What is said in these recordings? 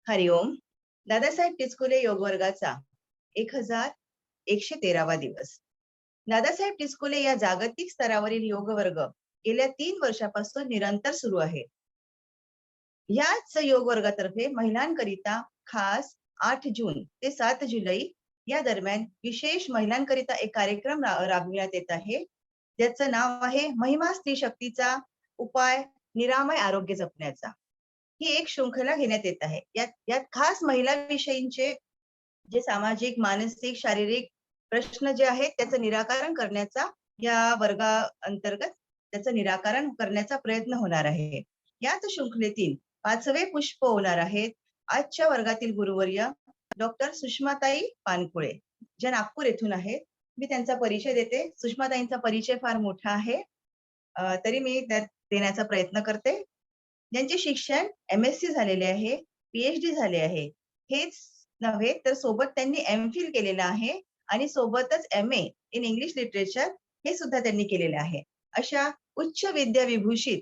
हरिओम. दादासाहेब टिचकुले योग वर्गाचा 1113वा दिवस. दादासाहेब टिचकुले या जागतिक स्तरावरील योग वर्ग गेल्या 3 वर्षापासून निरंतर सुरू आहे. याच योग वर्गातर्फे महिलांकरिता खास 8 जून ते 7 जुलै या दरम्यान विशेष महिलांकरिता एक कार्यक्रम राबविण्यात येत आहे, ज्याचं नाव आहे महिमा स्त्री शक्तीचा उपाय निरामय आरोग्य जपण्याचा. ही एक शृंखला घेण्यात येत आहे. यात यात खास महिलांविषयीचे जे सामाजिक, मानसिक, शारीरिक प्रश्न जे आहेत त्याचं निराकरण करण्याचा या वर्गा अंतर्गत त्याचं निराकरण करण्याचा प्रयत्न होणार आहे. याच शृंखलेतील 5वे पुष्प होणार आहेत आजच्या वर्गातील गुरुवर्य डॉक्टर सुषमाताई पानकुळे, ज्या नागपूर येथून आहेत. मी त्यांचा परिचय देते. सुषमाताईंचा परिचय फार मोठा आहे, तरी मी त्यात देण्याचा प्रयत्न करते. ज्यांचे शिक्षण MSc झालेले आहे, PhD झाले आहे. हेच नव्हे तर सोबत त्यांनी MPhil केलेलं आहे आणि सोबतच MA इन इंग्लिश लिटरेचर हे सुद्धा त्यांनी केलेलं आहे. अशा उच्च विद्या विभूषित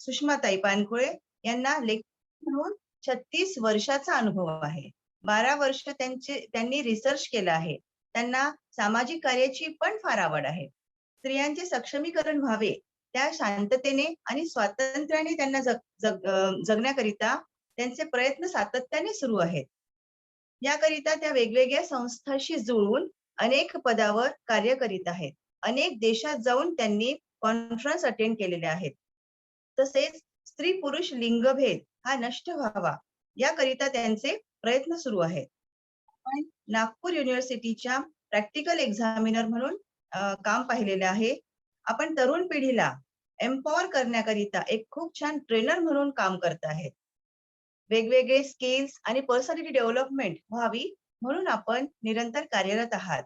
सुषमाताई पानकुळे यांना लेखक म्हणून 36 वर्षाचा अनुभव आहे. 12 वर्ष त्यांनी रिसर्च केलं आहे. त्यांना सामाजिक कार्याची पण फार आवड आहे. स्त्रियांचे सक्षमीकरण व्हावे, त्या शांततेने आणि स्वातंत्र्याने त्यांना जगण्याकरिता त्यांचे प्रयत्न सातत्याने सुरू आहेत. याकरिता त्या वेगवेगळ्या संस्थांशी जुळून अनेक पदावर कार्य करीत आहेत. अनेक देशात जाऊन त्यांनी कॉन्फरन्स अटेंड केलेले आहेत. तसेच स्त्री पुरुष लिंगभेद हा नष्ट व्हावा याकरिता त्यांचे प्रयत्न सुरू आहेत. आपण नागपूर युनिव्हर्सिटीच्या प्रॅक्टिकल एक्झामिनर म्हणून काम पाहिलेले आहे. आपण तरुण पिढीला एम्पॉवर करण्याकरिता एक खूप छान ट्रेनर म्हणून काम करत आहेत. वेगवेगळे स्किल्स आणि पर्सनॅलिटी डेव्हलपमेंट व्हावी म्हणून आपण निरंतर कार्यरत आहात.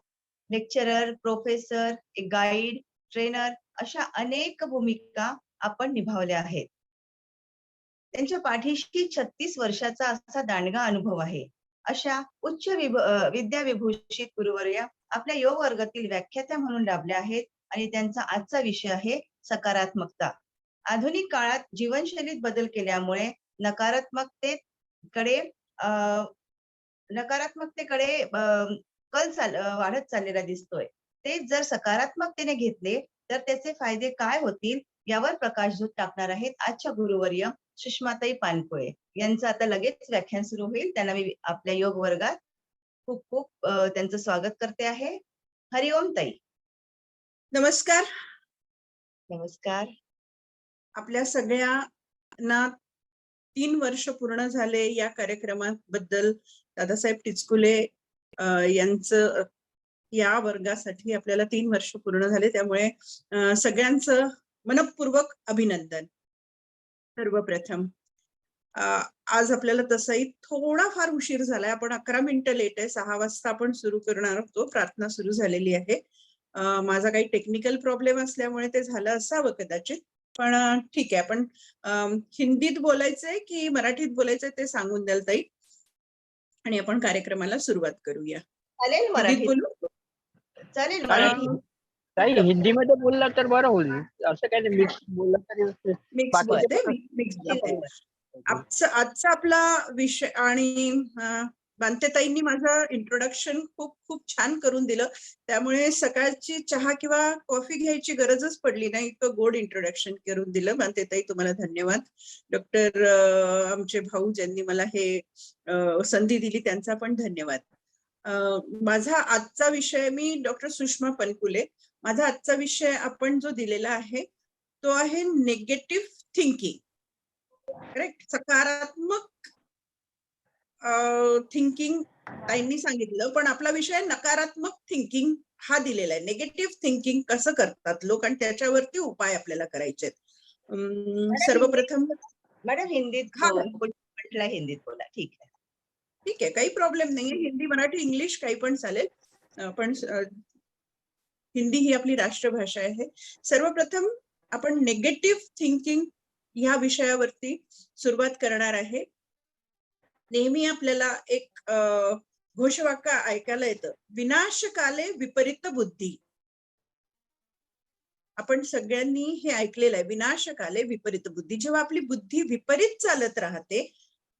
लेक्चरर, प्रोफेसर, एक गाईड, ट्रेनर अशा अनेक भूमिका आपण निभावल्या आहेत. त्यांच्या पाठीशी 36 वर्षाचा असा दांडगा अनुभव आहे. अशा उच्च विद्या विभूषित गुरुवर्या आपल्या योग वर्गातील व्याख्यात्या म्हणून लाभल्या आहेत आणि त्यांचा आजचा विषय आहे सकारात्मकता. आधुनिक काळात जीवनशैलीत बदल केल्यामुळे नकारात्मकतेकडे कल वाढत चाललेला दिसतोय. ते जर सकारात्मकतेने घेतले तर त्याचे फायदे काय होतील यावर प्रकाशझोत टाकणार आहेत आजच्या गुरुवर्य सुषमाताई पानकुळे यांचं आता लगेच व्याख्यान सुरू होईल. त्यांना मी आपल्या योग वर्गात खूप खूप त्यांचं स्वागत करते आहे. हरिओम ताई. नमस्कार. नमस्कार. आपल्या सगळ्यांना 3 वर्ष पूर्ण झाले या कार्यक्रमाबद्दल दादासाहेब टिचकुले यांचं या वर्गासाठी आपल्याला 3 वर्ष पूर्ण झाले, त्यामुळे सगळ्यांचं मनपूर्वक अभिनंदन. सर्वप्रथम आज आपल्याला तसाही थोडाफार उशीर झालाय. आपण 11 मिनिटं लेट आहे. 6 वाजता आपण सुरू करणार होतो. प्रार्थना सुरू झालेली आहे. माझा काही टेक्निकल प्रॉब्लेम असल्यामुळे ते झालं असावं कदाचित, पण ठीक आहे. आपण हिंदीत बोलायचंय की मराठीत बोलायचंय ते सांगून द्याल ताई, आणि आपण कार्यक्रमाला सुरुवात करूया. चालेल मराठीत बोलू? चालेल मराठी. ताई हिंदीमध्ये बोलला तर बरं होईल. असं काही नाही, मिक्स बोलला तरी मिक्स बोलते. आजचा आपला विषय, आणि बांतेताईंनी माझं इंट्रोडक्शन खूप खूप छान करून दिलं, त्यामुळे सकाळची चहा किंवा कॉफी घ्यायची गरजच पडली नाही. इतकं गोड इंट्रोडक्शन करून दिलं. बांतेताई तुम्हाला धन्यवाद. डॉक्टर आमचे भाऊ ज्यांनी मला हे संधी दिली त्यांचा पण धन्यवाद. माझा आजचा विषय, मी डॉक्टर सुषमा पानकुले. माझा आजचा विषय आपण जो दिलेला आहे तो आहे निगेटिव्ह थिंकिंग. करेक्ट. सकारात्मक थिंकिंग ताईंनी सांगितलं, पण आपला विषय नकारात्मक थिंकिंग हा दिलेला आहे. निगेटिव्ह थिंकिंग कसं करतात लोक आणि त्याच्यावरती उपाय आपल्याला करायचे आहेत. सर्वप्रथम मॅडम हिंदीत म्हटलं, हिंदीत बोला. ठीक आहे. ठीक आहे, काही प्रॉब्लेम नाहीये. हिंदी, मराठी, इंग्लिश काही पण चालेल, पण हिंदी ही आपली राष्ट्रभाषा आहे. सर्वप्रथम आपण निगेटिव्ह थिंकिंग ह्या विषयावरती सुरुवात करणार आहे. नेहमी आपल्याला एक घोषवाक्य ऐकायला येतं, विनाशकाले विपरीत बुद्धी. आपण सगळ्यांनी हे ऐकलेलं आहे, विनाशकाले विपरीत बुद्धी. जेव्हा आपली बुद्धी विपरीत चालत राहते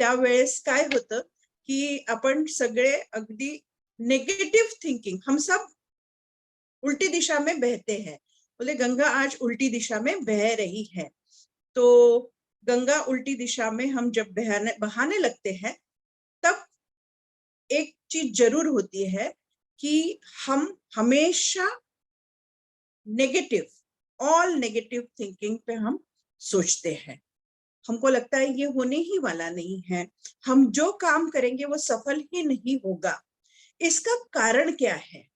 त्यावेळेस काय होतं की आपण सगळे अगदी नेगेटिव्ह थिंकिंग, हम सब उल्टी दिशा में बहते हैं। बोले गंगा आज उल्टी दिशा में बह रही है, तो गंगा उल्टी दिशा में हम जब बहाने लगते हैं तब एक चीज जरूर होती है कि हम हमेशा नेगेटिव, ऑल नेगेटिव थिंकिंग पे हम सोचते हैं। हमको लगता है ये होने ही वाला नहीं है, हम जो काम करेंगे वो सफल ही नहीं होगा। इसका कारण क्या है?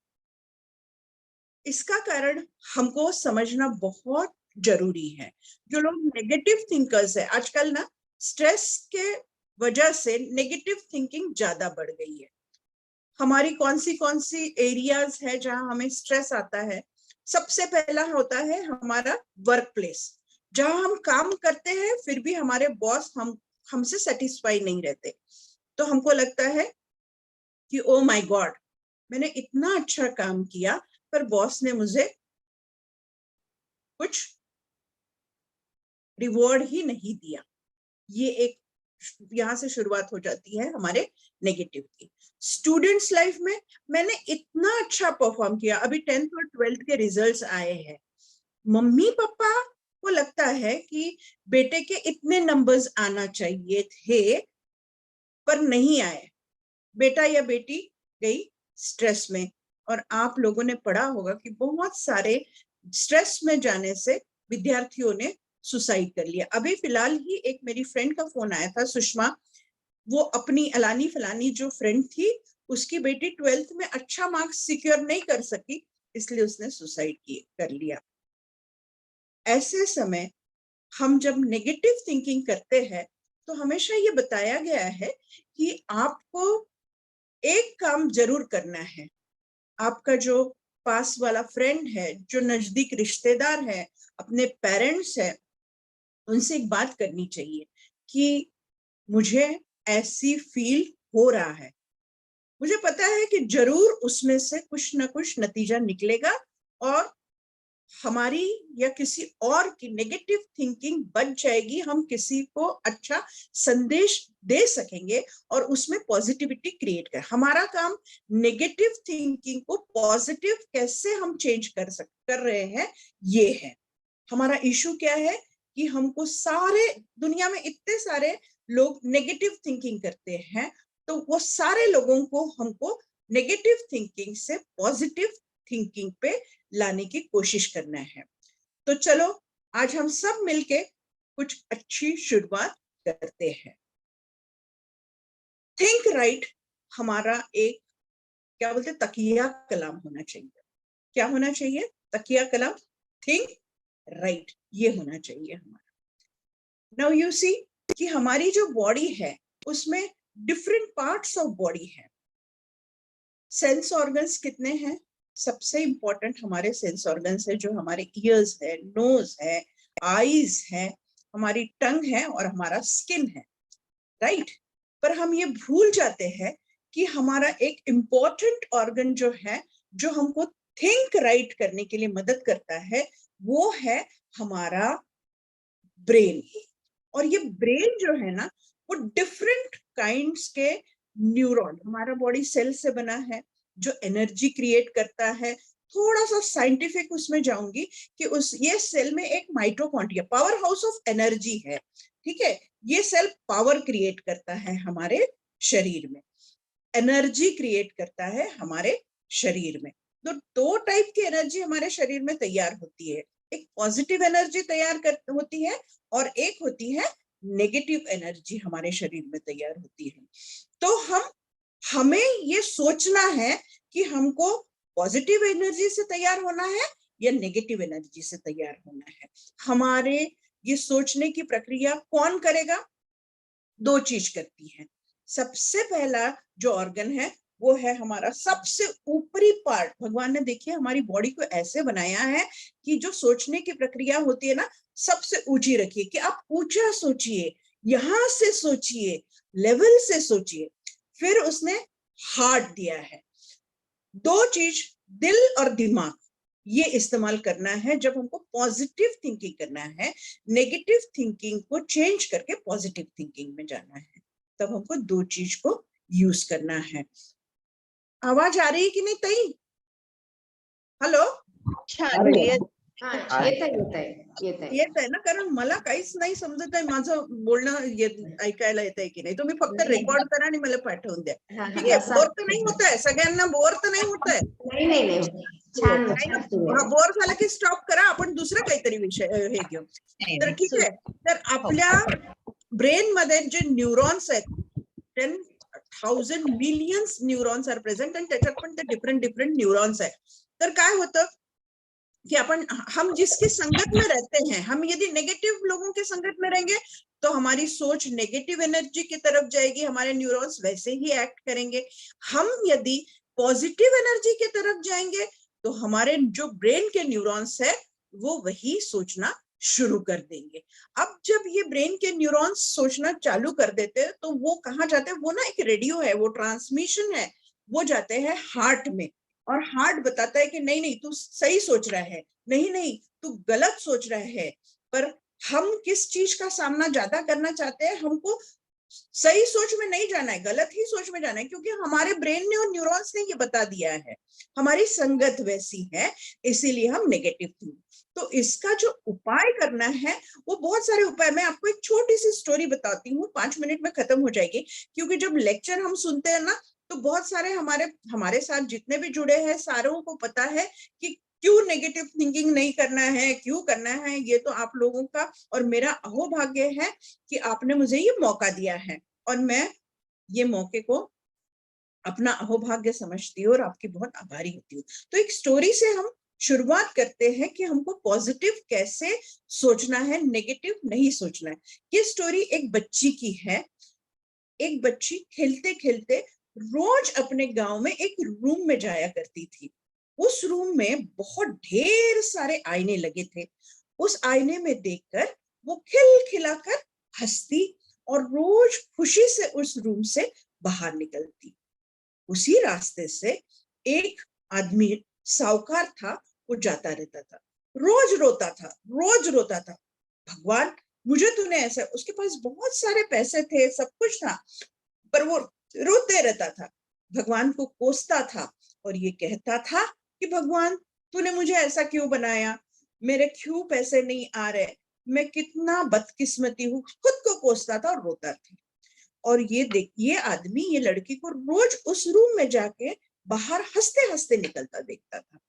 इसका कारण हमको समझना बहुत जरूरी है। जो लोग नेगेटिव थिंकर्स है, आजकल ना स्ट्रेस के वजह से नेगेटिव थिंकिंग ज्यादा बढ़ गई है। हमारी कौन सी एरियाज है जहां हमें स्ट्रेस आता है? सबसे पहला होता है हमारा वर्क प्लेस, जहां हम काम करते हैं फिर भी हमारे बॉस हमसे सेटिस्फाई नहीं रहते, तो हमको लगता है कि ओ माय गॉड, मैंने इतना अच्छा काम किया पर बॉस ने मुझे कुछ रिवॉर्ड ही नहीं दिया। ये एक यहां से शुरुआत हो जाती है हमारे नेगेटिव की। स्टूडेंट्स लाइफ में मैंने इतना अच्छा परफॉर्म किया, अभी 10th और 12th के रिजल्ट्स आए हैं, मम्मी पापा को लगता है कि बेटे के इतने नंबर्स आना चाहिए थे पर नहीं आए, बेटा या बेटी गई स्ट्रेस में। और आप लोगों ने पढ़ा होगा कि बहुत सारे स्ट्रेस में जाने से विद्यार्थियों ने सुसाइड कर लिया। अभी फिलहाल ही एक मेरी फ्रेंड का फोन आया था, सुषमा, वो अपनी अलानी फलानी जो फ्रेंड थी उसकी बेटी 12th में अच्छा मार्क्स सिक्योर नहीं कर सकी, इसलिए उसने सुसाइड कर लिया। ऐसे समय हम जब नेगेटिव थिंकिंग करते हैं तो हमेशा ये बताया गया है कि आपको एक काम जरूर करना है। आपका जो पास वाला फ्रेंड है, जो नजदीक रिश्तेदार है, अपने पेरेंट्स है, उनसे एक बात करनी चाहिए कि मुझे ऐसी फील हो रहा है, मुझे पता है कि जरूर उसमें से कुछ ना कुछ नतीजा निकलेगा और हमारी या किसी और की नेगेटिव थिंकिंग बच जाएगी, हम किसी को अच्छा संदेश दे सकेंगे और उसमें पॉजिटिविटी क्रिएट कर। हमारा काम नेगेटिव थिंकिंग को पॉजिटिव कैसे हम चेंज कर रहे हैं, ये है हमारा इशू। क्या है कि हमको सारे दुनिया में इतने सारे लोग नेगेटिव थिंकिंग करते हैं, तो वो सारे लोगों को हमको नेगेटिव थिंकिंग से पॉजिटिव थिंकिंग पे लाने की कोशिश करना है। तो चलो आज हम सब मिलके कुछ अच्छी शुरुआत करते हैं। थिंक राइट हमारा एक क्या बोलते तकिया कलाम होना चाहिए। क्या होना चाहिए? तकिया कलाम, थिंक राइट, ये होना चाहिए हमारा। नाउ यू सी कि हमारी जो बॉडी है उसमें डिफरेंट पार्ट्स ऑफ बॉडी है। सेंस ऑर्गन्स कितने हैं? सबसे इंपॉर्टेंट हमारे सेंस ऑर्गन्स है जो हमारे ईयर्स है, नोज है, आईज है, हमारी टंग है और हमारा स्किन है, राइट? पर हम ये भूल जाते हैं कि हमारा एक इंपॉर्टेंट ऑर्गन जो है, जो हमको थिंक राइट करने के लिए मदद करता है, वो है हमारा ब्रेन। और ये ब्रेन जो है ना, वो डिफरेंट काइंड्स के न्यूरॉन, हमारा बॉडी सेल से बना है जो एनर्जी क्रिएट करता है। थोड़ा सा साइंटिफिक उसमें जाऊंगी कि ये सेल में एक mitochondria, power house of energy है, ठीक है? ये सेल पावर क्रिएट करता है हमारे शरीर में, एनर्जी क्रिएट करता है हमारे शरीर में। तो दो टाइप की एनर्जी हमारे शरीर में तैयार होती है, एक पॉजिटिव एनर्जी तैयार होती है और एक होती है नेगेटिव एनर्जी हमारे शरीर में तैयार होती है। तो हमें ये सोचना है कि हमको पॉजिटिव एनर्जी से तैयार होना है या नेगेटिव एनर्जी से तैयार होना है। हमारे ये सोचने की प्रक्रिया कौन करेगा? दो चीज करती है। सबसे पहला जो ऑर्गन है वो है हमारा सबसे ऊपरी पार्ट। भगवान ने देखिए हमारी बॉडी को ऐसे बनाया है कि जो सोचने की प्रक्रिया होती है ना, सबसे ऊंची रखिए, कि आप ऊंचा सोचिए, यहां से सोचिए, लेवल से सोचिए। फिर उसने हार्ट दिया है। दो चीज, दिल और दिमाग, ये इस्तेमाल करना है जब हमको पॉजिटिव थिंकिंग करना है, नेगेटिव थिंकिंग को चेंज करके पॉजिटिव थिंकिंग में जाना है। तब हमको दो चीज को यूज करना है। आवाज आ रही है कि नहीं ताई? हेलो, छान अरे क्लिअर. हा येत आहे येत आहे ना? कारण मला काहीच नाही समजत आहे, माझं बोलणं ऐकायला येत आहे की नाही. तुम्ही फक्त रेकॉर्ड करा आणि मला पाठवून द्या. ठीक आहे. बोर तर नाही होत आहे सगळ्यांना? बोर तर नाही होत आहे? नाही छान बोर झालं की स्टॉप करा, आपण दुसरं काहीतरी विषय हे घेऊ. तर ठीक आहे. तर आपल्या ब्रेन मध्ये जे न्यूरॉन्स आहेत 10,000 मिलियन्स न्यूरॉन्स आर प्रेझेंट, आणि त्याच्यात पण ते डिफरंट न्यूरॉन्स आहे. तर काय होतं कि हम जिसकी संगत में रहते हैं, हम यदि नेगेटिव लोगों के संगत में रहेंगे तो हमारी सोच नेगेटिव एनर्जी की तरफ जाएगी, हमारे न्यूरॉन्स वैसे ही एक्ट करेंगे। हम यदि पॉजिटिव एनर्जी की तरफ जाएंगे तो हमारे जो ब्रेन के न्यूरॉन्स है वो वही सोचना शुरू कर देंगे। अब जब ये ब्रेन के न्यूरॉन्स सोचना चालू कर देते हैं तो वो कहाँ जाते हैं? वो ना एक रेडियो है, वो ट्रांसमिशन है, वो जाते हैं हार्ट में, और हार्ट बताता है कि नहीं नहीं तू सही सोच रहा है, नहीं नहीं तू गलत सोच रहा है। पर हम किस चीज का सामना ज्यादा करना चाहते हैं? हमको सही सोच में नहीं जाना है, गलत ही सोच में जाना है, क्योंकि हमारे ब्रेन ने और न्यूरॉन्स ने ये बता दिया है, हमारी संगत वैसी है, इसीलिए हम नेगेटिव थिंक। तो इसका जो उपाय करना है वो बहुत सारे उपाय, मैं आपको एक छोटी सी स्टोरी बताती हूँ, 5 मिनट में खत्म हो जाएगी। क्योंकि जब लेक्चर हम सुनते हैं ना तो बहुत सारे हमारे साथ जितने भी जुड़े हैं सारों को पता है कि क्यों नेगेटिव थिंकिंग नहीं करना है, क्यों करना है। ये तो आप लोगों का और मेरा अहोभाग्य है कि आपने मुझे ये मौका दिया है, और मैं ये मौके को अपना अहोभाग्य समझती हूँ और आपकी बहुत आभारी होती हूँ। तो एक स्टोरी से हम शुरुआत करते हैं कि हमको पॉजिटिव कैसे सोचना है, नेगेटिव नहीं सोचना है। ये स्टोरी एक बच्ची की है। एक बच्ची खेलते खेलते रोज अपने गांव में एक रूम में जाया करती थी। उस रूम में बहुत ढेर सारे आईने लगे थे। उस आईने में देखकर वो खिलखिलाकर हंसती और रोज खुशी से उस रूम से बाहर निकलती। उसी रास्ते से एक आदमी साहूकार था, वो जाता रहता था, रोज रोता था, भगवान मुझे तूने ऐसा, उसके पास बहुत सारे पैसे थे, सब कुछ था, पर वो रोते रहता था, भगवान को कोसता था और ये कहता था कि भगवान तूने मुझे ऐसा क्यों बनाया, मेरे क्यों पैसे नहीं आ रहे, मैं कितना बदकिस्मती हूँ, खुद को कोसता था और रोता था। और ये आदमी ये लड़की को रोज उस रूम में जाके बाहर हंसते हंसते निकलता देखता था।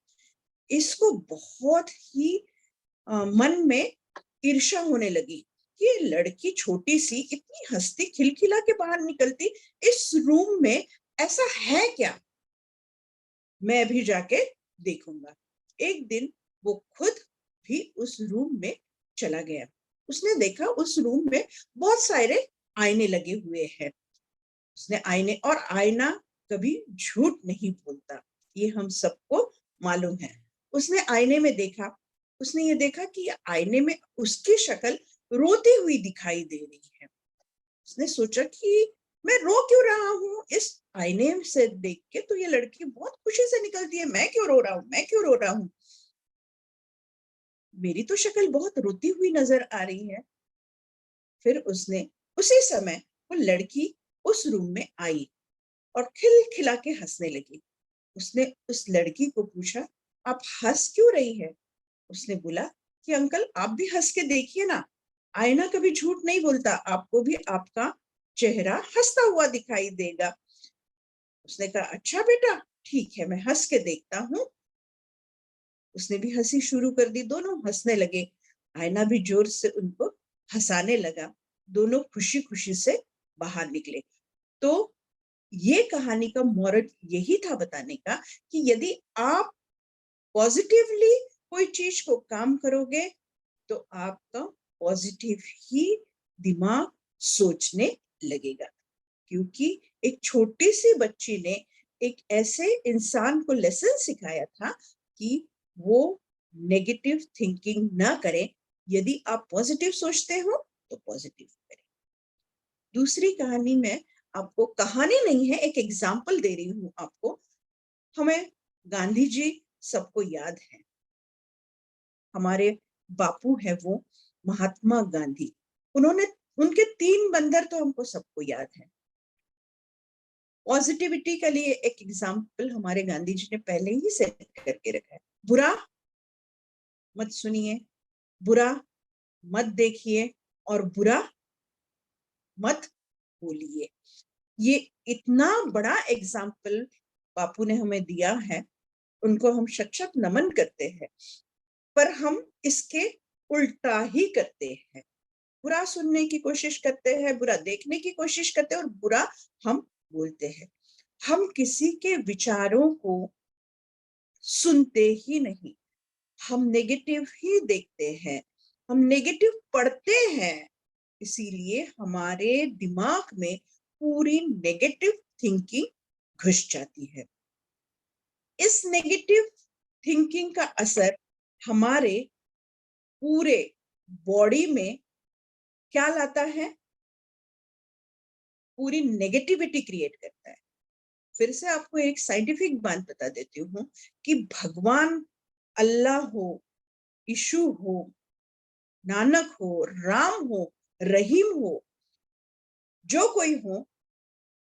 इसको बहुत ही मन में ईर्ष्या होने लगी कि ये लड़की छोटी सी इतनी हंसती खिलखिला के बाहर निकलती, इस रूम में ऐसा है क्या, मैं भी जाके देखूंगा। एक दिन वो खुद भी उस रूम में चला गया। उसने देखा उस रूम में बहुत सारे आईने लगे हुए हैं। उसने आईने, और आईना कभी झूठ नहीं बोलता, ये हम सबको मालूम है। उसने आईने में देखा, उसने ये देखा कि आईने में उसकी शक्ल रोती हुई दिखाई दे रही है। उसने सोचा कि मैं रो क्यों रहा हूँ, इस आईने से देख के तो ये लड़की बहुत खुशी से निकलती है, मैं क्यों रो रहा हूँ, मेरी तो शक्ल बहुत रोती हुई नजर आ रही है। फिर उसने उसी समय वो लड़की उस रूम में आई और खिलखिला के हंसने लगी। उसने उस लड़की को पूछा, आप हंस क्यों रही है? उसने बोला कि अंकल आप भी हंस के देखिए ना, आईना कभी झूठ नहीं बोलता, आपको भी आपका चेहरा हंसता हुआ दिखाई देगा। उसने कहा अच्छा बेटा ठीक है, मैं हंस के देखता हूँ। उसने भी हंसी शुरू कर दी, दोनों हंसने लगे, आईना भी जोर से उनको हंसाने लगा, दोनों खुशी खुशी से बाहर निकले। तो ये कहानी का मोरल यही था बताने का कि यदि आप पॉजिटिवली कोई चीज को काम करोगे तो आपका पॉजिटिव ही दिमाग सोचने लगेगा। क्योंकि एक छोटी सी बच्ची ने एक ऐसे इंसान को लेसन सिखाया था कि वो नेगेटिव थिंकिंग ना करें, यदि आप पॉजिटिव सोचते हो तो पॉजिटिव करें। दूसरी कहानी में आपको, कहानी नहीं है, एक एग्जाम्पल दे रही हूं आपको। हमें गांधी जी सबको याद है, हमारे बापू है वो महात्मा गांधी। उनके 3 बंदर तो हमको सबको याद है, पॉजिटिविटी के लिए एक एग्जाम्पल हमारे गांधी जी ने पहले ही सेट करके रखा है। बुरा मत सुनिए, बुरा मत देखिए और बुरा मत बोलिए। ये इतना बड़ा एग्जाम्पल बापू ने हमें दिया है, उनको हम शत नमन करते हैं। पर हम इसके उल्टा ही करते हैं, बुरा सुनने की कोशिश करते हैं, बुरा देखने की कोशिश करते हैं और बुरा हम बोलते हैं। हम किसी के विचारों को सुनते ही नहीं, हम नेगेटिव ही देखते हैं, हम नेगेटिव पढ़ते हैं। इसीलिए हमारे दिमाग में पूरी नेगेटिव थिंकिंग घुस जाती है। इस नेगेटिव थिंकिंग का असर हमारे पूरे बॉडी में क्या लाता है? पूरी नेगेटिविटी क्रिएट करता है। फिर से आपको एक साइंटिफिक बात बता देती हूँ कि भगवान अल्लाह हो, यीशु हो, नानक हो, राम हो, रहीम हो, जो कोई हो,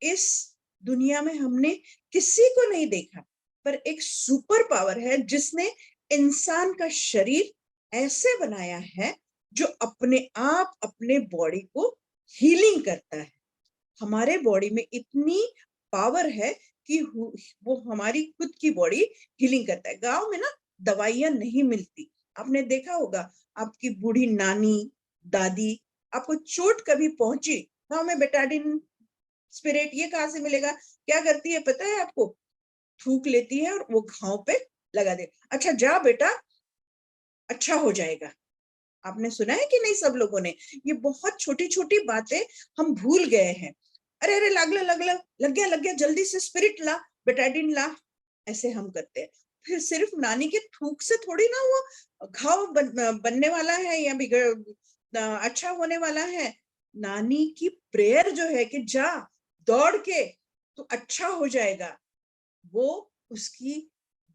इस दुनिया में हमने किसी को नहीं देखा, पर एक सुपर पावर है जिसने इंसान का शरीर ऐसे बनाया है जो अपने आप अपने बॉडी को हीलिंग करता है। हमारे बॉडी में इतनी पावर है कि वो हमारी खुद की बॉडी हीलिंग करता है। गांव में ना दवाइयां नहीं मिलती, आपने देखा होगा, आपकी बूढ़ी नानी दादी, आपको चोट कभी पहुंची, गांव में बेटाडिन स्पिरिट ये कहाँ से मिलेगा? क्या करती है पता है आपको? थूक लेती है और वो घाव पे लगा दे, अच्छा जा बेटा अच्छा हो जाएगा। आपने सुना है कि नहीं सब लोगों ने? ये बहुत छोटी छोटी बातें हम भूल गए हैं। अरे अरे लग गया जल्दी से स्पिरिट ला, बेटाडिन ला, ऐसे हम करते हैं। फिर सिर्फ नानी के थूक से थोड़ी ना वो घाव बनने वाला है या बिगड़ अच्छा होने वाला है। नानी की प्रेयर जो है कि जा दौड़ के तो अच्छा हो जाएगा, वो उसकी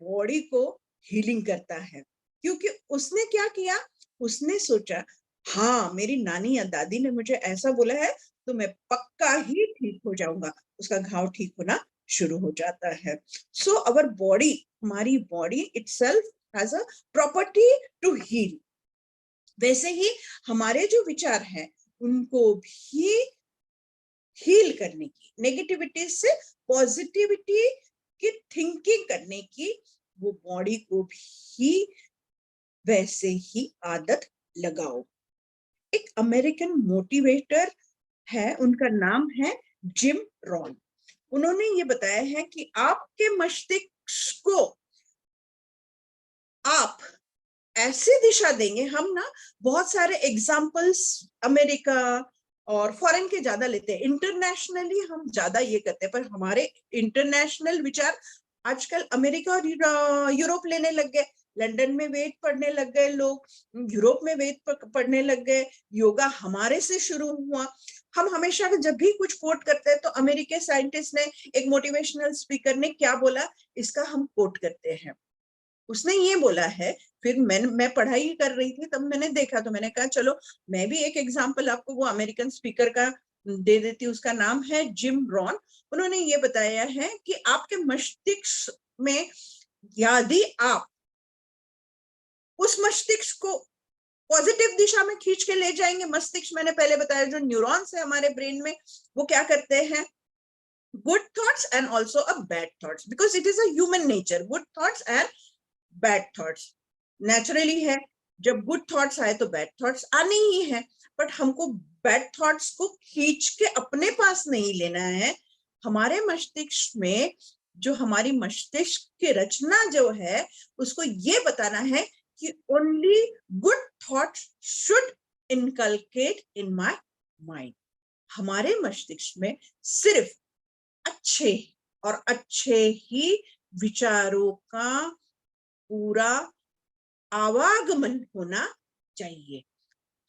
बॉडी को हीलिंग करता है। क्योंकि उसने क्या किया? उसने सोचा हाँ मेरी नानी या दादी ने मुझे ऐसा बोला है तो मैं पक्का ही ठीक हो जाऊंगा, उसका घाव ठीक होना शुरू हो जाता है। सो अवर बॉडी, हमारी body itself has a property to heal. वैसे ही हमारे जो विचार हैं उनको भी हील करने की, नेगेटिविटी से पॉजिटिविटी की थिंकिंग करने की, वो बॉडी को भी वैसे ही आदत लगाओ। एक अमेरिकन मोटिवेटर है, उनका नाम है जिम रॉन। उन्होंने ये बताया है कि आपके मस्तिष्क को आप ऐसी दिशा देंगे, हम ना बहुत सारे एग्जाम्पल्स अमेरिका और फॉरेन के ज्यादा लेते हैं, इंटरनेशनली हम ज्यादा ये करते हैं, पर हमारे इंटरनेशनल विचार आजकल अमेरिका और यूरोप लेने लग गए। लंदन में वेद पढ़ने लग गए लोग, यूरोप में वेद पढ़ने लग गए, योगा हमारे से शुरू हुआ। हम हमेशा जब भी कुछ कोट करते हैं तो अमेरिकी साइंटिस्ट ने, एक मोटिवेशनल स्पीकर ने क्या बोला, इसका हम कोट करते हैं। उसने ये बोला है, फिर मैं पढ़ाई कर रही थी तब मैंने देखा, तो मैंने कहा चलो मैं भी एक एग्जांपल आपको वो अमेरिकन स्पीकर का दे देती हूँ। उसका नाम है जिम रॉन। उन्होंने ये बताया है कि आपके मस्तिष्क में यदि आप उस मस्तिष्क को पॉजिटिव दिशा में खींच के ले जाएंगे, मस्तिष्क मैंने पहले बताया जो न्यूरॉन्स है हमारे ब्रेन में, वो क्या करते हैं? Good thoughts end also a bad thoughts, because it is a human nature, good thoughts end bad thoughts naturally है। जब गुड थॉट्स आए तो बैड थॉट्स आने ही है, बट हमको बैड थॉट्स को खींच के अपने पास नहीं लेना है। हमारे मस्तिष्क में जो हमारी मस्तिष्क की रचना जो है उसको ये बताना है कि only good thoughts should inculcate in my mind. हमारे मस्तिष्क में सिर्फ अच्छे और अच्छे ही विचारों का पूरा आवागमन होना चाहिए।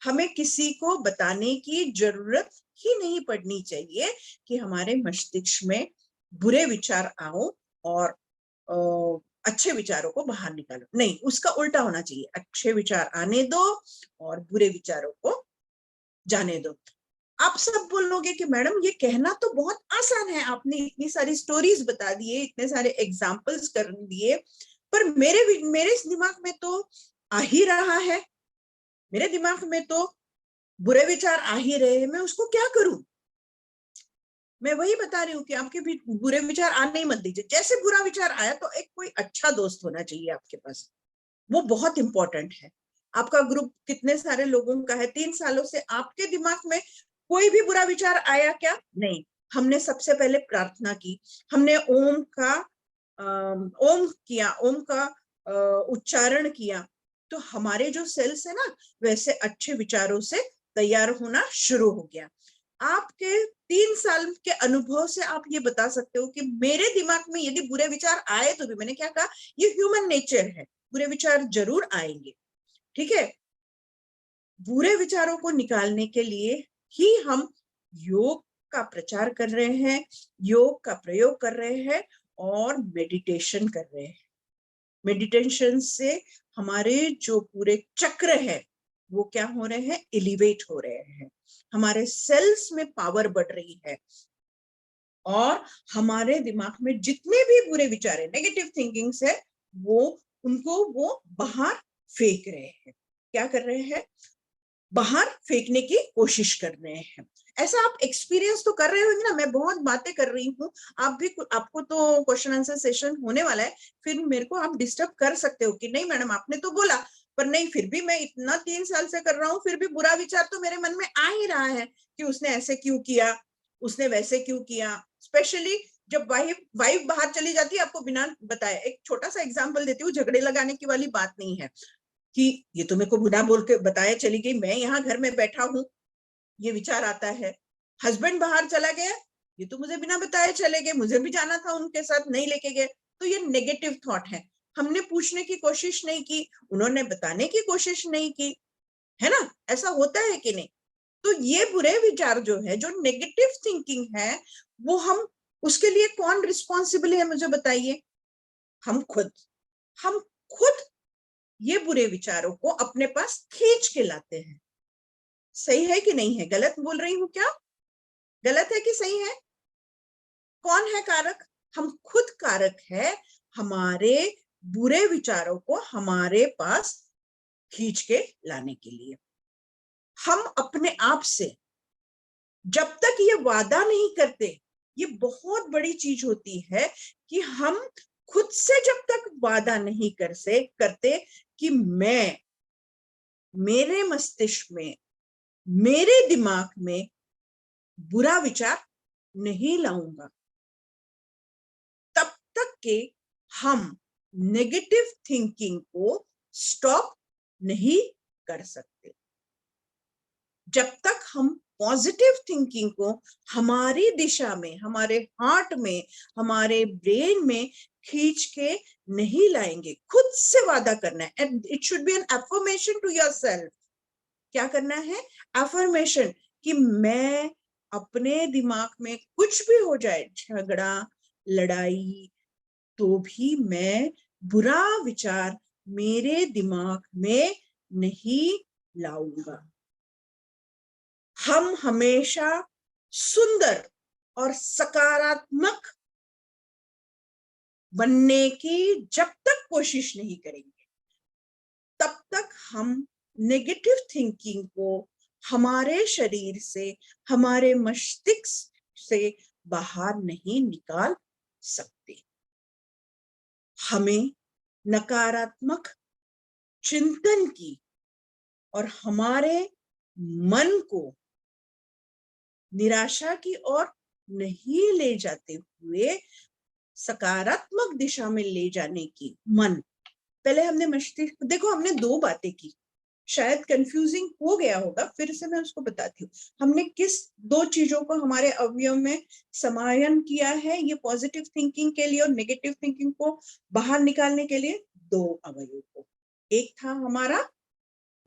हमें किसी को बताने की जरूरत ही नहीं पड़नी चाहिए कि हमारे मस्तिष्क में बुरे विचार आओ और अच्छे विचारों को बाहर निकालो। नहीं, उसका उल्टा होना चाहिए, अच्छे विचार आने दो और बुरे विचारों को जाने दो। आप सब बोलोगे कि मैडम ये कहना तो बहुत आसान है, आपने इतनी सारी स्टोरीज बता दिए, इतने सारे एग्जाम्पल्स कर दिए, पर मेरे दिमाग में तो आ ही रहा है, मेरे दिमाग में तो बुरे विचार आ ही रहे हैं, मैं उसको क्या करूं? मैं वही बता रही हूँ कि आपके भी बुरे विचार आने ही मत दीजिए। जैसे बुरा विचार आया तो एक कोई अच्छा दोस्त होना चाहिए आपके पास, वो बहुत इंपॉर्टेंट है। आपका ग्रुप कितने सारे लोगों का है, 3 सालों से आपके दिमाग में कोई भी बुरा विचार आया क्या? नहीं। हमने सबसे पहले प्रार्थना की, हमने ओम किया, ओम का उच्चारण किया, तो हमारे जो सेल्स है ना, वैसे अच्छे विचारों से तैयार होना शुरू हो गया। आपके 3 साल के अनुभव से आप ये बता सकते हो कि मेरे दिमाग में यदि बुरे विचार आए तो भी, मैंने क्या कहा, ये ह्यूमन नेचर है, बुरे विचार जरूर आएंगे, ठीक है। बुरे विचारों को निकालने के लिए ही हम योग का प्रचार कर रहे हैं, योग का प्रयोग कर रहे हैं और मेडिटेशन कर रहे हैं। मेडिटेशन से हमारे जो पूरे चक्र है वो क्या हो रहे हैं, एलिवेट हो रहे हैं, हमारे सेल्स में पावर बढ़ रही है और हमारे दिमाग में जितने भी बुरे विचार है, नेगेटिव थिंकिंग्स है, वो बाहर फेंक रहे हैं। क्या कर रहे हैं? बाहर फेंकने की कोशिश कर रहे हैं। ऐसा आप एक्सपीरियंस तो कर रहे होंगे ना, मैं बहुत बातें कर रही हूँ, आपको तो क्वेश्चन आंसर सेशन होने वाला है, फिर मेरे को आप डिस्टर्ब कर सकते हो कि नहीं मैडम आपने तो बोला, पर नहीं, फिर भी मैं इतना 3 साल से कर रहा हूँ, फिर भी बुरा विचार तो मेरे मन में आ ही रहा है कि उसने ऐसे क्यों किया, उसने वैसे क्यों किया। स्पेशली जब वाइफ बाहर चली जाती है आपको बिना बताए। एक छोटा सा एग्जाम्पल देती हूँ, झगड़े लगाने की वाली बात नहीं है कि ये तो मेरे को बिना बोल के बताया चली गई, मैं यहाँ घर में बैठा हूँ, ये विचार आता है। हस्बैंड बाहर चला गया, ये तो मुझे बिना बताए चले गए, मुझे भी जाना था उनके साथ, नहीं लेके गए, तो ये नेगेटिव थॉट है। हमने पूछने की कोशिश नहीं की, उन्होंने बताने की कोशिश नहीं की, है ना, ऐसा होता है कि नहीं? तो ये बुरे विचार जो है, जो नेगेटिव थिंकिंग है, वो हम, उसके लिए कौन रिस्पॉन्सिबल है मुझे बताइए? हम खुद ये बुरे विचारों को अपने पास खींच के लाते हैं। सही है कि नहीं है? गलत बोल रही हूं क्या? गलत है कि सही है? कौन है कारक? हम खुद कारक है हमारे बुरे विचारों को हमारे पास खींच के लाने के लिए। हम अपने आप से जब तक ये वादा नहीं करते, ये बहुत बड़ी चीज होती है कि हम खुद से जब तक वादा नहीं करते कि मैं मेरे मस्तिष्क में, मेरे दिमाग में बुरा विचार नहीं लाऊंगा, तब तक के हम नेगेटिव थिंकिंग को स्टॉप नहीं कर सकते। जब तक हम पॉजिटिव थिंकिंग को हमारी दिशा में, हमारे हार्ट में, हमारे ब्रेन में खींच के नहीं लाएंगे, खुद से वादा करना है। And it should be an affirmation to yourself. क्या करना है? अफर्मेशन, कि मैं अपने दिमाग में कुछ भी हो जाए, झगड़ा, लड़ाई, तो भी मैं बुरा विचार मेरे दिमाग में नहीं लाऊंगा। हम हमेशा सुंदर और सकारात्मक बनने की जब तक कोशिश नहीं करेंगे, तब तक हम नेगेटिव थिंकिंग को हमारे शरीर से, हमारे मस्तिष्क से बाहर नहीं निकाल सकते। हमें नकारात्मक चिंतन की और हमारे मन को निराशा की ओर नहीं ले जाते हुए सकारात्मक दिशा में ले जाने की मन, पहले हमने मस्तिष्क, देखो हमने 2 बातें की, शायद कंफ्यूजिंग हो गया होगा, फिर से मैं उसको बताती हूँ। हमने किस 2 चीजों को हमारे अवयव में समायन किया है, ये पॉजिटिव थिंकिंग के लिए और नेगेटिव थिंकिंग को बाहर निकालने के लिए 2 अवयव को। एक था हमारा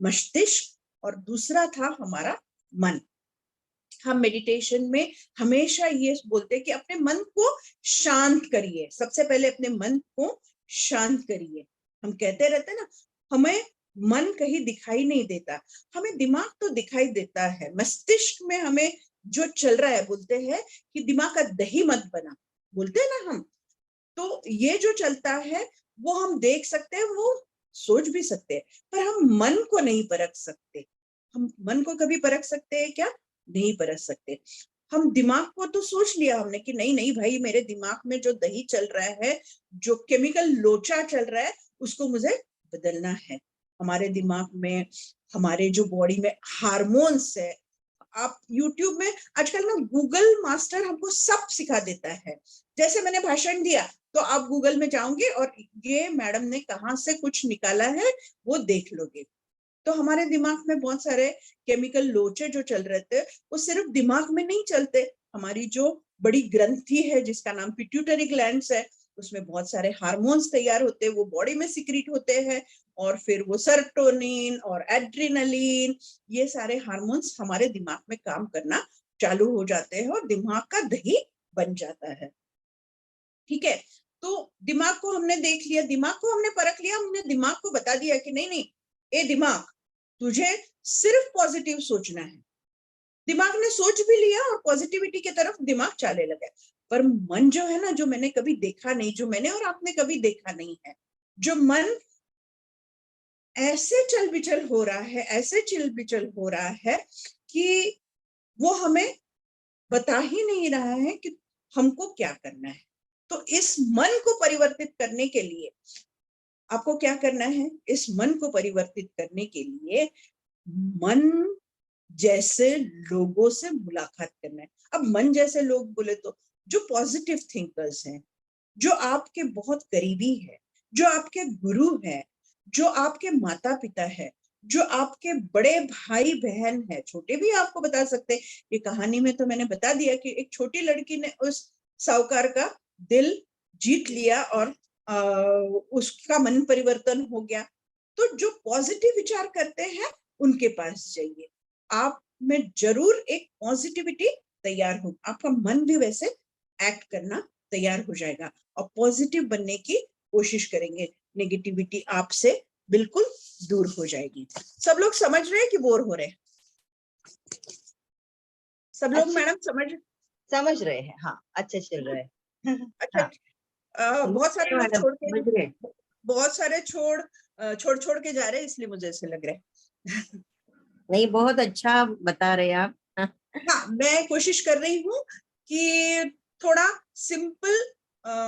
मस्तिष्क और दूसरा था हमारा मन। हम मेडिटेशन में हमेशा ये बोलते हैं कि अपने मन को शांत करिए, सबसे पहले अपने मन को शांत करिए। हम कहते रहते हैं ना, हमें मन कहीं दिखाई नहीं देता, हमें दिमाग तो दिखाई देता है। मस्तिष्क में हमें जो चल रहा है, बोलते हैं कि दिमाग का दही मत बना, बोलते हैं ना हम। तो ये जो चलता है वो हम देख सकते हैं, वो सोच भी सकते हैं, पर हम मन को नहीं परख सकते। हम मन को कभी परख सकते हैं क्या? नहीं परख सकते। हम दिमाग को तो सोच लिया हमने कि नहीं नहीं भाई, मेरे दिमाग में जो दही चल रहा है, जो केमिकल लोचा चल रहा है, उसको मुझे बदलना है। हमारे दिमाग में, हमारे जो बॉडी में हार्मोन्स है, आप YouTube में आजकल ना गूगल मास्टर हमको सब सिखा देता है। जैसे मैंने भाषण दिया तो आप गूगल में जाओगे और ये मैडम ने कहाँ से कुछ निकाला है वो देख लोगे। तो हमारे दिमाग में बहुत सारे केमिकल लोचे जो चल रहे थे, वो सिर्फ दिमाग में नहीं चलते। हमारी जो बड़ी ग्रंथि है जिसका नाम पिट्यूटरी ग्लैंड्स है, उसमें बहुत सारे हार्मोन्स तैयार होते हैं, वो बॉडी में सिक्रीट होते हैं, और फिर वो सेरोटोनिन और एड्रेनलिन, ये सारे हार्मोन्स हमारे दिमाग में काम करना चालू हो जाते हैं और दिमाग का दही बन जाता है। ठीक है, तो दिमाग को हमने देख लिया, दिमाग को हमने परख लिया, हमने दिमाग को बता दिया कि नहीं नहीं, ए दिमाग, तुझे सिर्फ पॉजिटिव सोचना है। दिमाग ने सोच भी लिया और पॉजिटिविटी की तरफ दिमाग चाले लगा। पर मन जो है ना, जो मैंने कभी देखा नहीं, जो मैंने और आपने कभी देखा नहीं है, जो मन ऐसे चल बिचल हो रहा है, ऐसे चल बिचल हो रहा है कि वो हमें बता ही नहीं रहा है कि हमको क्या करना है। तो इस मन को परिवर्तित करने के लिए आपको क्या करना है? इस मन को परिवर्तित करने के लिए मन जैसे लोगों से मुलाकात करना है। अब मन जैसे लोग बोले तो जो पॉजिटिव थिंकर्स हैं, जो आपके बहुत करीबी है, जो आपके गुरु है, जो आपके माता पिता है, जो आपके बड़े भाई बहन है, छोटे भी आपको बता सकते हैं। ये कहानी में तो मैंने बता दिया कि एक छोटी लड़की ने उस साहूकार का दिल जीत लिया और उसका मन परिवर्तन हो गया। तो जो पॉजिटिव विचार करते हैं उनके पास जाइए, आप में जरूर एक पॉजिटिविटी तैयार हो, आपका मन भी वैसे एक्ट करना तैयार हो जाएगा और पॉजिटिव बनने की कोशिश करेंगे। नेगेटिविटी आपसे बिल्कुल दूर हो जाएगी। सब लोग समझ रहे हैं कि बोर हो रहे हैं? सब लोग अच्छा, मैडम समझ रहे हैं, हाँ, अच्छे चल रहे हैं। अच्छा, हाँ, बहुत सारे लोग छोड़ के, समझ रहे हैं। बहुत सारे छोड़ के जा रहे हैं, इसलिए मुझे ऐसे लग रहा है। नहीं, बहुत अच्छा बता रहे आप। हाँ, मैं कोशिश कर रही हूँ कि थोड़ा सिंपल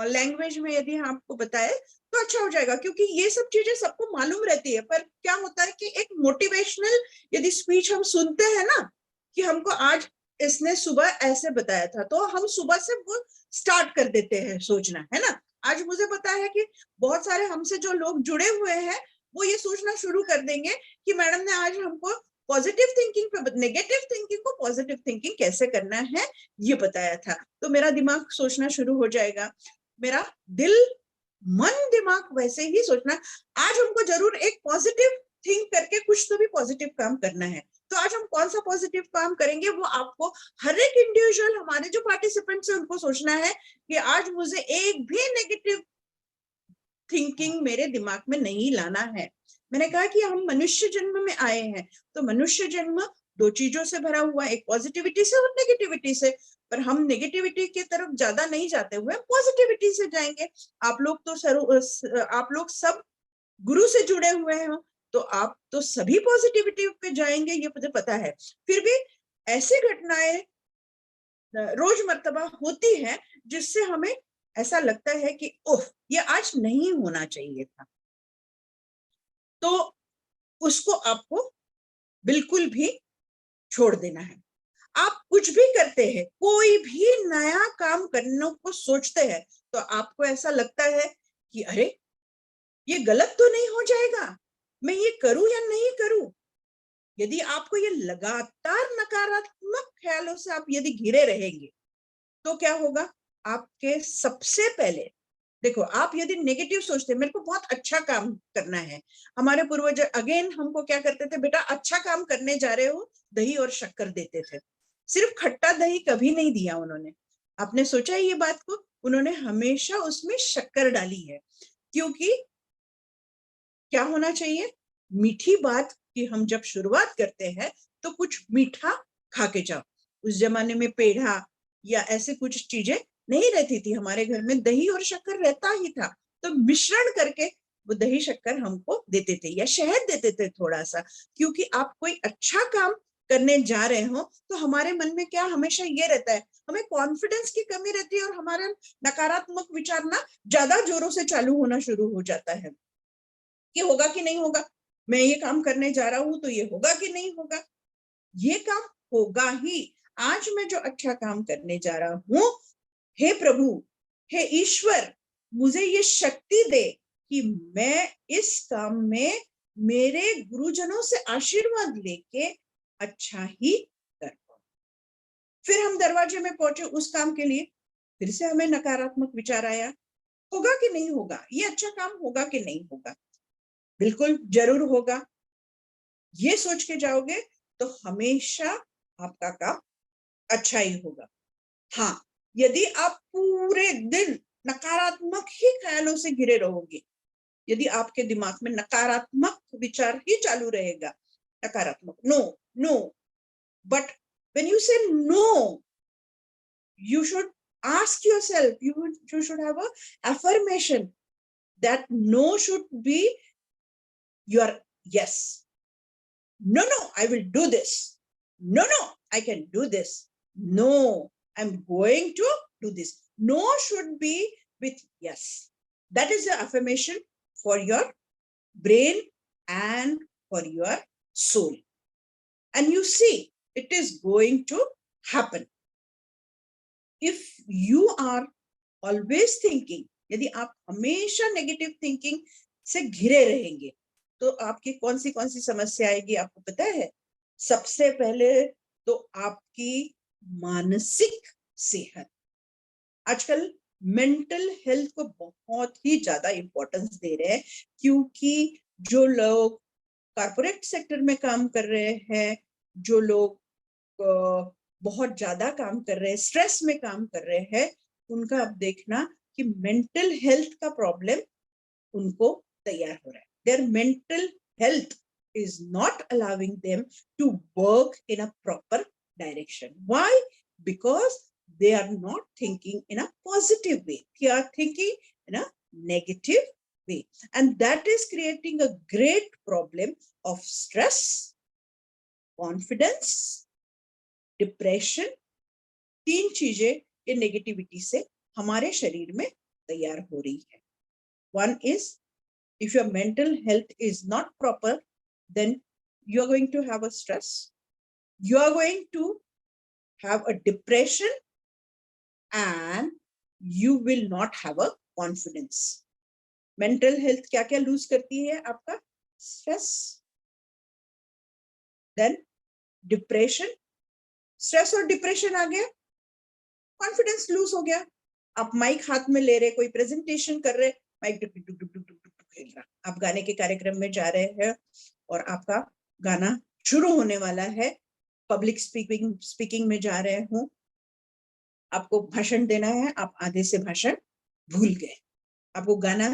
लैंग्वेज में यदि हम आपको बताए तो अच्छा हो जाएगा, क्योंकि ये सब चीजें सबको मालूम रहती है। पर क्या होता है कि एक मोटिवेशनल यदि स्पीच हम सुनते हैं ना, कि हमको आज इसने सुबह ऐसे बताया था, तो हम सुबह से वो स्टार्ट कर देते हैं सोचना, है ना। आज मुझे पता है कि बहुत सारे हमसे जो लोग जुड़े हुए हैं वो ये सोचना शुरू कर देंगे कि मैडम ने आज हमको पॉजिटिव थिंकिंग पे, नेगेटिव थिंकिंग को पॉजिटिव थिंकिंग कैसे करना है ये बताया था। तो मेरा दिमाग सोचना शुरू हो जाएगा, मेरा दिल, मन, दिमाग वैसे ही सोचना। आज हमको जरूर एक पॉजिटिव थिंक करके कुछ तो भी पॉजिटिव काम करना है। तो आज हम कौन सा पॉजिटिव काम करेंगे वो आपको, हर एक इंडिविजुअल, हमारे जो पार्टिसिपेंट्स है उनको सोचना है कि आज मुझे एक भी नेगेटिव थिंकिंग मेरे दिमाग में नहीं लाना है। मैंने कहा कि हम मनुष्य जन्म में आए हैं, तो मनुष्य जन्म दो चीजों से भरा हुआ है, एक पॉजिटिविटी से और नेगेटिविटी से। पर हम नेगेटिविटी की तरफ ज्यादा नहीं जाते हुए पॉजिटिविटी से जाएंगे। आप लोग सब गुरु से जुड़े हुए हो, तो आप तो सभी पॉजिटिविटी पे जाएंगे, ये मुझे पता है। फिर भी ऐसी घटनाएं रोजमर्तबा होती है जिससे हमें ऐसा लगता है कि ओह, ये आज नहीं होना चाहिए था। तो उसको आपको बिल्कुल भी छोड़ देना है। आप कुछ भी करते हैं, कोई भी नया काम करने को सोचते हैं, तो आपको ऐसा लगता है कि अरे ये गलत तो नहीं हो जाएगा, मैं ये करूं या नहीं करूं। यदि आपको ये लगातार नकारात्मक ख्यालों से आप यदि घिरे रहेंगे तो क्या होगा? आपके सबसे पहले देखो, आप यदि नेगेटिव सोचते हैं, मेरे को बहुत अच्छा काम करना है, हमारे पूर्वज अगेन हमको क्या करते थे, बेटा अच्छा काम करने जा रहे हो, दही और शक्कर देते थे। सिर्फ खट्टा दही कभी नहीं दिया उन्होंने। आपने सोचा है ये बात को? उन्होंने हमेशा उसमें शक्कर डाली है, क्योंकि क्या होना चाहिए, मीठी बात की हम जब शुरुआत करते हैं तो कुछ मीठा खा के जाओ। उस जमाने में पेढ़ा या ऐसे कुछ चीजें नहीं रहती थी, हमारे घर में दही और शक्कर रहता ही था, तो मिश्रण करके वो दही शक्कर हमको देते थे या शहद देते थे थोड़ा सा, क्योंकि आप कोई अच्छा काम करने जा रहे हो तो हमारे मन में क्या हमेशा ये रहता है, हमें कॉन्फिडेंस की कमी रहती है और हमारा नकारात्मक विचार ना ज्यादा जोरों से चालू होना शुरू हो जाता है कि होगा कि नहीं होगा, मैं ये काम करने जा रहा हूं तो ये होगा कि नहीं होगा। ये काम होगा ही। आज मैं जो अच्छा काम करने जा रहा हूं, हे प्रभु, हे ईश्वर, मुझे ये शक्ति दे कि मैं इस काम में मेरे गुरुजनों से आशीर्वाद लेके अच्छा ही कर पाऊं। फिर हम दरवाजे में पहुंचे उस काम के लिए, फिर से हमें नकारात्मक विचार आया, होगा कि नहीं होगा, ये अच्छा काम होगा कि नहीं होगा। बिल्कुल जरूर होगा, ये सोच के जाओगे तो हमेशा आपका काम अच्छा ही होगा। हाँ, यदि आप पूरे दिन नकारात्मक ही ख्यालों से घिरे रहोगे, यदि आपके दिमाग में नकारात्मक विचार ही चालू रहेगा, नकारात्मक, no no, but when you say no, you should ask yourself, you should have a affirmation that no should be your yes. No, I will do this. No, I can do this. No, I'm going to do this. No should be with yes. That is the affirmation for your brain and for your soul. And you see, it is going to happen. If you are always thinking, यदि आप हमेशा negative thinking से घिरे रहेंगे तो आपकी कौन C समस्या आएगी आपको पता है? सबसे पहले तो आपकी मानसिक सेहत। आजकल मेंटल हेल्थ को बहुत ही ज्यादा इंपॉर्टेंस दे रहे हैं, क्योंकि जो लोग कॉर्पोरेट सेक्टर में काम कर रहे हैं, जो लोग बहुत ज्यादा काम कर रहे हैं, स्ट्रेस में काम कर रहे हैं, उनका अब देखना कि मेंटल हेल्थ का प्रॉब्लम उनको तैयार हो रहा है। Their mental health is not allowing them to work in a proper direction. Why? Because they are not thinking in a positive way. They are thinking in a negative way. And that is creating a great problem of stress, confidence, depression. 3 चीजें ये negativity से हमारे शरीर में तैयार हो रही है। One is, if your mental health is not proper, then you are going to have a stress, you are going to have a depression, and you will not have a confidence. Mental health क्या क्या lose करती है आपका? Stress, then depression. Stress और depression आ गया, confidence lose हो गया। आप mic हाथ में ले रहे, कोई प्रेजेंटेशन कर रहे, माइक डुक डुक डुक डुक डुक डुक खेल रहा, आप गाने के कार्यक्रम में जा रहे हैं और आपका गाना शुरू होने वाला है, पब्लिक स्पीकिंग में जा रहे हो, आपको भाषण देना है, आप आधे से भाषण भूल गए, आपको गाना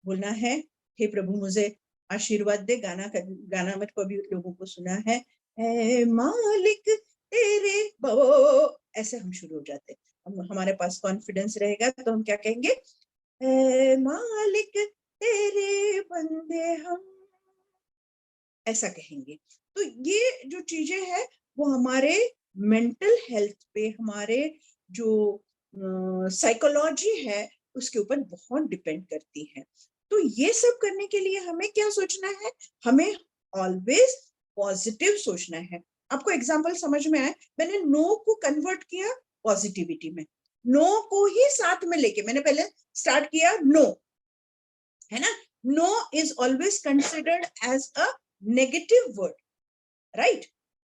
बोलना है, हे प्रभु मुझे आशीर्वाद दे, गाना में कभी लोगों को सुना है, हे मालिक तेरे बो, ऐसे हम शुरू हो जाते हैं। हमारे पास कॉन्फिडेंस रहेगा तो हम क्या कहेंगे, ए मालिक तेरे बंदे हम, ऐसा कहेंगे। तो ये जो चीजें हैं वो हमारे मेंटल हेल्थ पे, हमारे जो साइकोलॉजी है उसके ऊपर बहुत डिपेंड करती है। तो ये सब करने के लिए हमें क्या सोचना है, हमें ऑलवेज पॉजिटिव सोचना है। आपको एग्जांपल समझ में आए, मैंने नो को कन्वर्ट किया पॉजिटिविटी में, नो को ही साथ में लेके मैंने पहले स्टार्ट किया नो, है ना। No is always considered as a negative word, right?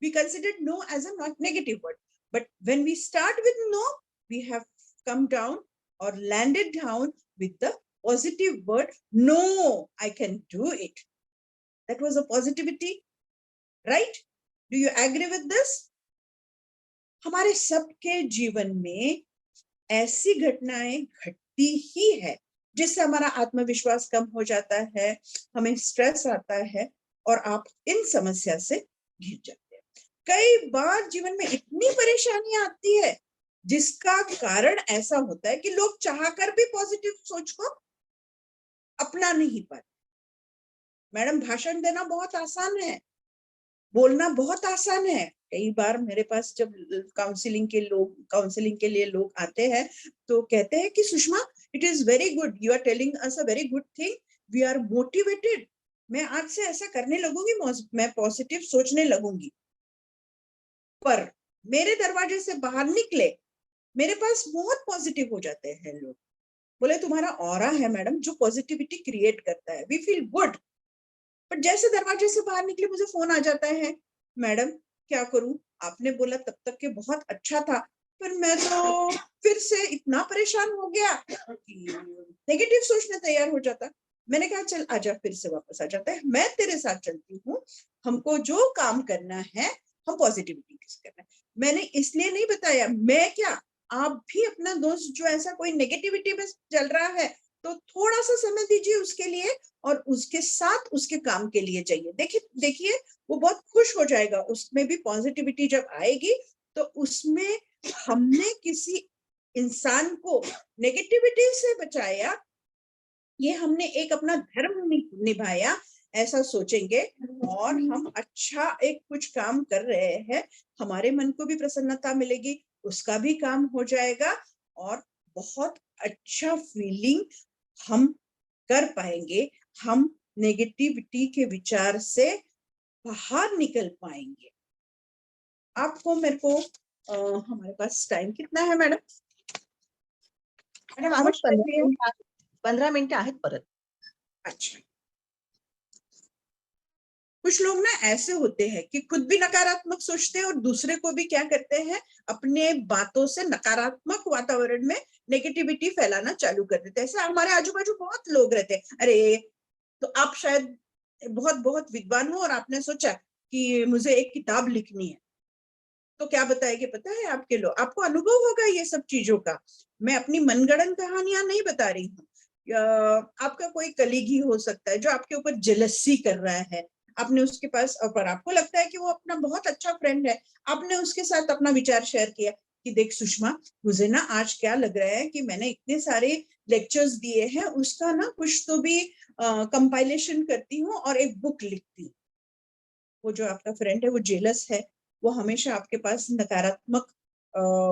We considered no as a not negative word, but when we start with no, we have come down और landed down with the positive word, no, I can do it. That was a positivity, right? Do you agree with this? हमारे सबके जीवन में ऐसी घटनाएं घटती ही है जिससे हमारा आत्मविश्वास कम हो जाता है, हमें स्ट्रेस आता है और आप इन समस्या से घिर जाते हैं। कई बार जीवन में इतनी परेशानियां आती है जिसका कारण ऐसा होता है कि लोग चाहकर भी पॉजिटिव सोच को अपना नहीं पाते। मैडम, भाषण देना बहुत आसान है, बोलना बहुत आसान है। कई बार मेरे पास जब काउंसलिंग के लिए लोग आते हैं तो कहते हैं कि Sushma, it is very good, you are telling us a very good thing, we are motivated, मैं आज से ऐसा करने लगूंगी, मैं पॉजिटिव सोचने लगूंगी। पर मेरे दरवाजे से बाहर निकले, मेरे पास बहुत पॉजिटिव हो जाते हैं लोग। बोले तुम्हारा ऑरा है मैडम जो पॉजिटिविटी क्रिएट करता है, वी फील गुड। पर जैसे दरवाजे से बाहर निकले मुझे फोन आ जाता है, मैडम क्या करूं, आपने बोला तब तक के बहुत अच्छा था, पर मैं तो फिर से इतना परेशान हो गया कि नेगेटिव सोचने तैयार हो जाता। मैंने कहा चल आजा, फिर से वापस आ जाता है, मैं तेरे साथ चलती हूँ, हमको जो काम करना है हम पॉजिटिविटी करना है। मैंने इसलिए नहीं बताया, मैं क्या, आप भी अपना दोस्त जो ऐसा कोई नेगेटिविटी में चल रहा है तो थोड़ा सा समय दीजिए उसके लिए और उसके साथ उसके काम के लिए जाइए। देखिए वो बहुत खुश हो जाएगा। उसमें भी पॉजिटिविटी जब आएगी तो उसमें हमने किसी इंसान को नेगेटिविटी से बचाया, ये हमने एक अपना धर्म निभाया, ऐसा सोचेंगे और हम अच्छा एक कुछ काम कर रहे हैं, हमारे मन को भी प्रसन्नता मिलेगी, उसका भी काम हो जाएगा और बहुत अच्छा फीलिंग हम कर पाएंगे। हम नेगेटिविटी के विचार से बाहर निकल पाएंगे। आपको मेरे को हमारे पास टाइम कितना है मैडम? मॅडम अजून 15 मिनिटं आहेत परत. अच्छा, कुछ लोग ना ऐसे होते हैं कि खुद भी नकारात्मक सोचते हैं और दूसरे को भी क्या करते हैं, अपने बातों से नकारात्मक वातावरण में नेगेटिविटी फैलाना चालू कर देते हैं। ऐसे हमारे आजू बाजू बहुत लोग रहते हैं। अरे, तो आप शायद बहुत बहुत विद्वान हो और आपने सोचा कि मुझे एक किताब लिखनी है, तो क्या बताएंगे पता है आपके लोग, आपको अनुभव होगा ये सब चीजों का। मैं अपनी मनगढ़ंत कहानियां नहीं बता रही हूँ। आपका कोई कलीग ही हो सकता है जो आपके ऊपर जेलसी कर रहा है, आपने उसके पास, पर आपको लगता है कि वो अपना बहुत अच्छा फ्रेंड है, आपने उसके साथ अपना विचार शेयर किया कि देख सुषमा, मुझे ना आज क्या लग रहा है कि मैंने इतने सारे लेक्चर्स दिए हैं, उसका ना कुछ तो भी कंपाइलेशन करती हूँ और एक बुक लिखती हूँ। वो जो आपका फ्रेंड है वो जेलस है, वो हमेशा आपके पास नकारात्मक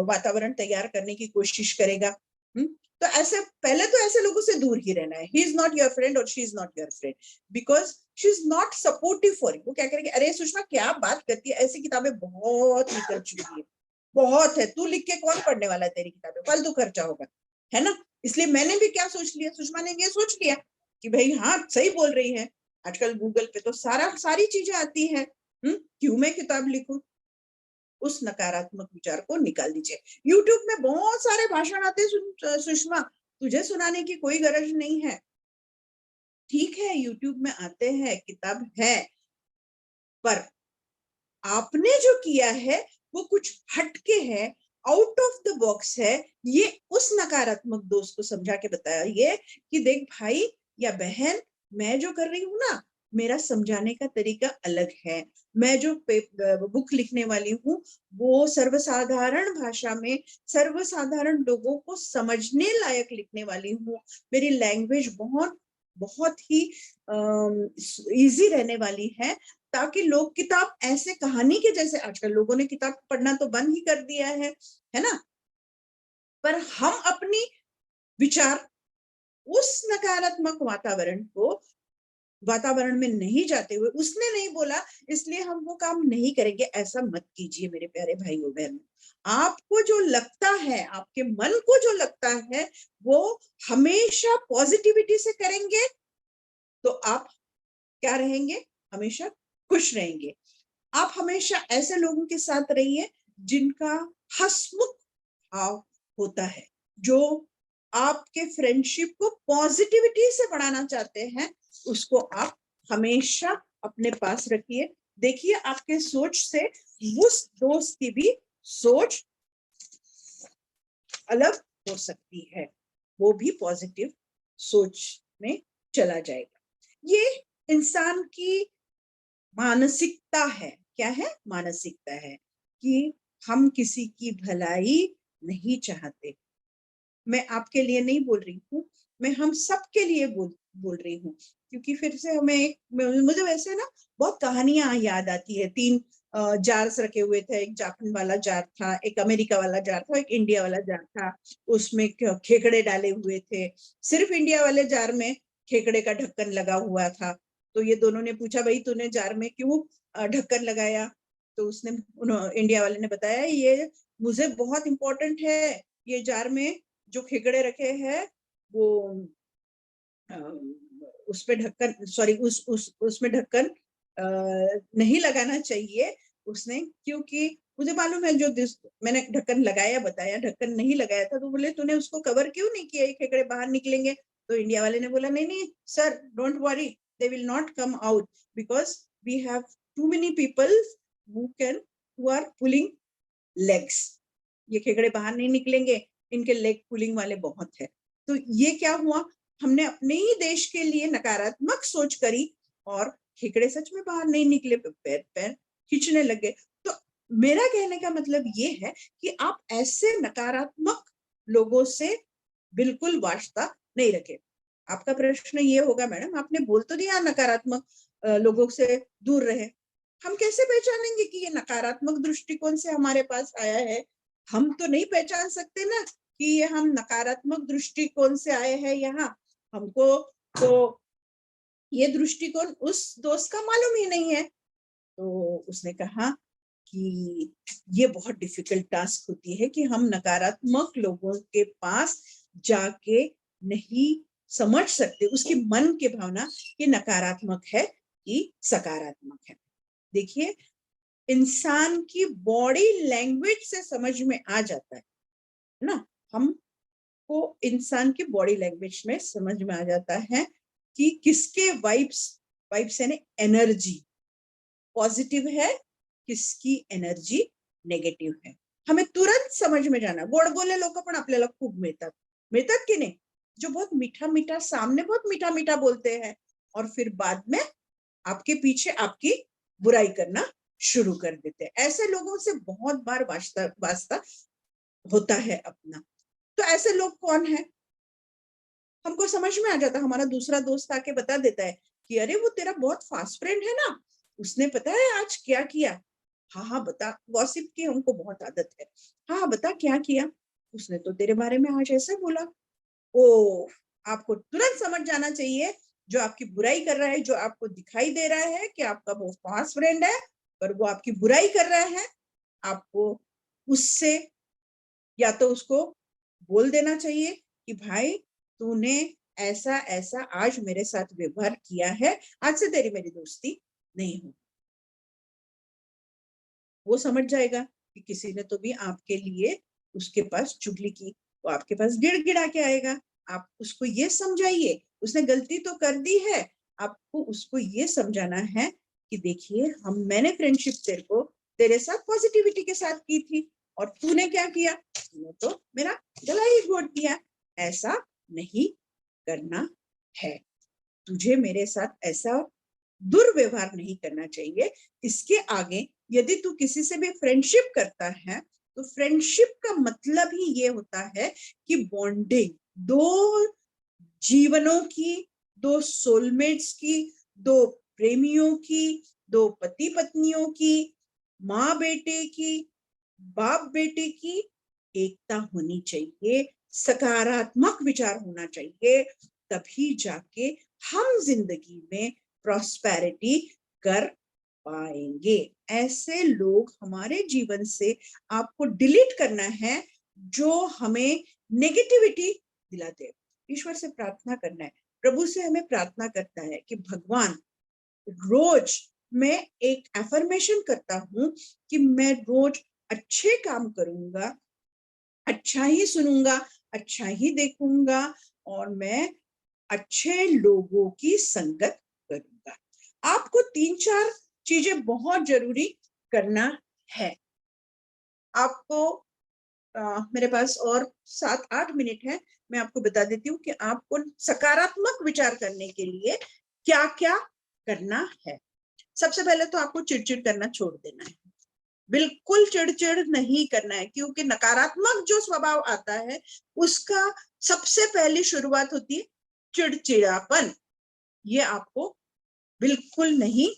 वातावरण तैयार करने की कोशिश करेगा। तो ऐसे पहले तो ऐसे लोगों से दूर ही रहना है। He is not your friend और she is not your friend because she is not supportive for you. वो क्या करेंगे, अरे सुषमा क्या बात करती है, ऐसी किताबें बहुत निकल चुकी है, बहुत है, तू लिख के कौन पढ़ने वाला है, तेरी किताबें फालतू खर्चा होगा, है ना। इसलिए मैंने भी क्या सोच लिया, सुषमा ने ये सोच लिया कि भाई हाँ सही बोल रही है, आजकल गूगल पे तो सारी चीजें आती है, क्यों मैं किताब लिखूं। उस नकारात्मक विचार को निकाल दीजिए। यूट्यूब में बहुत सारे भाषण आते हैं सुषमा, तुझे सुनाने की कोई गरज नहीं है। ठीक है, यूट्यूब में आते हैं, किताब है, पर आपने जो किया है वो कुछ हटके है, आउट ऑफ द बॉक्स है। ये उस नकारात्मक दोस्त को समझा के बताया ये कि देख भाई या बहन, मैं जो कर रही हूँ ना, मेरा समझाने का तरीका अलग है। मैं जो बुक लिखने वाली हूँ वो सर्वसाधारण भाषा में सर्वसाधारण लोगों को समझने लायक लिखने वाली हूँ। मेरी लैंग्वेज बहुत बहुत ही इजी रहने वाली है, ताकि लोग किताब ऐसे कहानी के जैसे, आजकल लोगों ने किताब पढ़ना तो बंद ही कर दिया है ना, पर हम अपनी विचार उस नकारात्मक वातावरण में नहीं जाते हुए, उसने नहीं बोला इसलिए हम वो काम नहीं करेंगे, ऐसा मत कीजिए मेरे प्यारे भाइयों बहनों। आपको जो लगता है, आपके मन को जो लगता है वो हमेशा पॉजिटिविटी से करेंगे तो आप क्या रहेंगे, हमेशा खुश रहेंगे। आप हमेशा ऐसे लोगों के साथ रहिए जिनका हंसमुख भाव होता है, जो आपके फ्रेंडशिप को पॉजिटिविटी से बढ़ाना चाहते हैं, उसको आप हमेशा अपने पास रखिए। देखिए आपके सोच से उस दोस्त की भी सोच अलग हो सकती है, वो भी पॉजिटिव सोच में चला जाएगा। ये इंसान की मानसिकता है। क्या है? मानसिकता है कि हम किसी की भलाई नहीं चाहते। मैं आपके लिए नहीं बोल रही हूँ, मैं हम सब के लिए बोल रही हूँ, क्योंकि फिर से मुझे वैसे ना बहुत कहानियां याद आती है। 3 जार्स रखे हुए थे, एक जापान वाला जार था, एक अमेरिका वाला जार था, एक इंडिया वाला जार था। उसमें खेकड़े डाले हुए थे। सिर्फ इंडिया वाले जार में खेकड़े का ढक्कन लगा हुआ था। तो ये दोनों ने पूछा, भाई तूने जार में क्यों ढक्कन लगाया? तो उसने इंडिया वाले ने बताया, ये मुझे बहुत इंपॉर्टेंट है, ये जार में जो खेकड़े रखे हैं वो उस पे ढक्कन, सॉरी उसमें ढक्कन नहीं लगाना चाहिए उसने, क्योंकि मुझे मालूम है जो मैंने ढक्कन लगाया, बताया ढक्कन नहीं लगाया था। तो बोले तूने उसको कवर क्यों नहीं किया, ये खेकड़े बाहर निकलेंगे। तो इंडिया वाले ने बोला, नहीं नहीं sir, don't worry, they will not come out because we have too many people who are pulling legs. ये खेकड़े बाहर नहीं निकलेंगे, इनके लेग पुलिंग वाले बहुत है। तो ये क्या हुआ, हमने अपने ही देश के लिए नकारात्मक सोच करी और खेकड़े सच में बाहर नहीं निकले, पैर खींचने लगे। तो मेरा कहने का मतलब ये है कि आप ऐसे नकारात्मक लोगों से बिल्कुल वास्ता नहीं रखे। आपका प्रश्न ये होगा, मैडम आपने बोल तो दिया नकारात्मक लोगों से दूर रहे, हम कैसे पहचानेंगे कि ये नकारात्मक दृष्टिकोण से हमारे पास आया है? हम तो नहीं पहचान सकते ना कि ये हम नकारात्मक दृष्टिकोण से आए हैं यहाँ। हमको तो ये दृष्टिकोण उस दोस्त का मालूम ही नहीं है। तो उसने कहा कि ये बहुत डिफिकल्ट टास्क होती है कि हम नकारात्मक लोगों के पास जाके नहीं समझ सकते उसकी मन की भावना कि नकारात्मक है कि सकारात्मक है। देखिए, इंसान की बॉडी लैंग्वेज से समझ में आ जाता है ना, हमको इंसान की बॉडी लैंग्वेज में समझ में आ जाता है कि किसके वाइब्स यानी एनर्जी पॉजिटिव है, किसकी एनर्जी नेगेटिव है। हमें तुरंत समझ में जाना। गोड बोले लोक पण आपल्याला खूप मिळतात की नाही, जो बहुत मीठा मीठा, सामने बहुत मीठा मीठा बोलते हैं और फिर बाद में आपके पीछे आपकी बुराई करना शुरू कर देते हैं। ऐसे लोगों से बहुत बार वास्ता होता है अपना। तो ऐसे लोग कौन है, हमको समझ में आ जाता है। हमारा दूसरा दोस्त आके बता देता है कि अरे वो तेरा बहुत फास्ट फ्रेंड है ना, उसने पता है आज क्या किया। हाँ बता, गॉसिप की हमको बहुत आदत है। हाँ बता क्या किया, उसने तो तेरे बारे में आज ऐसे बोला। ओ, आपको तुरंत समझ जाना चाहिए जो आपकी बुराई कर रहा है, जो आपको दिखाई दे रहा है कि आपका वो फास्ट फ्रेंड है पर वो आपकी बुराई कर रहा है, आपको उससे या तो उसको बोल देना चाहिए कि भाई तूने ऐसा ऐसा आज मेरे साथ व्यवहार किया है, आज से तेरी मेरी दोस्ती नहीं हो। वो समझ जाएगा कि किसी ने तो भी आपके लिए उसके पास चुगली की, वो आपके पास गिड़गिड़ा के आएगा। आप उसको ये समझाइए, उसने गलती तो कर दी है, आपको उसको ये समझाना है कि देखिए मैंने फ्रेंडशिप तेरे साथ पॉजिटिविटी के साथ की थी और तूने क्या किया, तूने तो मेरा गला ही घोट दिया। ऐसा नहीं करना है, तुझे मेरे साथ ऐसा दुर्व्यवहार नहीं करना चाहिए। इसके आगे यदि तू किसी से भी फ्रेंडशिप करता है तो फ्रेंडशिप का मतलब ही ये होता है कि बॉन्डिंग, दो जीवनों की, दो सोलमेट्स की, दो प्रेमियों की, दो पति पत्नियों की, माँ बेटे की, बाप बेटे की एकता होनी चाहिए, सकारात्मक विचार होना चाहिए, तभी जाके हम जिंदगी में प्रॉस्पेरिटी कर पाएंगे। ऐसे लोग हमारे जीवन से आपको डिलीट करना है जो हमें नेगेटिविटी दिलाते। ईश्वर से प्रार्थना करना है, प्रभु से हमें प्रार्थना करता है कि भगवान, रोज मैं एक एफर्मेशन करता हूं कि मैं रोज अच्छे काम करूंगा, अच्छा ही सुनूंगा, अच्छा ही देखूंगा और मैं अच्छे लोगों की संगत करूंगा। आपको 3-4 चीजें बहुत जरूरी करना है। आपको मेरे पास और 7-8 मिनट है, मैं आपको बता देती हूँ कि आपको सकारात्मक विचार करने के लिए क्या क्या करना है। सबसे पहले तो आपको चिड़चिड़ करना छोड़ देना है, बिल्कुल चिड़चिड़ नहीं करना है, क्योंकि नकारात्मक जो स्वभाव आता है उसका सबसे पहली शुरुआत होती है चिड़चिड़ापन। ये आपको बिल्कुल नहीं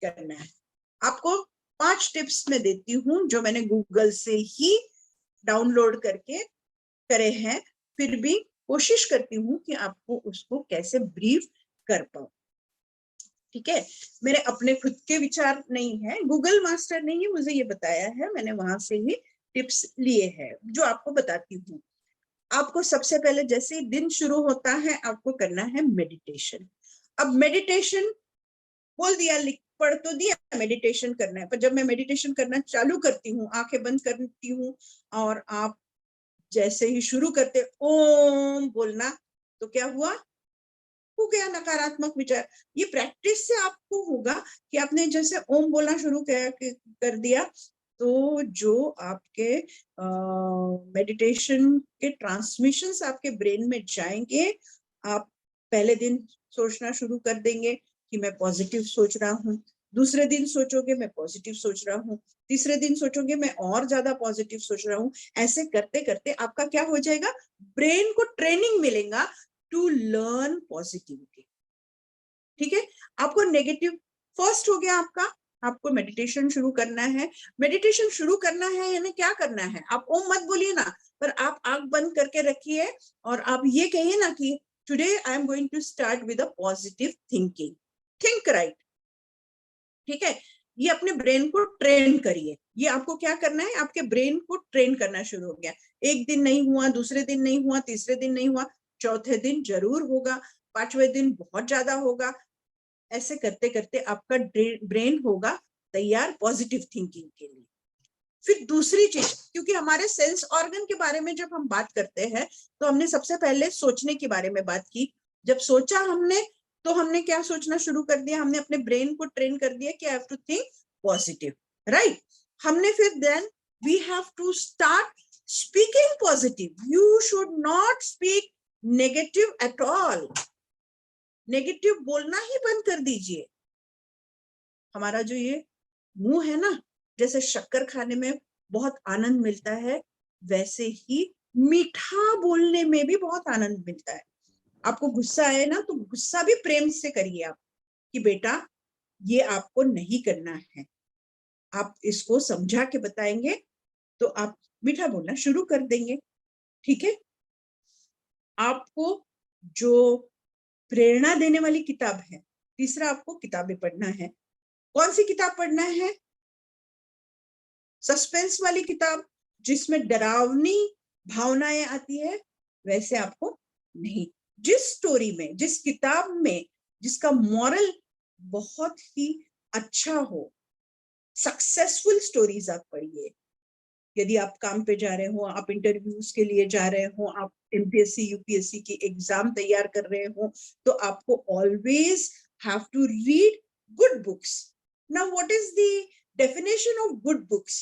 करना है। आपको 5 टिप्स मैं देती हूँ जो मैंने गूगल से ही डाउनलोड करके करे हैं, फिर भी कोशिश करती हूँ कि आपको उसको कैसे ब्रीफ कर पाऊं। ठीक है, मेरे अपने खुद के विचार नहीं है, गूगल मास्टर ने ही मुझे ये बताया है, मैंने वहां से ही टिप्स लिए हैं जो आपको बताती हूँ। आपको सबसे पहले जैसे ही दिन शुरू होता है आपको करना है मेडिटेशन। अब मेडिटेशन बोल दिया, लिख पढ़ तो दिया, मेडिटेशन करना है, पर जब मैं मेडिटेशन करना चालू करती हूँ, आंखें बंद करती हूँ और आप जैसे ही शुरू करते ओम बोलना, तो क्या हुआ, हो गया नकारात्मक विचार। ये प्रैक्टिस से आपको होगा कि आपने जैसे ओम बोलना शुरू कर दिया तो जो आपके मेडिटेशन के ट्रांसमिशंस आपके ब्रेन में जाएंगे, आप पहले दिन सोचना शुरू कर देंगे कि मैं पॉजिटिव सोच रहा हूँ, दूसरे दिन सोचोगे मैं पॉजिटिव सोच रहा हूँ, तीसरे दिन सोचोगे मैं और ज्यादा पॉजिटिव सोच रहा हूँ। ऐसे करते करते आपका क्या हो जाएगा, ब्रेन को ट्रेनिंग मिलेगा टू लर्न पॉजिटिविटी। ठीक है, आपको नेगेटिव फर्स्ट हो गया आपका, आपको मेडिटेशन शुरू करना है। मेडिटेशन शुरू करना है यानी क्या करना है, आप ओम मत बोलिए ना, पर आप आंख बंद करके रखिए और आप ये कहिए ना कि today I am going to start with a positive thinking, think right. ठीक है, ये अपने ब्रेन को ट्रेन करिए। ये आपको क्या करना है, आपके ब्रेन को ट्रेन करना शुरू हो गया। एक दिन नहीं हुआ, दूसरे दिन नहीं हुआ, तीसरे दिन नहीं हुआ, चौथे दिन जरूर होगा, 5वें दिन बहुत ज्यादा होगा। ऐसे करते करते आपका ब्रेन होगा तैयार पॉजिटिव थिंकिंग के लिए। फिर दूसरी चीज, क्योंकि हमारे सेंस ऑर्गन के बारे में जब हम बात करते हैं तो हमने सबसे पहले सोचने के बारे में बात की। जब सोचा हमने तो हमने क्या सोचना शुरू कर दिया, हमने अपने ब्रेन को ट्रेन कर दिया कि I have to think positive, right. हमने फिर then we have to start speaking positive. You should not speak negative at all. Negative बोलना ही बंद कर दीजिए। हमारा जो ये मुंह है ना, जैसे शक्कर खाने में बहुत आनंद मिलता है, वैसे ही मीठा बोलने में भी बहुत आनंद मिलता है। आपको गुस्सा आए ना तो गुस्सा भी प्रेम से करिए आप, कि बेटा ये आपको नहीं करना है। आप इसको समझा के बताएंगे तो आप मीठा बोलना शुरू कर देंगे। ठीक है, आपको जो प्रेरणा देने वाली किताब है, तीसरा आपको किताबें पढ़ना है। कौन सी किताब पढ़ना है, सस्पेंस वाली किताब जिसमें डरावनी भावनाएं आती है, वैसे आपको नहीं। जिस स्टोरी में, जिस किताब में जिसका मॉरल बहुत ही अच्छा हो, सक्सेसफुल स्टोरीज आप पढ़िए। यदि आप काम पे जा रहे हो, आप इंटरव्यूज के लिए जा रहे हो, आप एमपीएससी यूपीएससी की एग्जाम तैयार कर रहे हो, तो आपको always have to read good books. Now what is the definition of good books?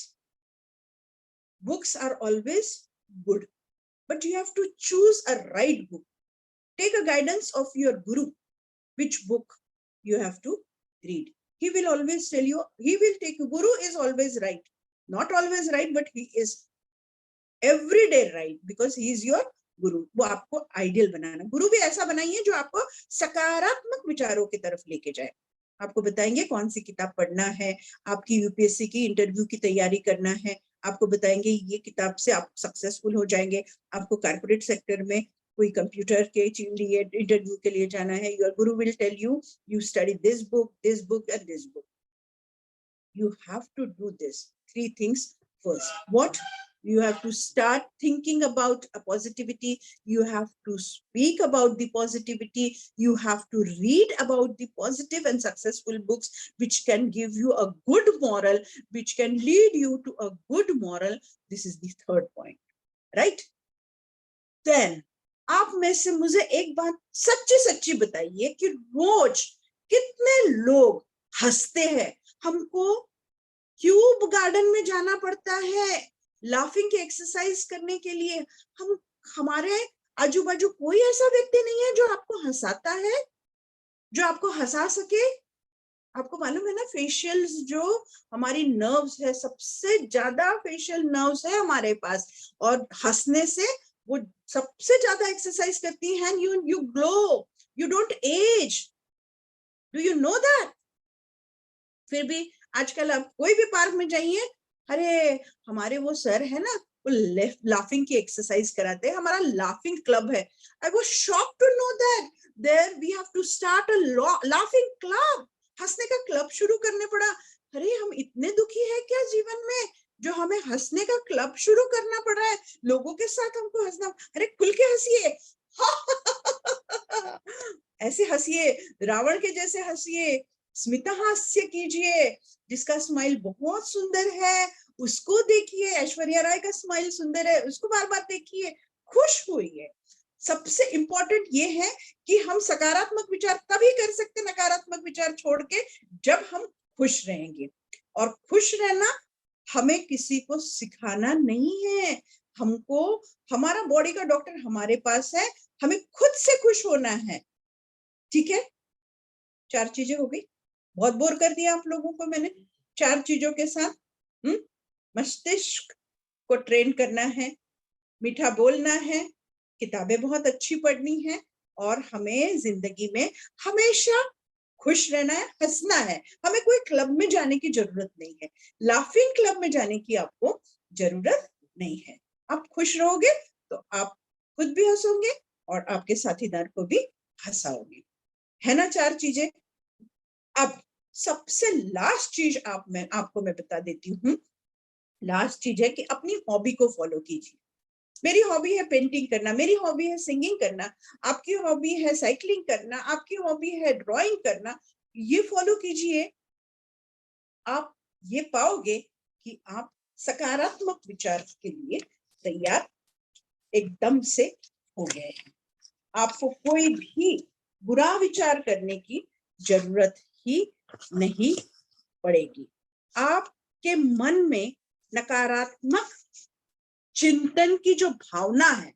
Books are always good, but you have to choose a right book. Take a guidance of your guru, which book you have to read. He will always tell you, he will take, guru is always right. Not always right, but he is every day right, because he is your guru. वो आपको ideal banana, गुरु भी ऐसा बनाइए जो आपको सकारात्मक विचारों की तरफ लेके जाए। आपको बताएंगे कौन सी किताब पढ़ना है, आपकी यूपीएससी की इंटरव्यू की तैयारी करना है, आपको बताएंगे ये किताब से आप सक्सेसफुल हो जाएंगे। आपको कॉर्पोरेट सेक्टर में कोई कंप्यूटर के लिए इंटरव्यू के लिए जाना है, your guru will tell you, you study this book and this book. You have to do this 3 things first. What? You have to start thinking about a positivity. You have to speak about the positivity. You have to read about the positive and successful books which can give you a good moral, which can lead you to a good moral. This is the 3rd point, right? Then आप में से मुझे एक बात सच्ची सच्ची बताइए कि रोज कितने लोग हंसते हैं। हमको क्यूब गार्डन में जाना पड़ता है लाफिंग की एक्सरसाइज करने के लिए। हम, हमारे आजू बाजू कोई ऐसा व्यक्ति नहीं है जो आपको हंसाता है, जो आपको हंसा सके। आपको मालूम है ना, फेशियल्स जो हमारी नर्व्स है, सबसे ज्यादा फेशियल नर्व्स है हमारे पास, और हंसने से वो सबसे ज्यादा एक्सरसाइज करती हैं। You glow, you don't age, do you know that? फिर भी आजकल आप कोई भी पार्क में जाइए, अरे हमारे वो सर है ना, वो लाफिंग की एक्सरसाइज कराते हैं, हमारा लाफिंग क्लब है। I was shocked to know that there we have to start a laughing club, हंसने का क्लब शुरू करने पड़ा। अरे हम इतने दुखी है क्या जीवन में जो हमें हंसने का क्लब शुरू करना पड़ रहा है? लोगों के साथ हमको हंसना, अरे खुल के हंसिए ऐसे हंसिए, रावण के जैसे हंसिए, स्मिता हास्य कीजिए, जिसका स्माइल बहुत सुंदर है उसको देखिए, ऐश्वर्या राय का स्माइल सुंदर है उसको बार बार देखिए, खुश होइए। सबसे इंपॉर्टेंट ये है कि हम सकारात्मक विचार तभी कर सकते, नकारात्मक विचार छोड़ के, जब हम खुश रहेंगे। और खुश रहना हमें किसी को सिखाना नहीं है, हमको, हमारा बॉडी का डॉक्टर हमारे पास है, हमें खुद से खुश होना है। ठीक है, 4 चीजें हो गई, बहुत बोर कर दिया आप लोगों को मैंने 4 चीजों के साथ। मस्तिष्क को ट्रेन करना है, मीठा बोलना है, किताबें बहुत अच्छी पढ़नी है, और हमें जिंदगी में हमेशा खुश रहना है, हंसना है। हमें कोई क्लब में जाने की जरूरत नहीं है, लाफिंग क्लब में जाने की आपको जरूरत नहीं है। आप खुश रहोगे तो आप खुद भी हंसोगे और आपके साथीदार को भी हंसाओगे, है ना 4 चीजें। अब सबसे लास्ट चीज आपको मैं बता देती हूँ। लास्ट चीज है कि अपनी हॉबी को फॉलो कीजिए। मेरी हॉबी है पेंटिंग करना, मेरी हॉबी है सिंगिंग करना, आपकी हॉबी है साइकिलिंग करना, आपकी हॉबी है ड्राइंग करना, ये फॉलो कीजिए। आप ये पाओगे कि आप सकारात्मक विचार के लिए तैयार एकदम से हो गए हैं। आपको कोई भी बुरा विचार करने की जरूरत ही नहीं पड़ेगी। आपके मन में नकारात्मक चिंतन की जो भावना है,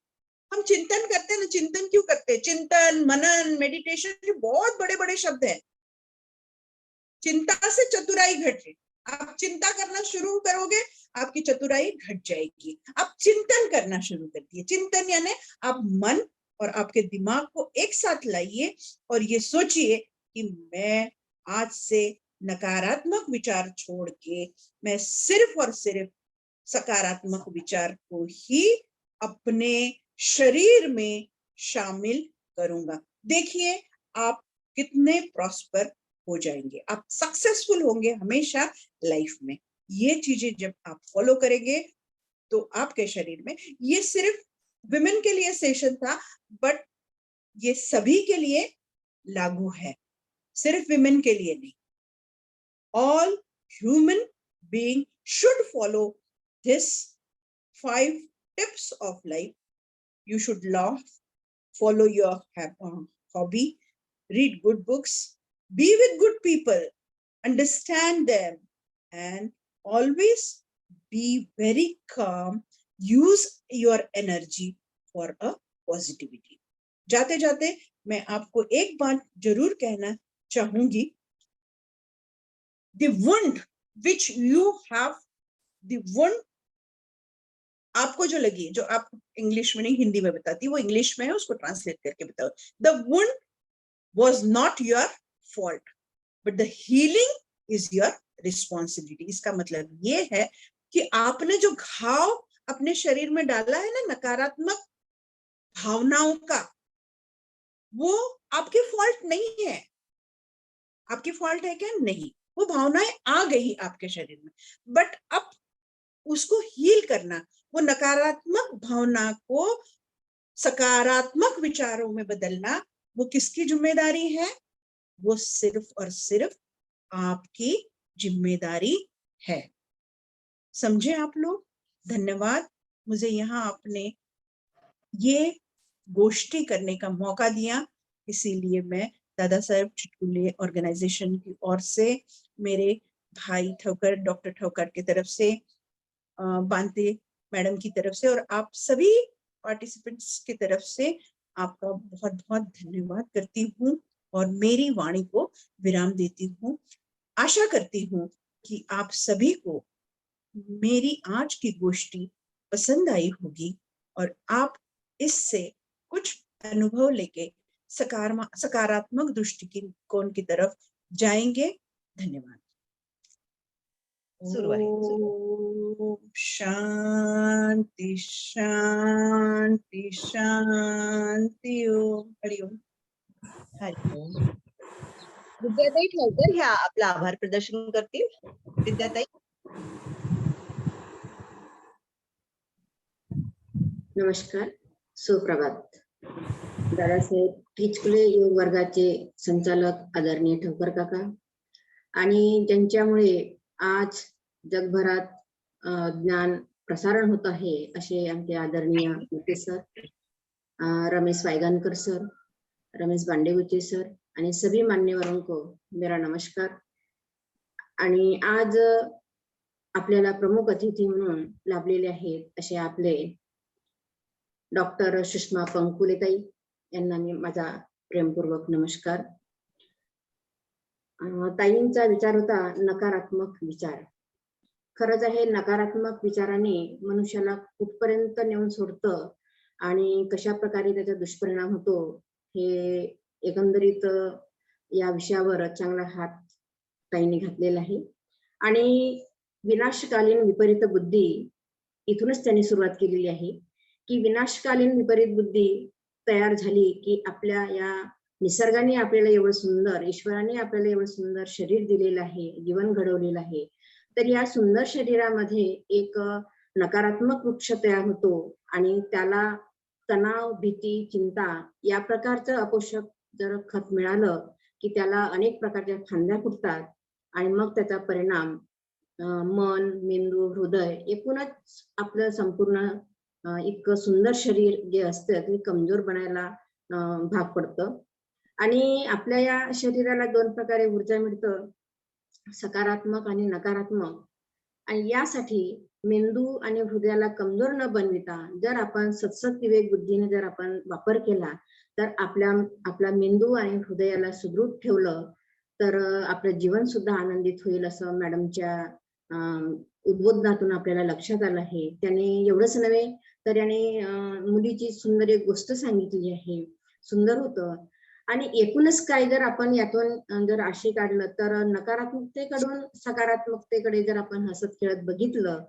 हम चिंतन करते हैं ना, चिंतन क्यों करते हैं? चिंतन, मनन, मेडिटेशन, ये बहुत बड़े बड़े शब्द हैं। चिंता से चतुराई घटे, आप चिंता करना शुरू करोगे आपकी चतुराई घट जाएगी। आप चिंतन करना शुरू कर दिए। चिंतन यानी आप मन और आपके दिमाग को एक साथ लाइए और ये सोचिए कि मैं आज से नकारात्मक विचार छोड़ के मैं सिर्फ और सिर्फ सकारात्मक विचार को ही अपने शरीर में शामिल करूंगा। देखिए आप कितने प्रॉस्पर हो जाएंगे, आप सक्सेसफुल होंगे हमेशा लाइफ में। ये चीजें जब आप फॉलो करेंगे तो आपके शरीर में, ये सिर्फ विमेन के लिए सेशन था, बट ये सभी के लिए लागू है, सिर्फ विमेन के लिए नहीं। All human being should follow this 5 tips of life. You should laugh, follow your hobby, read good books, be with good people, understand them, and always be very calm. Use your energy for a positivity. जाते जाते मैं आपको एक बात जरूर कहना चाहूंगी, the wound which you have, the wound आपको जो लगी, जो आप इंग्लिश में नहीं हिंदी में बताती, वो इंग्लिश में है, उसको ट्रांसलेट करके बताओ। द वुंड वाज not your fault but the healing is your responsibility. इसका मतलब ये है कि आपने जो घाव अपने शरीर में डाला है ना नकारात्मक भावनाओं का, वो आपके फॉल्ट नहीं है। आपकी फॉल्ट है क्या? नहीं, वो भावनाएं आ गई आपके शरीर में, बट अब उसको हील करना, वो नकारात्मक भावना को सकारात्मक विचारों में बदलना, वो किसकी जिम्मेदारी है? वो सिर्फ और सिर्फ आपकी जिम्मेदारी है। समझे आप लोग? धन्यवाद, मुझे यहाँ आपने ये गोष्ठी करने का मौका दिया, इसीलिए मैं दादा साहेब चुटकुले ऑर्गेनाइजेशन की ओर से, मेरे भाई ठोकर, डॉक्टर ठोकर की तरफ से, बांते मैडम की तरफ से, और आप सभी पार्टिसिपेंट्स की तरफ से आपका बहुत बहुत धन्यवाद करती हूँ और मेरी वाणी को विराम देती हूँ। आशा करती हूँ कि आप सभी को मेरी आज की गोष्ठी पसंद आई होगी और आप इससे कुछ अनुभव लेके सकारात्मक दृष्टिकोण की तरफ जाएंगे। धन्यवाद। सुरू आहे. ओम शांति शांति शांति ओम हरिओम। हरिओम. विद्याताई ठेवकर ह्या आपलं आभार प्रदर्शन करतील. विद्याताई. नमस्कार, सुप्रभात. दादासाहेब टिचकुले योग वर्गाचे संचालक आदरणीय ठोकर काका आणि ज्यांच्यामुळे आज जगभरात ज्ञान प्रसारण होत आहे असे आमचे आदरणीय Mote sir, Ramesh Waigankar sir, Ramesh Bandeguche sir आणि सभी मान्यवरों को मेरा नमस्कार. आणि आज आपल्याला प्रमुख अतिथी म्हणून लाभलेले आहेत असे आपले डॉक्टर सुषमा पंकुलेताई यांना मी माझा प्रेमपूर्वक नमस्कार. ताईंचा विचार होता नकारात्मक विचार. खरंच आहे, नकारात्मक विचाराने मनुष्याला कुठपर्यंत नेऊन सोडतं आणि कशा प्रकारे त्याचा दुष्परिणाम होतो हे एकंदरीत या विषयावर चांगला हात ताईंनी घातलेला आहे. आणि विनाशकालीन विपरीत बुद्धी इथूनच त्यांनी सुरुवात केलेली आहे की विनाशकालीन विपरीत बुद्धी तयार झाली की आपल्या या निसर्गाने आपल्याला एवढं सुंदर, ईश्वराने आपल्याला एवढं सुंदर शरीर दिलेलं आहे, जीवन घडवलेलं आहे, तर या सुंदर शरीरामध्ये एक नकारात्मक वृक्ष तयार होतो आणि त्याला तणाव, भीती, चिंता या प्रकारचं अपोषक जर खत मिळालं की त्याला अनेक प्रकारच्या फांद्या फुटतात आणि मग त्याचा परिणाम मन, मेंदू, हृदय एकूणच आपलं संपूर्ण इतकं सुंदर शरीर जे असतं ते कमजोर बनायला भाग पडतं. आणि आपल्या या शरीराला दोन प्रकारे ऊर्जा मिळतं, सकारात्मक आणि नकारात्मक. आणि यासाठी मेंदू आणि हृदयाला कमजोर न बनविता जर आपण सतसत विवेक बुद्धीने जर आपण वापर केला तर आपला मेंदू आणि हृदयाला सुदृढ ठेवलं तर आपलं जीवन सुद्धा आनंदित होईल असं मॅडमच्या उद्बोधनातून आपल्याला लक्षात आलं आहे. त्याने एवढंच नव्हे तर याने मुलीची सुंदर एक गोष्ट सांगितली आहे, सुंदर होतं. आणि एकूणच काय जर आपण यातून जर आशय काढलं तर नकारात्मकतेकडून सकारात्मकतेकडे जर आपण हसत खेळत बघितलं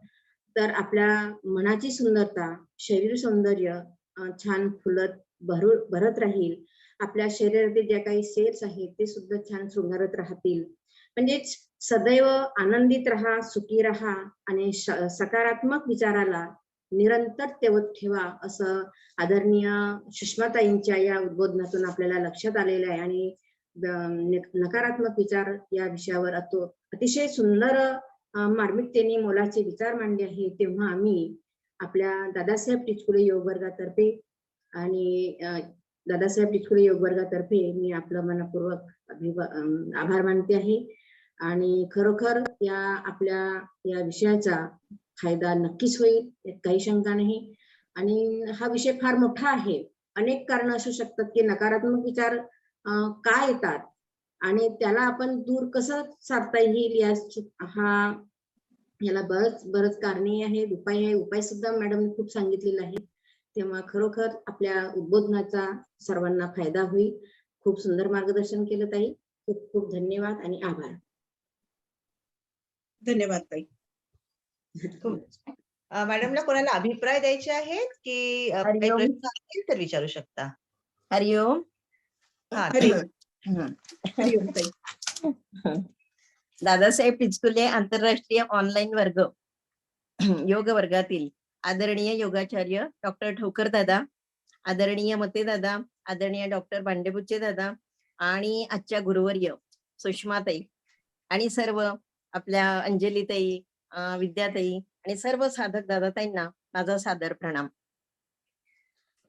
तर आपल्या मनाची सुंदरता, शरीर सौंदर्य छान फुलत भरत राहील. आपल्या शरीरातील ज्या काही सेल्स आहेत ते सुद्धा छान सुधारत राहतील. म्हणजेच सदैव आनंदित राहा, सुखी राहा आणि सकारात्मक विचाराला निरंतर तेवत ठेवा असं आदरणीय सुषमाताईंच्या या उद्बोधनातून आपल्याला लक्षात आलेलं आहे. आणि नकारात्मक विचार या विषयावर अतिशय सुंदर मार्मिकतेने मोलाचे विचार मांडले आहे. तेव्हा आम्ही आपल्या दादासाहेब टिचकुले योग वर्गातर्फे आणि दादासाहेब टिचकुले योग वर्गातर्फे मी आपलं मनपूर्वक आभार मानते आहे. आणि खरोखर या आपल्या या विषयाचा फायदा नक्कीच होईल, काही शंका नाही. आणि हा विषय फार मोठा आहे. अनेक कारण असू शकतात की नकारात्मक विचार का येतात आणि त्याला आपण दूर कसं सारता येईल याला बरंच कारणे आहेत, उपाय आहे. उपाय सुद्धा मॅडम खूप सांगितलेला आहे. तेव्हा खरोखर आपल्या उद्बोधनाचा सर्वांना फायदा होईल. खूप सुंदर मार्गदर्शन केलं ताई. खूप खूप धन्यवाद आणि आभार. धन्यवाद ताई. मॅडमला कोणाला अभिप्राय द्यायचे आहेत की काही हरिओम. प्रश्न असतील तर विचारू शकता. हरिओम. हा, हरिओम. हरिओम ताई. दादासाहेब टिचकुले आंतरराष्ट्रीय ऑनलाईन वर्ग योग वर्गातील आदरणीय योगाचार्य डॉक्टर ठोकर दादा, आदरणीय मते दादा, आदरणीय डॉक्टर बांडेबुच्चे दादा आणि आजच्या गुरुवर्य सुषमाताई आणि सर्व आपल्या अंजलीताई, विद्याताई आणि सर्व साधक दादाताईंना माझा सादर प्रणाम.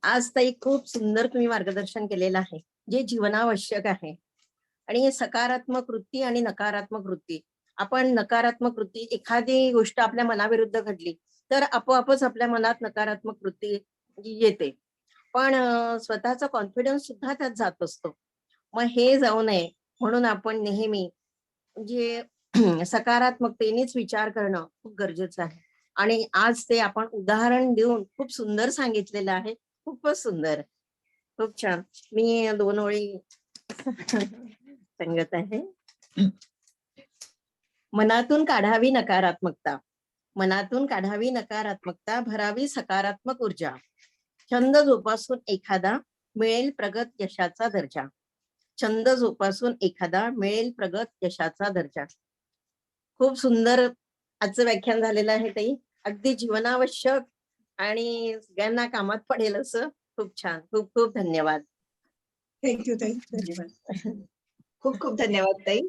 आज ताई खूप सुंदर तुम्ही मार्गदर्शन केलेलं आहे जे जीवनावश्यक आहे. आणि सकारात्मक वृत्ती आणि नकारात्मक वृत्ती, आपण नकारात्मक वृत्ती, एखादी गोष्ट आपल्या मनाविरुद्ध घडली तर आपोआपच आपल्या मनात नकारात्मक वृत्ती येते. पण स्वतःचा कॉन्फिडन्स सुद्धा त्यात जात असतो. मग हे जाऊ नये म्हणून आपण नेहमी जे सकारात्मकतेनेच विचार करणं खूप गरजेचं आहे. आणि आज ते आपण उदाहरण देऊन खूप सुंदर सांगितलेलं आहे. खूपच सुंदर. खूप छान. मी 2 ओळी सांगत आहे. मनातून काढावी नकारात्मकता. मनातून काढावी नकारात्मकता, भरावी सकारात्मक ऊर्जा. छंद जोपासून एखादा मिळेल प्रगत यशाचा दर्जा. छंद जोपासून एखादा मिळेल प्रगत यशाचा दर्जा. खूप सुंदर आजचं व्याख्यान झालेलं आहे ताई. अगदी जीवनावश्यक आणि सगळ्यांना कामात पडेल असं. खूप छान. खूप खूप धन्यवाद. थँक्यू ताई. धन्यवाद. खूप खूप धन्यवाद ताई.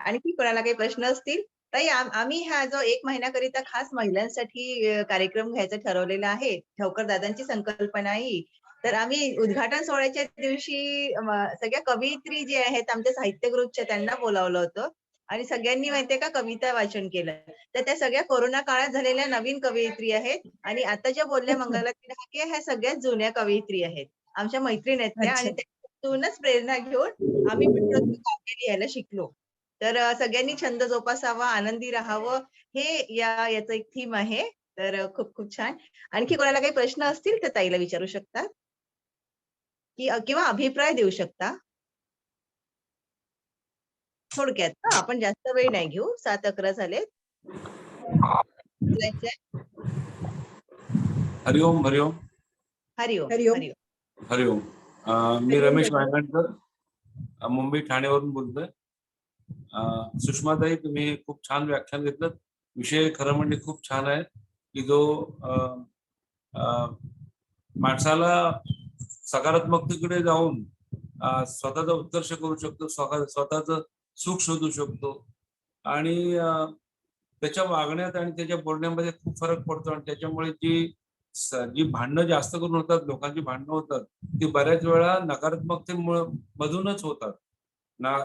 आणखी कोणाला काही प्रश्न असतील? ताई आम्ही हा जो 1 महिन्याकरिता खास महिलांसाठी कार्यक्रम घ्यायचा ठरवलेला आहे. ठवकर दादांची संकल्पना आहे ही. तर आम्ही उद्घाटन सोहळ्याच्या दिवशी सगळ्या कवयित्री जे आहेत आमच्या साहित्यगृहच्या त्यांना बोलावलं होतं आणि सगळ्यांनी माहितीये का कविता वाचन केलं. तर त्या सगळ्या कोरोना काळात झालेल्या नवीन कवयित्री आहेत आणि आता ज्या बोलल्या मंगलाताई ढाके ह्या सगळ्यात जुन्या कवयित्री आहेत. आमच्या मैत्रीण आहेत त्या आणि अच्छा. त्यातूनच प्रेरणा घेऊन आम्ही पण काव्य लिहायला शिकलो. तर सगळ्यांनी छंद जोपासावा, आनंदी राहावं हे याचं एक थीम आहे. तर खूप खूप छान. आणखी कोणाला काही प्रश्न असतील तर ताईला विचारू शकता किंवा अभिप्राय देऊ शकता. थोडक्यात आपण जास्त वेळ नाही घेऊ. 7:11 झालेत. बोलायचंय? हरिओम हरिओम हरिओम, हरिओम. हरिओम. हरिओम. मी हरिओम रमेश दादा. वायगणकर मुंबई ठाण्यावरून बोलतोय. सुषमाताई, तुम्ही खूप छान व्याख्यान घेतलं. विषय खरं म्हणजे खूप छान आहे की जो माणसाला सकारात्मकतेकडे जाऊन स्वतःचा उत्कर्ष करू शकतो, स्वतःचं सुख शोधू शकतो आणि त्याच्या वागण्यात आणि त्याच्या बोलण्यामध्ये खूप फरक पडतो आणि त्याच्यामुळे जी भांडणं जास्त करून होतात, लोकांची भांडणं होतात, ती बऱ्याच वेळा नकारात्मकतेमुळे मधूनच होतात.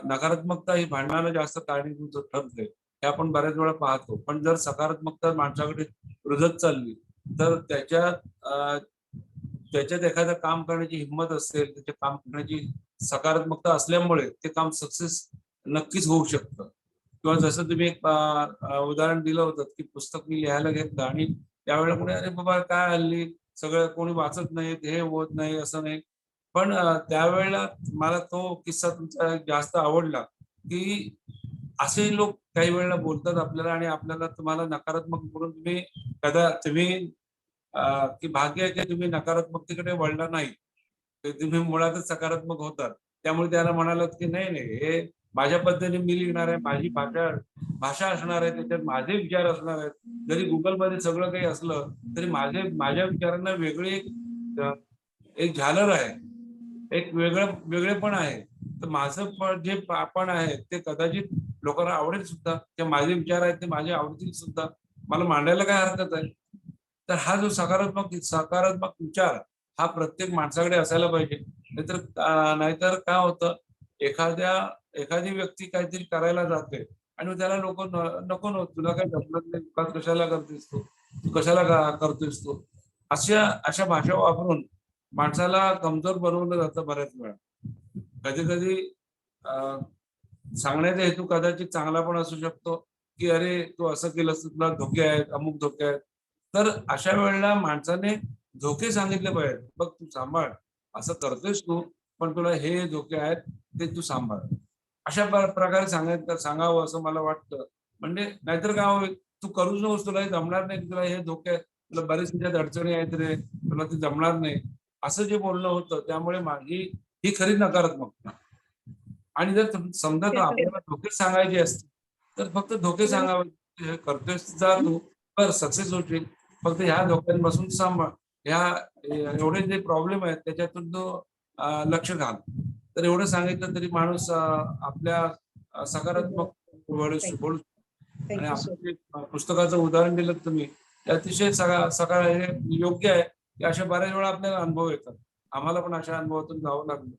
नकारात्मकता ही भांडणाला जास्त कारणीभूत ठरते, हे आपण बऱ्याच वेळा पाहतो. पण जर सकारात्मकता माणसाकडे रुजत चालली तर त्याच्यात एखादं काम करण्याची हिंमत असेल, त्याचे काम करण्याची सकारात्मकता असल्यामुळे ते काम सक्सेस नक्कीच होऊ शकतं. किंवा जसं तुम्ही एक उदाहरण दिलं होतं की पुस्तक मी लिहायला घेतलं आणि त्यावेळेला कोणी अरे बाबा काय हल्ली सगळं कोणी वाचत नाही, हे होत नाही, असं नाही. पण त्यावेळेला मला तो किस्सा तुमचा जास्त आवडला की असे लोक काही वेळेला बोलतात आपल्याला आणि आपल्याला तुम्हाला नकारात्मक म्हणून तुम्ही की भाग्य आहे की तुम्ही नकारात्मकतेकडे वळला नाही, तर तुम्ही मुळातच सकारात्मक होतात. त्यामुळे त्याला म्हणालात की नाही नाही, हे माझ्या पद्धतीने मी लिहिणार आहे, माझी भाषा असणार आहे, त्याच्यात माझे विचार असणार आहेत. जरी गुगलमध्ये सगळं काही असलं तरी माझ्या विचारांना वेगळी एक झालर आहे, एक वेगळेपण आहे. तर माझं जे आपण आहे ते कदाचित लोकांना आवडेल सुद्धा, ते माझे विचार आहेत ते माझे आवडतील सुद्धा, मला मांडायला काय हरकत आहे. तर हा जो सकारात्मक विचार हा प्रत्येक माणसाकडे असायला पाहिजे. नाहीतर काय होतं, एखादी व्यक्ती काहीतरी करायला जाते आणि त्याला लोक नको तुला काही जमत नाही, कशाला करतेस तू कशाला करतोयस तू, अशा भाषा वापरून माणसाला कमजोर बनवलं जातं बऱ्याच वेळा. कधी कधी सांगण्याचा हेतू कदाचित चांगला पण असू शकतो की अरे तू असं केलंस तुला धोके आहेत, अमुक धोके आहेत. तर अशा वेळेला माणसाने धोके सांगितले पाहिजे, बघ तू सांभाळ, असं करतोयस तू, पण तुला हे धोके आहेत ते तू सांभाळ. अशा प्रकारे सांगावं असं मला वाटतं. म्हणजे नाहीतर काय होईल, तू करूच नकोस, तुला हे जमणार नाही, तुला हे धोके आहेत, तुला बरेच त्याच्यात अडचणी आहेत रे, तुला ते जमणार नाही, असं जे बोलणं होतं. त्यामुळे ही खरी नकारात्मकता. आणि जर समजा तो आपल्याला धोके सांगायचे असतील तर फक्त धोके सांगावे, हे करतोय जा तू, कर सक्सेस होशील, फक्त ह्या धोक्यांपासून सांभाळ, एवढे जे प्रॉब्लेम आहेत त्याच्यातून तो लक्ष घाल. तर एवढं सांगितलं तरी माणूस आपल्या सकारात्मक बोलू शकतो. आणि थँक्यू सर. आपण जे पुस्तकाचं उदाहरण दिलं तुम्ही, ते अतिशय हे योग्य आहे की अशा बऱ्याच वेळा आपल्याला अनुभव येतात. आम्हाला पण अशा अनुभवातून जावं लागलं,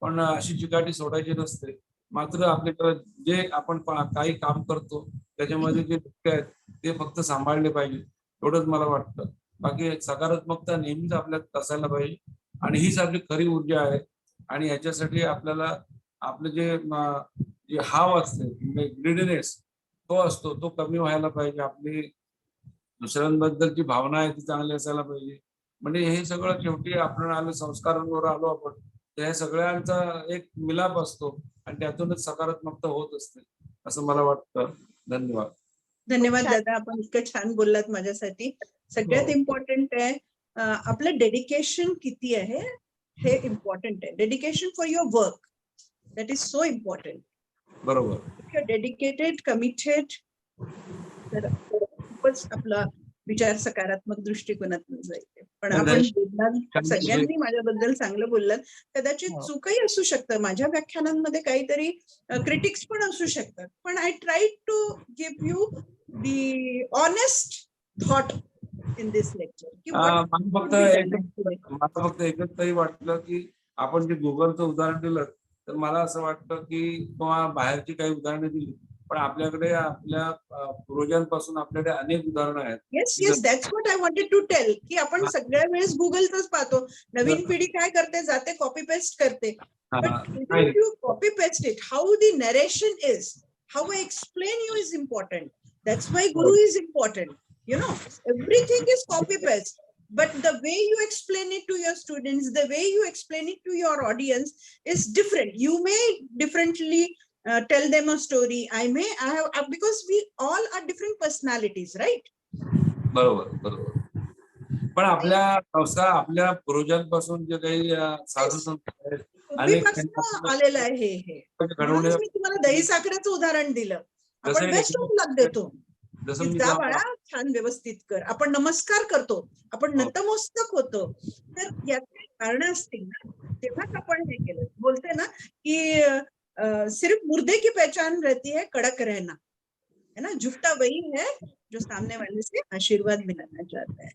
पण अशी चिकाटी सोडायची नसते. मात्र आपल्याकडे जे आपण काही काम करतो त्याच्यामध्ये जे धोके आहेत ते फक्त सांभाळले पाहिजे, एवढंच मला वाटतं. बाकी सकारात्मकता नेहमीच आपल्यात असायला पाहिजे आणि हीच आपली खरी ऊर्जा आहे. आणि याच्यासाठी आपल्याला आपलं जे जे हाव असते ग्रीडीनेस तो असतो, तो कमी व्हायला पाहिजे. आपली दुसऱ्यांबद्दलची भावना आहे ती चांगली असायला पाहिजे. म्हणजे हे सगळं शेवटी आपण आलो संस्कारांवर आलो आपण, तर ह्या सगळ्यांचा एक मिलाप असतो आणि त्यातूनच सकारात्मकता होत असते असं मला वाटतं. धन्यवाद. धन्यवाद छान. दादा, आपण इतकं छान बोललात माझ्यासाठी. सगळ्यात हो. इम्पॉर्टंट आहे आपलं डेडिकेशन किती आहे हे इम्पॉर्टंट आहे. Dedication for your work, that is so important. बरोबर. डेडिकेटेड, कमिटेड, तर खूपच आपला विचार सकारात्मक दृष्टिकोनातून जाईल. पण आपण बोललात, सगळ्यांनी माझ्याबद्दल चांगलं बोललात. कदाचित चूकही असू शकतं, माझ्या व्याख्यानांमध्ये काहीतरी क्रिटिक्स पण असू शकतात, पण I try to give you the honest thought in this lecture. मला फक्त एकच तरी वाटलं की आपण जे गुगलचं उदाहरण दिलं तर मला असं वाटतं की किंवा बाहेरची काही उदाहरणं दिली, पण आपल्याकडे आपल्या पूर्वजांपासून आपल्याकडे अनेक उदाहरणं आहेत. Yes yes, that's what I wanted to tell, की आपण सगळ्या वेळेस गुगलच पाहतो. नवीन पिढी काय करते, जाते कॉपी पेस्ट करते. But even if you copy paste it, how the narration is, how I explain you is important. That's why Guru is important. You know, everything is copy paste. But the way you explain it to your students, the way you explain it to your audience is different. You may differently tell them a story. I have, because we all are different personalities, right? बरोबर. पण आपल्या संस्कार आपल्या पूर्वजांपासून जे काही साधू संत आहेत, पूर्वीपासून आलेलं आहे हे. म्हणूनच मी तुम्हाला दही साखरेचं उदाहरण दिलं. आपण बेस्ट ऑफ लक देतो. जा बाळा, छान व्यवस्थित कर. आपण नमस्कार करतो, आपण नतमस्तक होतो. तर याचे कारण असतील ना, तेव्हाच आपण हे केलं. बोलते ना की सिर्फ मुर्दे की पहचान रहती है कड़क रहना, है ना. झुकता वही है जो सामने वाले से आशीर्वाद मिलाना चाहता है.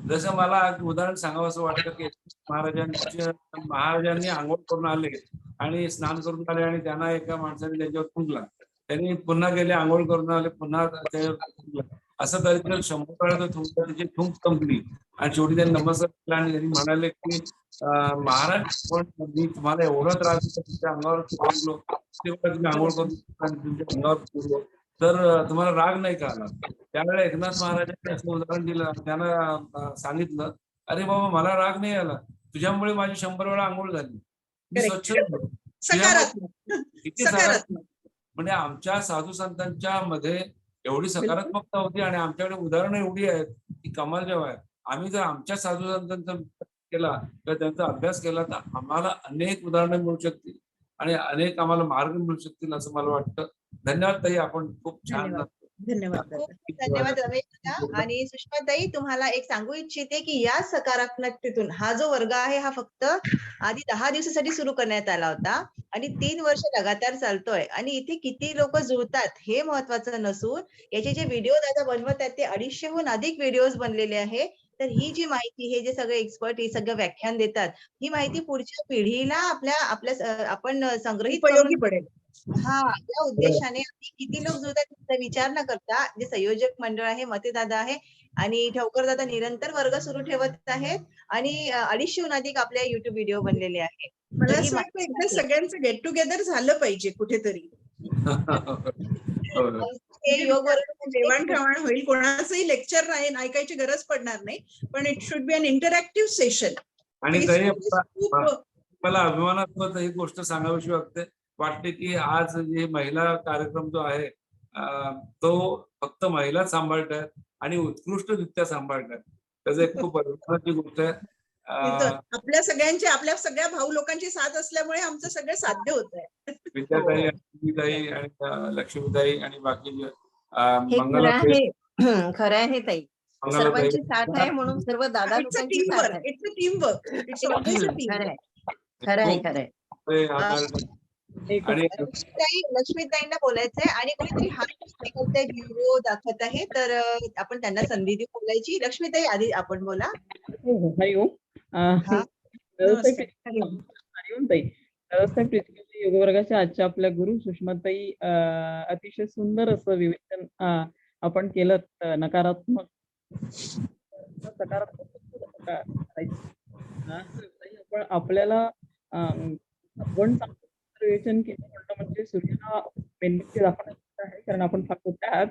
जसं मला उदाहरण सांगावं असं वाटतं की महाराजांनी आंघोळ करून आले आणि स्नान करून आले आणि त्यांना एका माणसाने त्यांच्यावर थुंकला. त्यांनी पुन्हा गेले, आंघोळ करून आले, पुन्हा त्याच्यावर थुंकला. असं करीत 100 वेळा थुंकला, त्याची थुंक संपली आणि शेवटी त्यांनी नमस्कार केला आणि त्यांनी म्हणाले की महाराज, पण मी तुम्हाला एवढा त्रास देतो, तुमच्या अंगावर थुंकलो, तुम्ही आंघोळ करून तुमच्या अंगावर थुंकलो, तर तुम्हाला राग नाही का आला? त्यावेळेला एकनाथ महाराजांनी असं उदाहरण दिलं. त्यांना सांगितलं, अरे बाबा, मला राग नाही आला, तुझ्यामुळे माझी 100 वेळा आंघोळ झाली, मी स्वच्छ झालो. सकारात्मक. म्हणजे आमच्या साधू संतांच्या मध्ये एवढी सकारात्मकता होती आणि आमच्याकडे उदाहरणं एवढी आहेत की कमाल जेव्हा आहे. आम्ही जर आमच्या साधू संतांचा केला किंवा त्यांचा अभ्यास केला तर आम्हाला अनेक उदाहरणं मिळू शकतील आणि अनेक आम्हाला मार्ग मिळू शकतील असं मला वाटतं. धन्यवाद ताई, आपण खूप छान. धन्यवाद. धन्यवाद रमेश. आणि सुषमाताई, तुम्हाला एक सांगू इच्छिते की या सकारात्मकतेतून हा जो वर्ग आहे हा फक्त आधी 10 दिवसासाठी सुरू करण्यात आला होता आणि 3 वर्ष लगातार चालतोय. आणि इथे किती लोक जुळतात हे महत्वाचं नसून याचे जे व्हिडिओ दादा बनवत आहेत ते 250हून अधिक व्हिडिओज बनलेले आहे. तर ही जी माहिती, हे जे सगळे एक्सपर्ट हे सगळं व्याख्यान देतात, ही माहिती पुढच्या पिढीला आपण संग्रहित उपयोगी पडेल. हा, या उद्देशाने किती लोक जुळतात त्याचा विचार न करता जे संयोजक मंडळ आहे, मते दादा आहे आणि ठवकर दादा निरंतर वर्ग सुरू ठेवत आहेत आणि 250हून अधिक आपल्या युट्यूब व्हिडिओ बनलेले आहेत. मला असं वाटतं एकदा सगळ्यांचं गेट टुगेदर झालं पाहिजे कुठेतरी. योग देवाणघेवाण होईल, कोणाचंही लेक्चर नाही, ऐकायची गरज पडणार नाही, पण it should be an interactive session. आणि मला अभिमानास्पद ही गोष्ट सांगावीशी वाटते की आज जे महिला कार्यक्रम जो आहे तो फक्त महिलाच सांभाळतात आणि उत्कृष्टरित्या सांभाळतात. त्याचं एक खूप अभिमानाची गोष्ट आहे. आपल्या सगळ्या भाऊ लोकांची साथ असल्यामुळे आमचं सगळं साध्य होत आहे. विद्याताई आणि लक्ष्मीताई आणि बाकी खरं आहे ताई, सर्वांची साथ आहे म्हणून सर्व दादा लोकांची साथ आहे. It's a team work. खरंय. आणि लक्ष्मीताईंना बोलायचंय आणि कोणीतरी हात व्हिडिओ दाखवत आहे, तर आपण त्यांना संधी देऊ बोलायची. लक्ष्मीताई, आधी आपण बोला. योग वर्गाच्या आजच्या आपल्या गुरु सुषमाताई अतिशय सुंदर असं विवेचन आपण केलं. नकारात्मक सकारात्मक आपण आपल्याला आपण विवेचन केलं म्हणजे सूर्याला मेणबत्ती दाखवण्याचं आहे, कारण आपण फार मोठे आहात.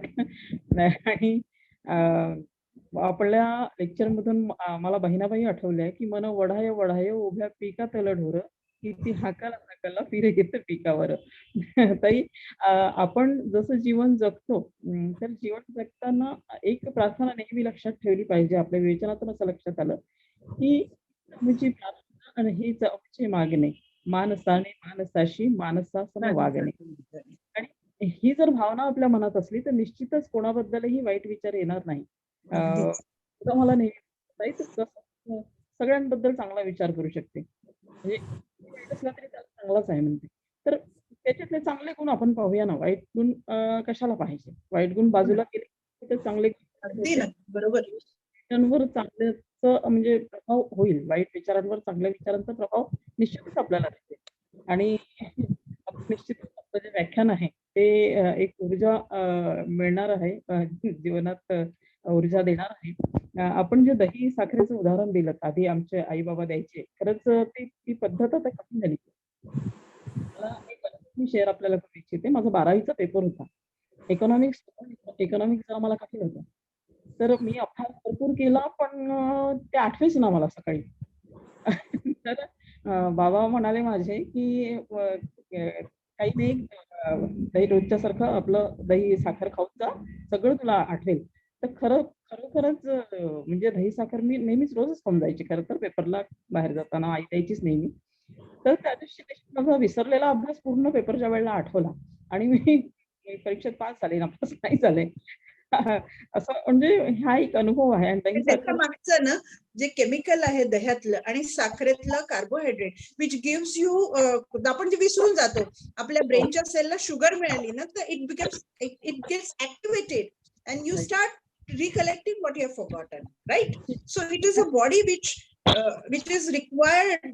आणि आपल्या लेक्चर मधून मला बहिणाबाई आठवल्या की मन वढाय वढाय उभ्या पिका तल ढोर, किती हाकाला हाकाला फिरे येत पिकावर. ताई, आपण जसं जीवन जगतो, तर जीवन जगताना एक प्रार्थना नेहमी लक्षात ठेवली पाहिजे. आपल्या विवेचनातून असं लक्षात आलं की म्हणजे प्रार्थना आणि हीच आमची मागणे, मानसाने मानसाशी मानसासम वागणे. आणि ही जर भावना आपल्या मनात असली तर निश्चितच कोणाबद्दलही वाईट विचार येणार नाही. अगदीच. तर मला नेहमी ताई, तर कसं सगळ्यांबद्दल चांगला विचार करू शकते, म्हणजे वाईट असला तरी त्याला चांगलाच आहे म्हणते. तर त्याच्यातले चांगले गुण आपण पाहूया ना. वाईट गुण कशाला पाहिजे? वाईट गुण बाजूला केले तर चांगले अगदी ना, बरोबर. विचारांवर चांगल्याचं म्हणजे प्रभाव होईल. वाईट विचारांवर चांगल्या विचारांचा प्रभाव निश्चितच आपल्याला दिसेल. आणि आपण निश्चितच आपलं जे व्याख्यान आहे ते एक ऊर्जा मिळणार आहे, जीवनात ऊर्जा देणार आहे. आपण जे दही साखरेचं उदाहरण दिलं, आधी आमचे आई बाबा द्यायचे, खरंच ती पद्धत आता कमी झाली. मला एक अनुभव शेअर आपल्याला करू इच्छिते. माझा 12वीचा पेपर होता. इकॉनॉमिक्स जरा मला कठीण होतं. तर मी अभ्यास भरपूर केला, पण ते आठवेच ना मला सकाळी. तर बाबा म्हणाले माझे की काही नाही, दही रोजच्या सारखं आपलं दही साखर खाऊन जा, सगळं तुला आठवेल. तर खरोखरच म्हणजे दही साखर मी नेहमीच रोजच खाऊन जायची. खरं तर पेपरला बाहेर जाताना आई द्यायचीच नेहमी. तर त्या दिवशी माझा विसरलेला अभ्यास पूर्ण पेपरच्या वेळेला आठवला आणि मी परीक्षेत पास झाले, नापास नाही झाले. असं म्हणजे हा एक अनुभव आहे. आणि दही त्याच्या साखर मागचं ना जे केमिकल आहे दह्यातलं आणि साखरेतलं कार्बोहायड्रेट विच गिव्स यू, आपण जे विसरून जातो, आपल्या ब्रेनच्या सेलला शुगर मिळाली ना तर it gets activated and you start recollecting what you have forgotten, right? So it is a body which is required,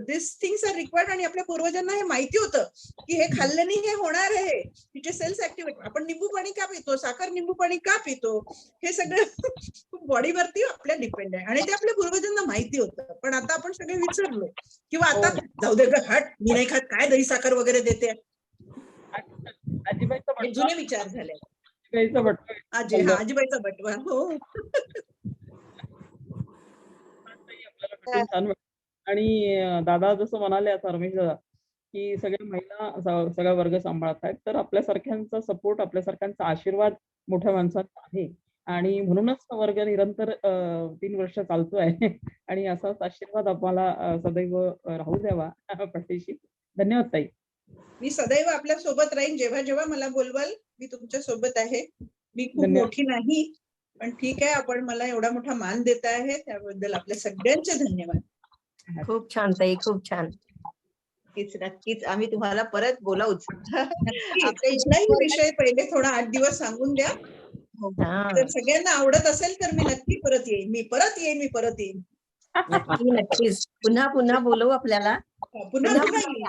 this things are required. आणि आपल्या पूर्वजांना हे माहिती होतं की हे खाल्ल्याने हे होणार आहे, तिचे सेल्स ऍक्टिव्हेट. आपण निंबू पाणी का पितो, साखर निंबू पाणी का पितो, हे सगळं बॉडीवरती आपल्या डिपेंड आहे. आणि ते आपल्या पूर्वजांना माहिती होतं, पण आता आपण सगळे विसरलो. किंवा आता जाऊ दे गं, हट, मी नाही खात, काय दही साखर वगैरे देते, आजीबाईचा हे बटवा, जुने विचार झाले. आजीबाईचा बटवा आजीबाईचा बटवा. हो, आपल्याला भेटून छान वाटलं. आणि दादा जसं म्हणाले आता, रमेश दादा, की सगळ्या महिला सगळा वर्ग सांभाळतायत, तर आपल्यासारख्यांचा सपोर्ट, आपल्यासारख्यांचा आशीर्वाद मोठ्या माणसांचा आहे. आणि म्हणूनच हा वर्ग निरंतर 3 वर्ष चालतोय. आणि असाच आशीर्वाद आम्हाला सदैव राहू द्यावा पाठीशी. धन्यवाद ताई. मी सदैव आपल्या सोबत राहीन. जेव्हा जेव्हा मला बोलवाल मी तुमच्या सोबत आहे. मी खूप धन्यवाद. मोठी नाही, पण ठीक आहे, आपण मला एवढा मोठा मान देत आहे त्याबद्दल आपल्या सगळ्यांचे धन्यवाद. खूप छान ताई, खूप छान. नक्कीच आम्ही तुम्हाला परत बोलावूच. नक्की आपल्या कुठलाही विषय पहिले थोडा 8 दिवस सांगून द्या. हा, जर सगळ्यांना आवडत असेल तर मी नक्की परत येईन. मी परत येईन. नक्कीच पुन्हा पुन्हा बोलवू आपल्याला. पुन्हा येईन.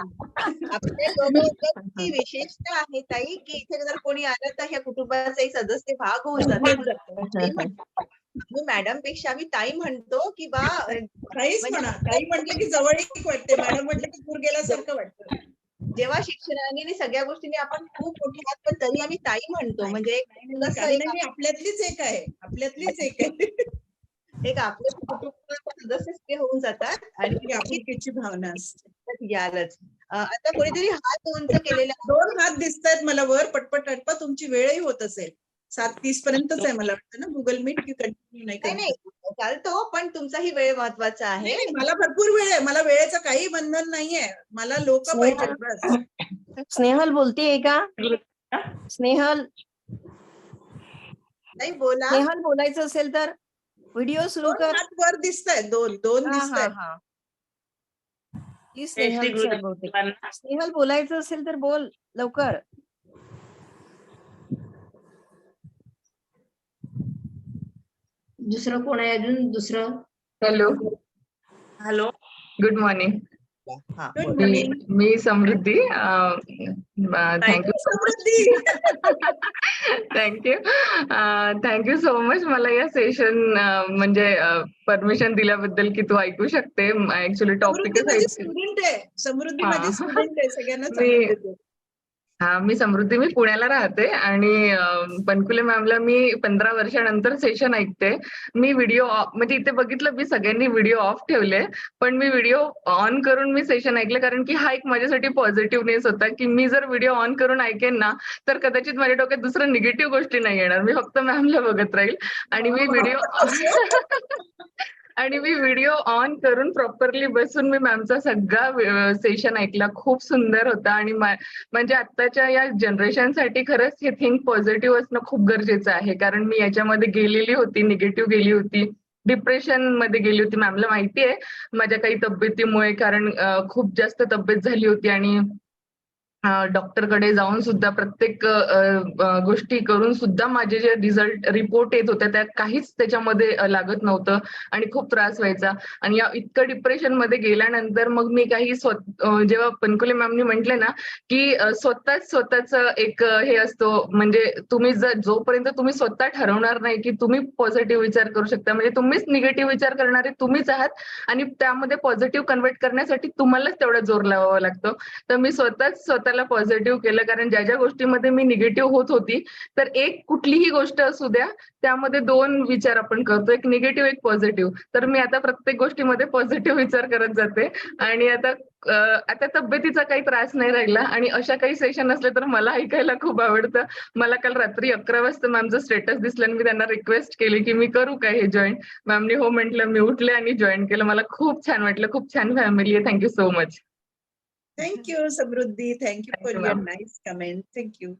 आपल्या योगवर्गाची विशेषता आहे ताई, की इथे जर कोणी आलं तर ह्या कुटुंबाचाही सदस्य भाग होऊन जातो. आम्ही मॅडम पेक्षा आम्ही ताई म्हणतो की बा काहीच म्हणा, काही म्हटलं की जवळीक वाटते, मॅडम म्हटलं की दूर गेल्यासारखं वाटतं. जेव्हा शिक्षणाने आणि सगळ्या गोष्टींनी आपण खूप मोठे आहात, पण तरी आम्ही ताई म्हणतो. म्हणजे कसं काही एक नाही, आपल्यातलीच एक आहे, आपल्यातलीच एक आहे. आपल्या कुटुंबाचे सदस्य ते होऊन जातात. आणि ही आपुलकीची भावना असते. यालच आता कोणीतरी हात उंच केलेला 2 हात दिसतायत मला वर, पटपट. तुमची वेळही होत असेल. 7:30 पर्यंतच आहे मला वाटतं ना गुगल मीट, की कंटिन्यू नाही नाही करत? चालतो, पण तुमचाही वेळ महत्वाचा आहे. नाही, मला भरपूर वेळ आहे. मला वेळेचं काही बंधन नाहीये. मला लोक पाहिजे बस. स्नेहल बोलतेय का? स्नेहल नाही बोला. स्नेहल बोलायचं असेल तर व्हिडिओ सुरू 2 कर. हात वर दिसतायत, 2 हा हा दिसतायत. हा, ती स्नेहल सर बहुतेक. स्नेहल बोलायचं असेल तर बोल लवकर. दुसरं कोण आहे अजून? दुसरं? Hello, good morning. हा Good बोला. morning. मी Samruddhi. Thank you so much. Thank you so much मला या सेशन म्हणजे परमिशन दिल्याबद्दल की तू ऐकू शकते. ऍक्च्युली समृद्धी टॉपिकच माझी आहे. स्टुडंट आहे. समृद्धी हा. माझी स्टुडंट आहे. सगळ्यांना मी- सांगून देते. मी समृद्धी, मी पुण्याला राहते आणि पनकुले मॅमला मी 15 वर्षानंतर सेशन ऐकते. मी व्हिडिओ म्हणजे इथे बघितलं मी सगळ्यांनी व्हिडिओ ऑफ ठेवले, पण मी व्हिडिओ ऑन करून मी सेशन ऐकलं कारण की हा एक माझ्यासाठी पॉझिटिव्हनेस होता, की मी जर व्हिडिओ ऑन करून ऐकेन ना, तर कदाचित माझ्या डोक्यात दुसरं निगेटिव्ह गोष्टी नाही येणार. मी फक्त मॅमला बघत राहील आणि मी व्हिडिओ आणि मी व्हिडिओ ऑन करून प्रॉपरली बसून मी मॅमचा सगळा सेशन ऐकला. खूप सुंदर होता आणि म्हणजे आत्ताच्या या जनरेशनसाठी खरंच हे थिंक पॉझिटिव्ह असणं खूप गरजेचं आहे. कारण मी याच्यामध्ये गेलेली होती, निगेटिव्ह गेली होती, डिप्रेशन मध्ये गेली होती. मॅमला माहिती आहे माझ्या काही तब्येतीमुळे, कारण खूप जास्त तब्येत झाली होती आणि डॉक्टरकडे जाऊन सुद्धा प्रत्येक गोष्टी करून सुद्धा माझे जे रिपोर्ट येत होते त्यात काहीच त्याच्यामध्ये लागत नव्हतं आणि खूप त्रास व्हायचा. आणि या इतकं डिप्रेशन मध्ये गेल्यानंतर मग मी काही जेव्हा पनकुले मॅमनी म्हटले ना की स्वतःच एक हे असतो, म्हणजे तुम्ही जोपर्यंत तुम्ही स्वतः ठरवणार नाही की तुम्ही पॉझिटिव्ह विचार करू शकता, म्हणजे तुम्हीच निगेटिव्ह विचार करणारे तुम्हीच आहात आणि त्यामध्ये पॉझिटिव्ह कन्वर्ट करण्यासाठी तुम्हालाच तेवढा जोर लावावा लागतो. तर मी स्वतःला पॉझिटिव्ह केलं, कारण ज्या गोष्टीमध्ये मी निगेटिव्ह होत होती, तर एक कुठलीही गोष्ट असू द्या त्यामध्ये 2 विचार आपण करतो, एक निगेटिव्ह एक पॉझिटिव्ह. तर मी आता प्रत्येक गोष्टीमध्ये पॉझिटिव्ह विचार करत जाते आणि आता तब्येतीचा काही त्रास नाही राहिला आणि अशा काही सेशन असले तर मला ऐकायला खूप आवडतं. मला काल रात्री 11 वाजता मॅमचं स्टेटस दिसलं आणि मी त्यांना रिक्वेस्ट केली की मी करू का हे जॉईन. मॅमनी हो म्हटलं, मी उठले आणि जॉईन केलं. मला खूप छान वाटलं. खूप छान फॅमिली आहे. Thank you so much. Thank you, Samruddhi. Thank you Thank for you, your ma'am. nice comment. Thank you.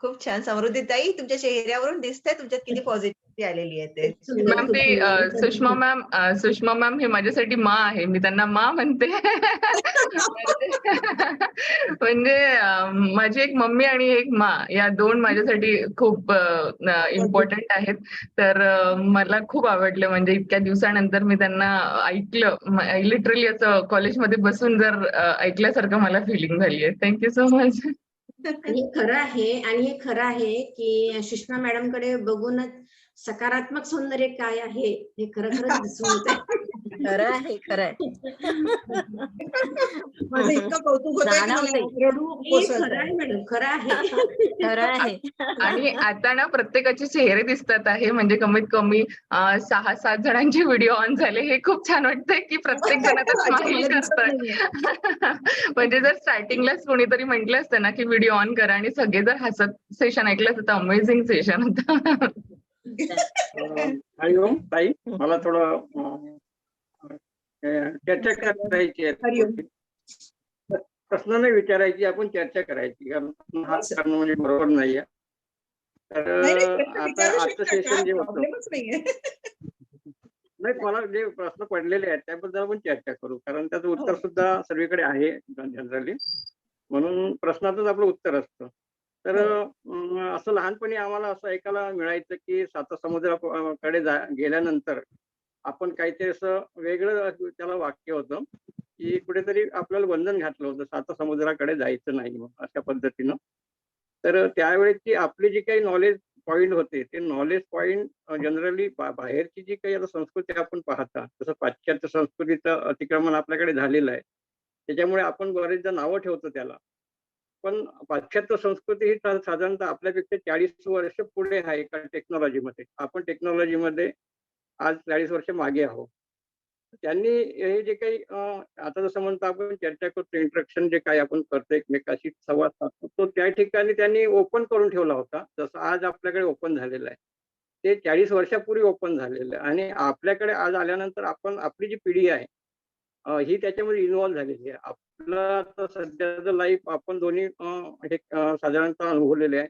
खूप छान. समृद्धी ताई, तुमच्या चेहऱ्यावरून दिसतंय तुमच्यात किती पॉझिटिव्हिटी आलेली आहे ते. खूप सुंदर, मॅम खूप ते सुंदर. सुषमा मॅम हे माझ्यासाठी मा आहे. मी त्यांना मा म्हणते. म्हणजे माझी एक मम्मी आणि एक मा या 2 माझ्यासाठी खूप इम्पॉर्टंट आहेत. तर मला खूप आवडलं, म्हणजे इतक्या दिवसानंतर मी त्यांना ऐकलं. लिटरली असं कॉलेजमध्ये बसून जर ऐकल्यासारखं मला फिलिंग झाली आहे. Thank you so much. आणि हे खरं आहे की सुषमा मॅडम कडे बघूनच सकारात्मक सौंदर्य काय आहे हे खरंच दिसून येत खरं आहे, खरं आहे. माझं इतकं कौतुक होतंय की मला जाणवतंय. रडू कोसळतंय. खरं आहे मॅडम, खरं आहे. खरं आहे. आणि आता ना प्रत्येकाचे चेहरे दिसतात आहे, म्हणजे कमीत कमी 6-7 जणांचे व्हिडिओ ऑन झाले. हे खूप छान वाटतंय की प्रत्येक जण आता अच्छा, स्माईल मला दिसत करतोय. नाहीये. म्हणजे जर स्टार्टिंगलाच कोणीतरी म्हटलं असतं ना की व्हिडिओ ऑन करा आणि सगळे जर हसत सेशन ऐकलं असतं, अमेझिंग सेशन होतं. हरिओम ताई, मला थोडं चर्चा करायची हरिओम. आहे. प्रश्न नाही विचारायची, आपण चर्चा करायची. कारण हा करणं म्हणजे बरोबर नाहीये. तर नाही, प्रश्न आता विचारू आजचं शकता, सेशन काय जे होतं, प्रॉब्लेमच नाहीये. नाही मला जे प्रश्न पडलेले आहेत त्याबद्दल आपण चर्चा करू, कारण त्याचं उत्तर हो. सुद्धा सर्वीकडे आहे जनरली, म्हणून प्रश्नातच आपलं उत्तर असतं. तर असं लहानपणी आम्हाला असं ऐकायला मिळायचं की सातासमुद्राकडे गेल्यानंतर आपण काहीतरी असं वेगळं त्याला वाक्य होतं की कुठेतरी आपल्याला बंधन घातलं होतं, सातासमुद्राकडे जायचं नाही म्हणून, अशा पद्धतीनं. तर त्यावेळेची आपली जी काही नॉलेज पॉइंट होते, ते नॉलेज पॉइंट जनरली बाहेरची जी काही आता संस्कृती आपण पाहता, जसं पाश्चात्य संस्कृतीचं अतिक्रमण आपल्याकडे झालेलं आहे, त्याच्यामुळे आपण बरेचदा नावं ठेवतो त्याला. पण पाश्चात्य संस्कृती ही साधारणतः आपल्यापेक्षा 40 वर्ष पुढे आहे एका टेक्नॉलॉजीमध्ये. आपण टेक्नॉलॉजीमध्ये आज 40 वर्ष मागे आहोत. त्यांनी हे जे काही आता जसं म्हणतो आपण चर्चा करतो, इंटरॅक्शन जे काही आपण करतो, एकमेकाशी संवाद साधतो, तो त्या ठिकाणी त्यांनी ओपन करून ठेवला होता, जसं आज आपल्याकडे ओपन झालेलं आहे. ते 40 वर्षापूर्वी ओपन झालेलं आहे आणि आपल्याकडे आज आल्यानंतर आपली जी पिढी आहे ही त्याच्यामध्ये इन्व्हॉल्व्ह झालेली आहे. आपलं आता सध्याचं लाईफ आपण दोन्ही हे साधारणतः अनुभवलेले आहे.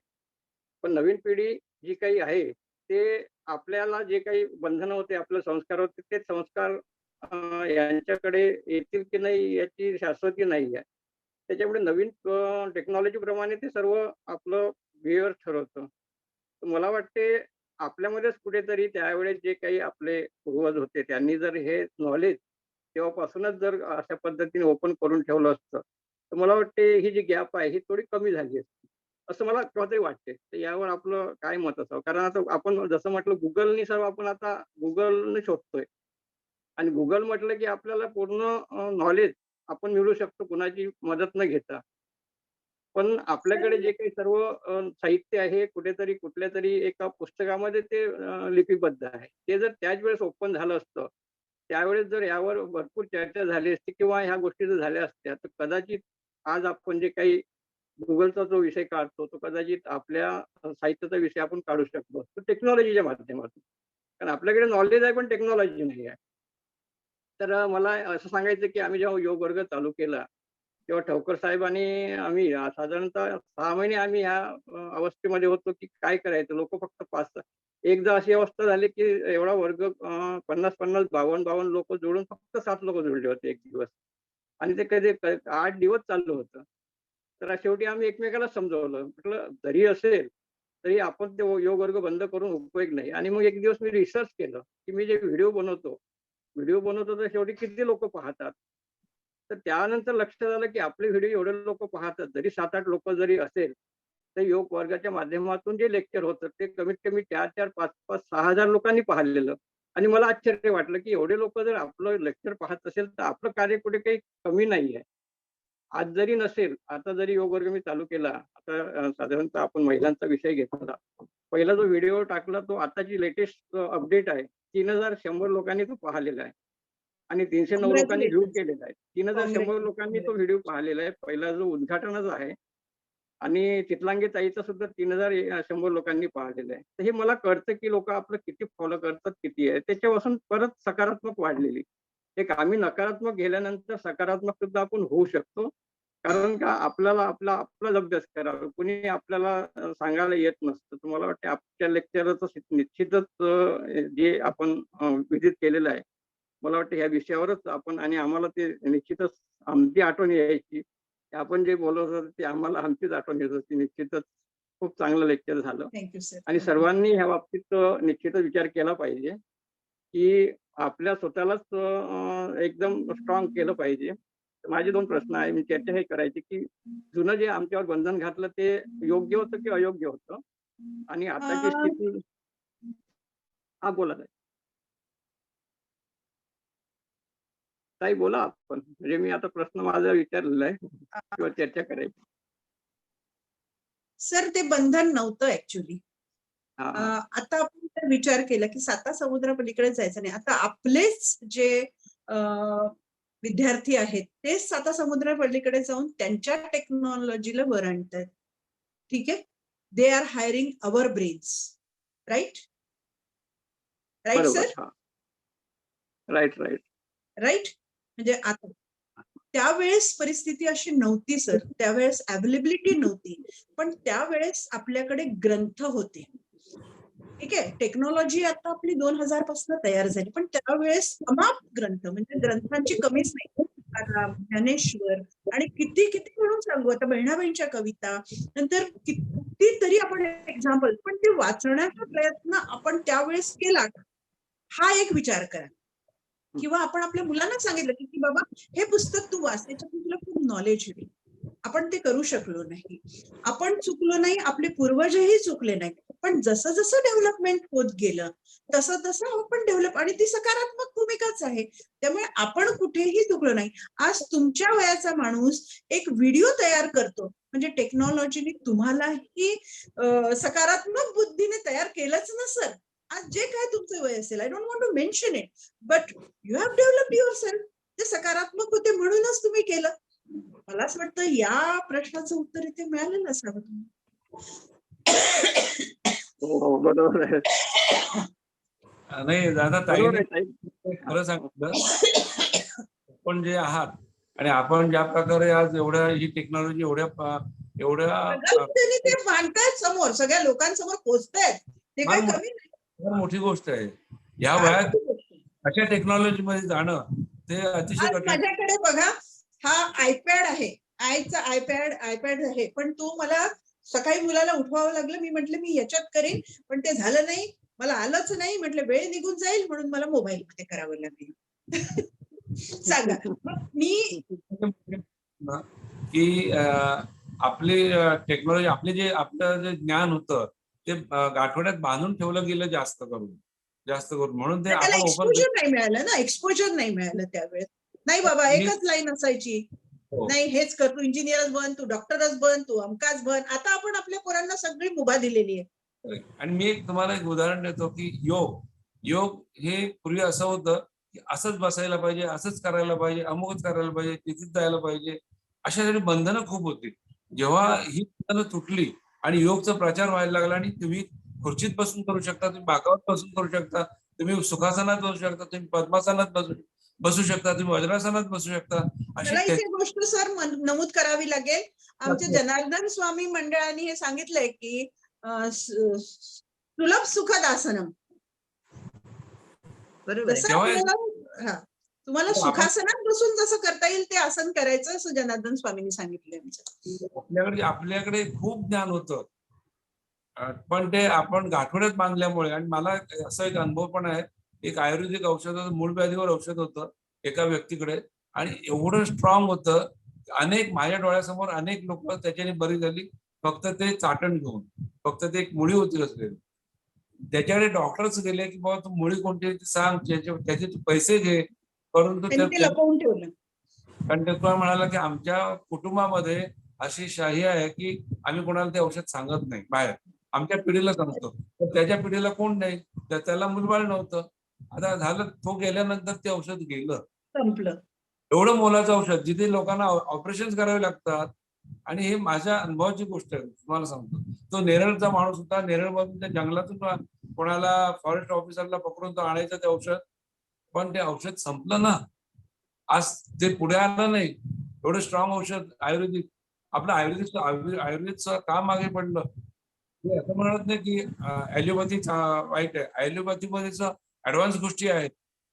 पण नवीन पिढी जी काही आहे, ते आपल्याला जे काही बंधनं होते, आपले संस्कार होते, ते संस्कार यांच्याकडे येतील की नाही याची शाश्वती नाही आहे. त्याच्यामुळे नवीन टेक्नॉलॉजी प्रमाणे ते सर्व आपलं बिहेवियर ठरवतं. तर मला वाटते आपल्यामध्येच कुठेतरी त्यावेळेस जे काही आपले पूर्वज होते, त्यांनी जर हे नॉलेज तेव्हापासूनच जर अशा पद्धतीने ओपन करून ठेवलं असतं, तर मला वाटते ही जी गॅप आहे ही थोडी कमी झाली असती, असं मला केव्हा तरी वाटते. तर यावर आपलं काय मत असावं? कारण आता आपण जसं म्हटलं गुगलनी सर्व आपण आता गुगलने शोधतोय आणि गुगल म्हटलं की आपल्याला पूर्ण नॉलेज आपण मिळवू शकतो कुणाची मदत न घेता. पण आपल्याकडे जे काही सर्व साहित्य आहे कुठेतरी कुठल्या तरी एका पुस्तकामध्ये ते लिपिबद्ध आहे. ते जर त्याच वेळेस ओपन झालं असतं, त्यावेळेस जर यावर भरपूर चर्चा झाली असती किंवा ह्या गोष्टी जर झाल्या असत्या, तर कदाचित आज आपण जे काही गुगलचा जो विषय काढतो, तो कदाचित आपल्या साहित्याचा विषय आपण काढू शकतो. तो टेक्नॉलॉजीच्या माध्यमातून. कारण आपल्याकडे नॉलेज आहे, पण टेक्नॉलॉजी नाही आहे. तर मला असं सांगायचं की आम्ही जेव्हा योग वर्ग चालू केला, तेव्हा ठवकर साहेब आणि आम्ही साधारणतः 6 महिने आम्ही ह्या अवस्थेमध्ये होतो की काय करायचं. लोक फक्त 5-6 एकदा अशी अवस्था झाली की एवढा वर्ग 50-50, 52-52 लोक जोडून फक्त 7 लोक जोडले होते एक दिवस. आणि ते कधी 8 दिवस चाललं होतं. तर शेवटी आम्ही एकमेकाला समजावलं. म्हटलं जरी असेल, तरी आपण ते योग वर्ग बंद करून उपयोग नाही. आणि मग एक दिवस मी रिसर्च केलं, की मी जे व्हिडिओ बनवतो तर शेवटी किती लोक पाहतात. तर त्यानंतर लक्षात आलं की आपले व्हिडिओ एवढे लोक पाहतात, जरी 7-8 लोक जरी असेल, तर योग वर्गाच्या माध्यमातून जे लेक्चर होतं ते कमीत कमी 4-4, 5-5, 6,000 लोकांनी पाहिलेलं. आणि मला आश्चर्य वाटलं की एवढे लोक जर आपलं लेक्चर पाहत असेल, तर आपलं कार्य कुठे काही कमी नाही आहे. आज जरी नसेल, आता जरी योग वर्ग मी चालू केला, आता साधारणतः आपण महिलांचा विषय घेतला. पहिला जो व्हिडिओ टाकला तो आताची लेटेस्ट अपडेट आहे. 3,100 लोकांनी तो पाहिलेला आहे. आणि 309 लोकांनी व्ह्यू केलेला आहे. 3,100 लोकांनी तो व्हिडिओ पाहिलेला आहे. पहिला जो उद्घाटनच आहे. आणि चितलांगे ताईचा सुद्धा 3,100 लोकांनी पाहिलेलं आहे. तर हे मला कळतं की लोक आपलं किती फॉलो करतात, किती आहे. त्याच्यापासून परत सकारात्मक वाढलेली. एक आम्ही नकारात्मक गेल्यानंतर सकारात्मक सुद्धा आपण होऊ शकतो. कारण का आपल्याला आपलाच अभ्यास करावा. कुणी आपल्याला सांगायला येत नसतं. तर मला वाटतं आजच्या लेक्चरच निश्चितच जे आपण विजिट केलेलं आहे. मला वाटतं ह्या विषयावरच आपण आणि आम्हाला ते निश्चितच आमची आठवण यायची. आपण जे बोलत होतो ते आम्हाला आमचीच आठवण येत होती. निश्चितच खूप चांगलं लेक्चर झालं. Thank you sir. आणि सर्वांनी ह्या बाबतीत निश्चितच विचार केला पाहिजे की आपल्या स्वतःलाच एकदम स्ट्रॉंग केलं पाहिजे. माझे 2 प्रश्न आहे. मी चर्चा हे करायची की जुनं जे आमच्यावर बंधन घातलं ते योग्य होतं की अयोग्य होतं? आणि आताची स्थिती हा बोला ताई. ताई बोला आपण. म्हणजे मी आता प्रश्न माझा विचारलेला आहे किंवा चर्चा करायची. सर ते बंधन नव्हतं ऍक्च्युली. हा, हा. आता आपण जर विचार केला की 7 समुद्रापलीकडे जायचं नाही. आता आपलेच जे विद्यार्थी आहेत तेच 7 समुद्रापलीकडे जाऊन त्यांच्या टेक्नॉलॉजीला वर आणतात. ठीक आहे. They are hiring our brains. Right right बरोबर. सर. हा. Right right. राईट. म्हणजे आता त्यावेळेस परिस्थिती अशी नव्हती सर. त्यावेळेस अवेलेबिलिटी नव्हती. पण त्यावेळेस आपल्याकडे ग्रंथ होते. ठीक आहे. टेक्नॉलॉजी आता आपली 2000 पासून तयार झाली. पण त्यावेळेस अमाप ग्रंथ, म्हणजे ग्रंथांची कमीच नाही. तुकाराम, ज्ञानेश्वर आणि किती किती म्हणून सांगू. आता बहिणाबाईंच्या कविता, नंतर कितीतरी आपण एक्झाम्पल. पण ते वाचण्याचा प्रयत्न आपण त्यावेळेस केला हा एक विचार करा. किंवा आपण आपल्या मुलांना सांगितलं की बाबा हे पुस्तक तू वाच, त्याच्यातून तुला खूप नॉलेज येईल. आपण ते करू शकलो नाही. आपण चुकलो नाही, आपले पूर्वजही चुकले नाही. पण जसं जसं डेव्हलपमेंट होत गेलं तसं तसं आपण डेव्हलप, आणि ती सकारात्मक भूमिकाच आहे. त्यामुळे आपण कुठेही चुकलो नाही. आज तुमच्या वयाचा माणूस एक व्हिडिओ तयार करतो म्हणजे टेक्नॉलॉजीने तुम्हालाही सकारात्मक बुद्धीने तयार केलंच ना सर. आज जे काय तुमचं वय असेल, I don't want to mention it, but you have developed yourself. ते सकारात्मक होते म्हणूनच तुम्ही केलं. मला असं वाटतं या प्रश्नाचं उत्तर इथे मिळालेलं असावं हो बरोबर आहे. नाही दादा, बरोबर ताईने आहे ताई. खरं सांगितलं. आपण जे आहात आणि आपण ज्या प्रकारे आज एवढ्या ही टेक्नॉलॉजी एवढ्या ते मांडतायत समोर, सगळ्या लोकांसमोर पोहोचतायत. ते काही कमी नाही. फार मोठी गोष्ट आहे. या वयात अशा टेक्नॉलॉजी मध्ये जाणं ते अतिशय आज कठीण. माझ्याकडे बघा हा आयपॅड आहे. आईचा आयपॅड आहे. पण तो मला सकाळी मुलाला उठवावं लागलं. मी म्हटलं मी याच्यात करेन, पण ते झालं नाही. मला आलंच नाही. म्हटलं वेळ निघून जाईल म्हणून मला मोबाईल मध्ये करावं लागेल. सांगा मी की आपली टेक्नॉलॉजी, आपलं जे ज्ञान होतं ते आठवड्यात बांधून ठेवलं गेलं जास्त करून. म्हणून ते त्याला आपण एक्सपोजर नाही मिळालं ना. एक्सपोजर नाही मिळालं त्यावेळेस. नाही बाबा एकच लाईन असायची. हो. नाही हेच कर, तू इंजिनियरच बन, तू डॉक्टरच बन, तू अमकाच बन. आता आपण आपल्या पोरांना सगळी मुभा दिलेली आहे. आणि मी तुम्हाला एक उदाहरण देतो की योग हे पूर्वी असं होतं की असंच बसायला पाहिजे, असंच करायला पाहिजे, अमुकच करायला पाहिजे, तिथेच जायला पाहिजे, अशा बंधनं खूप होती. जेव्हा ही बंधनं तुटली आणि योगचा प्रचार व्हायला लागला आणि तुम्ही खुर्चीत बसून करू शकता, तुम्ही बाकावर बसून करू शकता, तुम्ही सुखासनात बसू शकता, तुम्ही पद्मासनात बसू शकता, तुम्ही वज्रासनात बसू शकता. अशी मला इथे गोष्ट सर नमूद करावी लागेल. आमच्या नक्की. जनार्दन स्वामी मंडळाने हे सांगितलंय की सुलभ सुखद आसनम. बरोबर आहे. जसं जेव्हा आपल्याला तुम्हाला आपण- सुखासनात बसून जसं करता येईल ते आसन करायचं असं जनार्दन स्वामींनी सांगितलंय आमचं. आपल्याकडे खूप ज्ञान होतं, पण ते आपण गाठोड्यात बांधल्यामुळे. आणि मला असा एक अनुभव पण आहे, एक आयुर्वेदिक औषधाचं मूळ व्याधीवर औषध होतं एका व्यक्तीकडे, आणि एवढं स्ट्रॉंग होतं, अनेक माझ्या डोळ्यासमोर अनेक लोक त्याच्याने बरी झाली, फक्त ते चाटण घेऊन. फक्त ते एक मुळी होती असलेली. त्याच्याकडे डॉक्टरच गेले की बाबा तू मुळी कोणती आहे ती सांग, त्याचे तू पैसे घे, परंतु त्यांनी ते लपवून ठेवलं. कारण ते तुला म्हणाला की आमच्या कुटुंबामध्ये अशी शाही आहे की आम्ही कोणाला ते औषध सांगत नाही बाहेर, आमच्या पिढीला सांगतो. तर त्याच्या पिढीला कोण नाही, तर त्याला मुलबाळ नव्हतं. आता झालं, तो गेल्यानंतर ते औषध गेलं. संपलं. एवढं मोलाचं औषध जिथे लोकांना ऑपरेशन करावे लागतात. आणि हे माझ्या अनुभवाची गोष्ट आहे, तुम्हाला सांगतो. तो नेरळचा माणूस होता, नेरळमधून त्या जंगलातून कोणाला फॉरेस्ट ऑफिसरला पकडून तो आणायचं ते औषध, पण ते औषध संपलं ना. आज ते पुढे आलं नाही. एवढं स्ट्रॉंग औषध आयुर्वेदिक. आपलं आयुर्वेदचं का मागे पडलं? मी असं म्हणत नाही की ॲलोपॅथी वाईट आहे. ॲलोपॅथीमध्ये ऍडव्हान्स गोष्टी आहेत,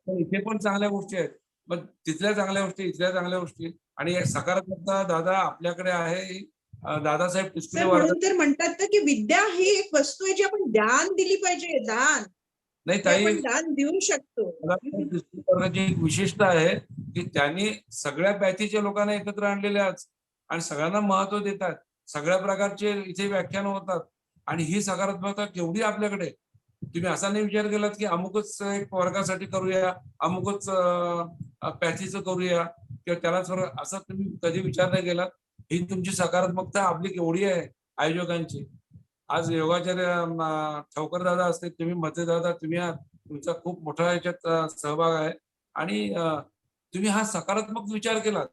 पण इथे पण चांगल्या गोष्टी आहेत. पण तिथल्या चांगल्या गोष्टी, इथल्या चांगल्या गोष्टी, आणि सकारात्मकता दादा आपल्याकडे आहे. दादासाहेब टिचकुले सर म्हणून तर म्हणतात ना की विद्या ही एक वस्तू आहे जी आपण दान दिली पाहिजे. दान नाही ते ताई, आपण दान देऊ शकतो. दादासाहेब टिचकुले वर्गाची एक विशेषता आहे की त्यांनी सगळ्या पॅथीच्या लोकांना एकत्र आणलेले आहेत आणि सगळ्यांना महत्व देतात. सगळ्या प्रकारचे इथे व्याख्यान होतात, आणि ही सकारात्मकता केवढी आपल्याकडे. तुम्ही असा नाही विचार केलात की अमुकच एक वर्गासाठी करूया, अमुकच पॅथीचं करूया किंवा त्यालाच असं तुम्ही कधी विचार नाही केलात. ही तुमची सकारात्मकता आपली केवढी आहे आयोजकांची. आज योगाचार्य ठवकर दादा असते, तुम्ही मते दादा, तुम्ही तुमचा खूप मोठा याच्यात सहभाग आहे, आणि तुम्ही हा सकारात्मक विचार केलात.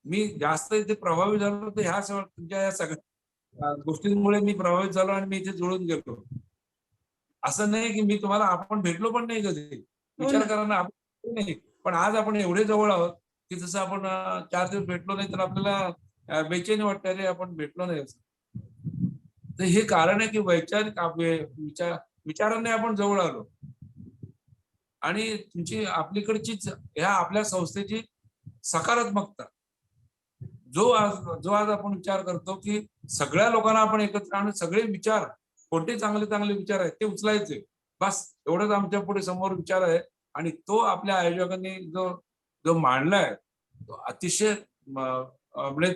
मी जास्त इथे प्रभावित झालो तर ह्या तुमच्या या सगळ्या गोष्टींमुळे मी प्रभावित झालो आणि मी इथे जुळून गेलो. असं नाही की मी तुम्हाला, आपण भेटलो पण नाही कधी. विचार करा ना, आपण नाही, पण आज आपण एवढे जवळ आहोत की जसं आपण 4 दिवस भेटलो नाही तर आपल्याला बेचैनी वाटते, अरे आपण भेटलो नाही असं. तर हे कारण आहे की वैचारिक विचाराने आपण जवळ आलो. आणि तुमची आपलीकडचीच ह्या आपल्या संस्थेची सकारात्मकता, जो आज आपण विचार करतो की सगळ्या लोकांना आपण एकत्र आणून सगळे विचार, कोणते चांगले चांगले विचार आहेत ते उचलायचे, बस एवढंच आमच्या पुढे समोर विचार आहे. आणि तो आपल्या आयोजकांनी जो मांडलाय तो अतिशय म्हणजे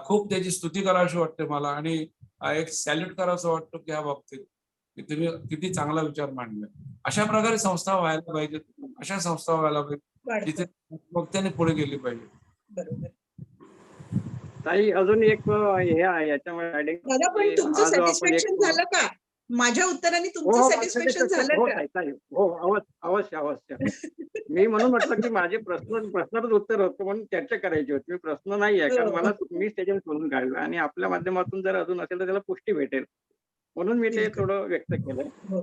खूप त्याची स्तुती करावीशी वाटते मला, आणि एक सॅल्यूट करावंसं वाटतं की ह्या बाबतीत की तुम्ही किती चांगला विचार मांडलाय. अशा प्रकारे संस्था व्हायला पाहिजेत, अशा संस्था व्हायला पाहिजे जिथे वक्त्याने पुढे गेली पाहिजे. बरोबर. ताई अजून एक हे आहे याच्यामध्ये दादा, पण तुमचं सॅटिस्फॅक्शन झालं का? माझ्या उत्तराने तुमचं सॅटिस्फॅक्शन झालं का? हो, अवश्य. मी म्हणून म्हटलं की माझे प्रश्नाचं उत्तर होतं म्हणून चर्चा करायची होती. मी प्रश्न नाही आहे, कारण मला मीच त्याच्यात शोधून काढलं, आणि आपल्या माध्यमातून जर अजून असेल तर त्याला पुष्टी भेटेल म्हणून मी ते थोडं व्यक्त केलंय.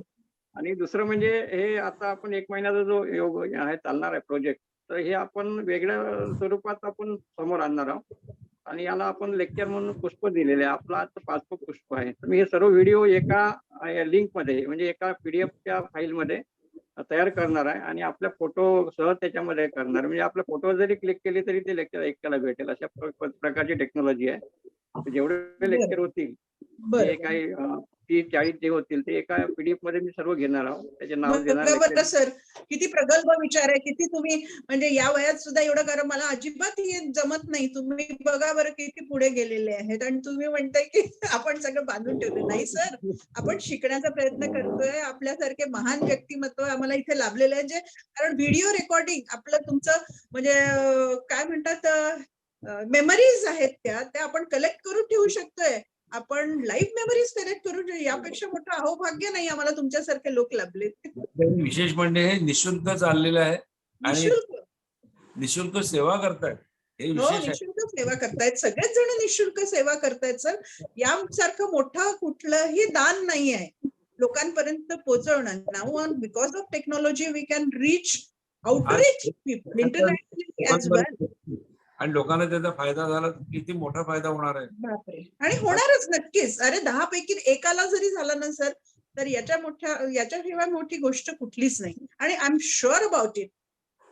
आणि दुसरं म्हणजे हे आता आपण 1 महिन्याचा जो योग आहे चालणार आहे प्रोजेक्ट, तर हे आपण वेगळ्या स्वरूपात आपण समोर आणणार आहोत, आणि याला आपण लेक्चर म्हणून पुष्प दिलेले आहे. आपला आता 5 पुष्प आहे. तर मी हे सर्व व्हिडिओ एका लिंकमध्ये, म्हणजे एका पीडीएफच्या फाईलमध्ये तयार करणार आहे, आणि आपल्या फोटो सह त्याच्यामध्ये करणार. म्हणजे आपल्या फोटो जरी क्लिक केली तरी ते लेक्चर ऐकायला भेटेल. अशा प्रकारची टेक्नॉलॉजी आहे. जेवढे लेक्चर होतील ते काही 30-40 जे होतील ते एका पीडीएफ मध्ये मी सर्व घेणार आहोत. त्याचे नाव देणार. सर, किती प्रगल्भ विचार आहे, किती तुम्ही म्हणजे या वयात सुद्धा एवढं करा. मला अजिबात हे जमत नाही. तुम्ही बघा बरं किती पुढे गेलेले आहेत, आणि तुम्ही म्हणताय की आपण सगळं बांधून ठेवलं. नाही सर, आपण शिकण्याचा प्रयत्न करतोय. आपल्यासारखे महान व्यक्तिमत्व आम्हाला इथे लाभलेले आहे, जे कारण व्हिडिओ रेकॉर्डिंग आपलं तुमचं म्हणजे काय म्हणतात मेमरीज आहेत त्या आपण कलेक्ट करून ठेवू शकतोय. आपण लाईव्ह मेमरीज कलेक्ट करून यापेक्षा मोठं अहोभाग्य नाही आम्हाला तुमच्यासारखे लोक लाभले. विशेष म्हणजे हे निशुल्क चाललेलं आहे आणि निशुल्क. निशुल्क सेवा करतायत हे हो, विशेष आहे. निशुल्क सेवा करतायत. सगळेच जण निशुल्क सेवा करतायत सर. यासारखं मोठं कुठलंही दान नाही आहे लोकांपर्यंत पोहोचवणं. Now because of technology we can reach outreach people internationally as well. आणि लोकांना त्याचा फायदा झाला किती मोठा फायदा होणार आहे. बापरे. आणि होणारच नक्कीच. अरे 10 पैकी एकाला जरी झाला ना सर तर याच्याशिवाय मोठी गोष्ट कुठलीच नाही. आणि I am sure about it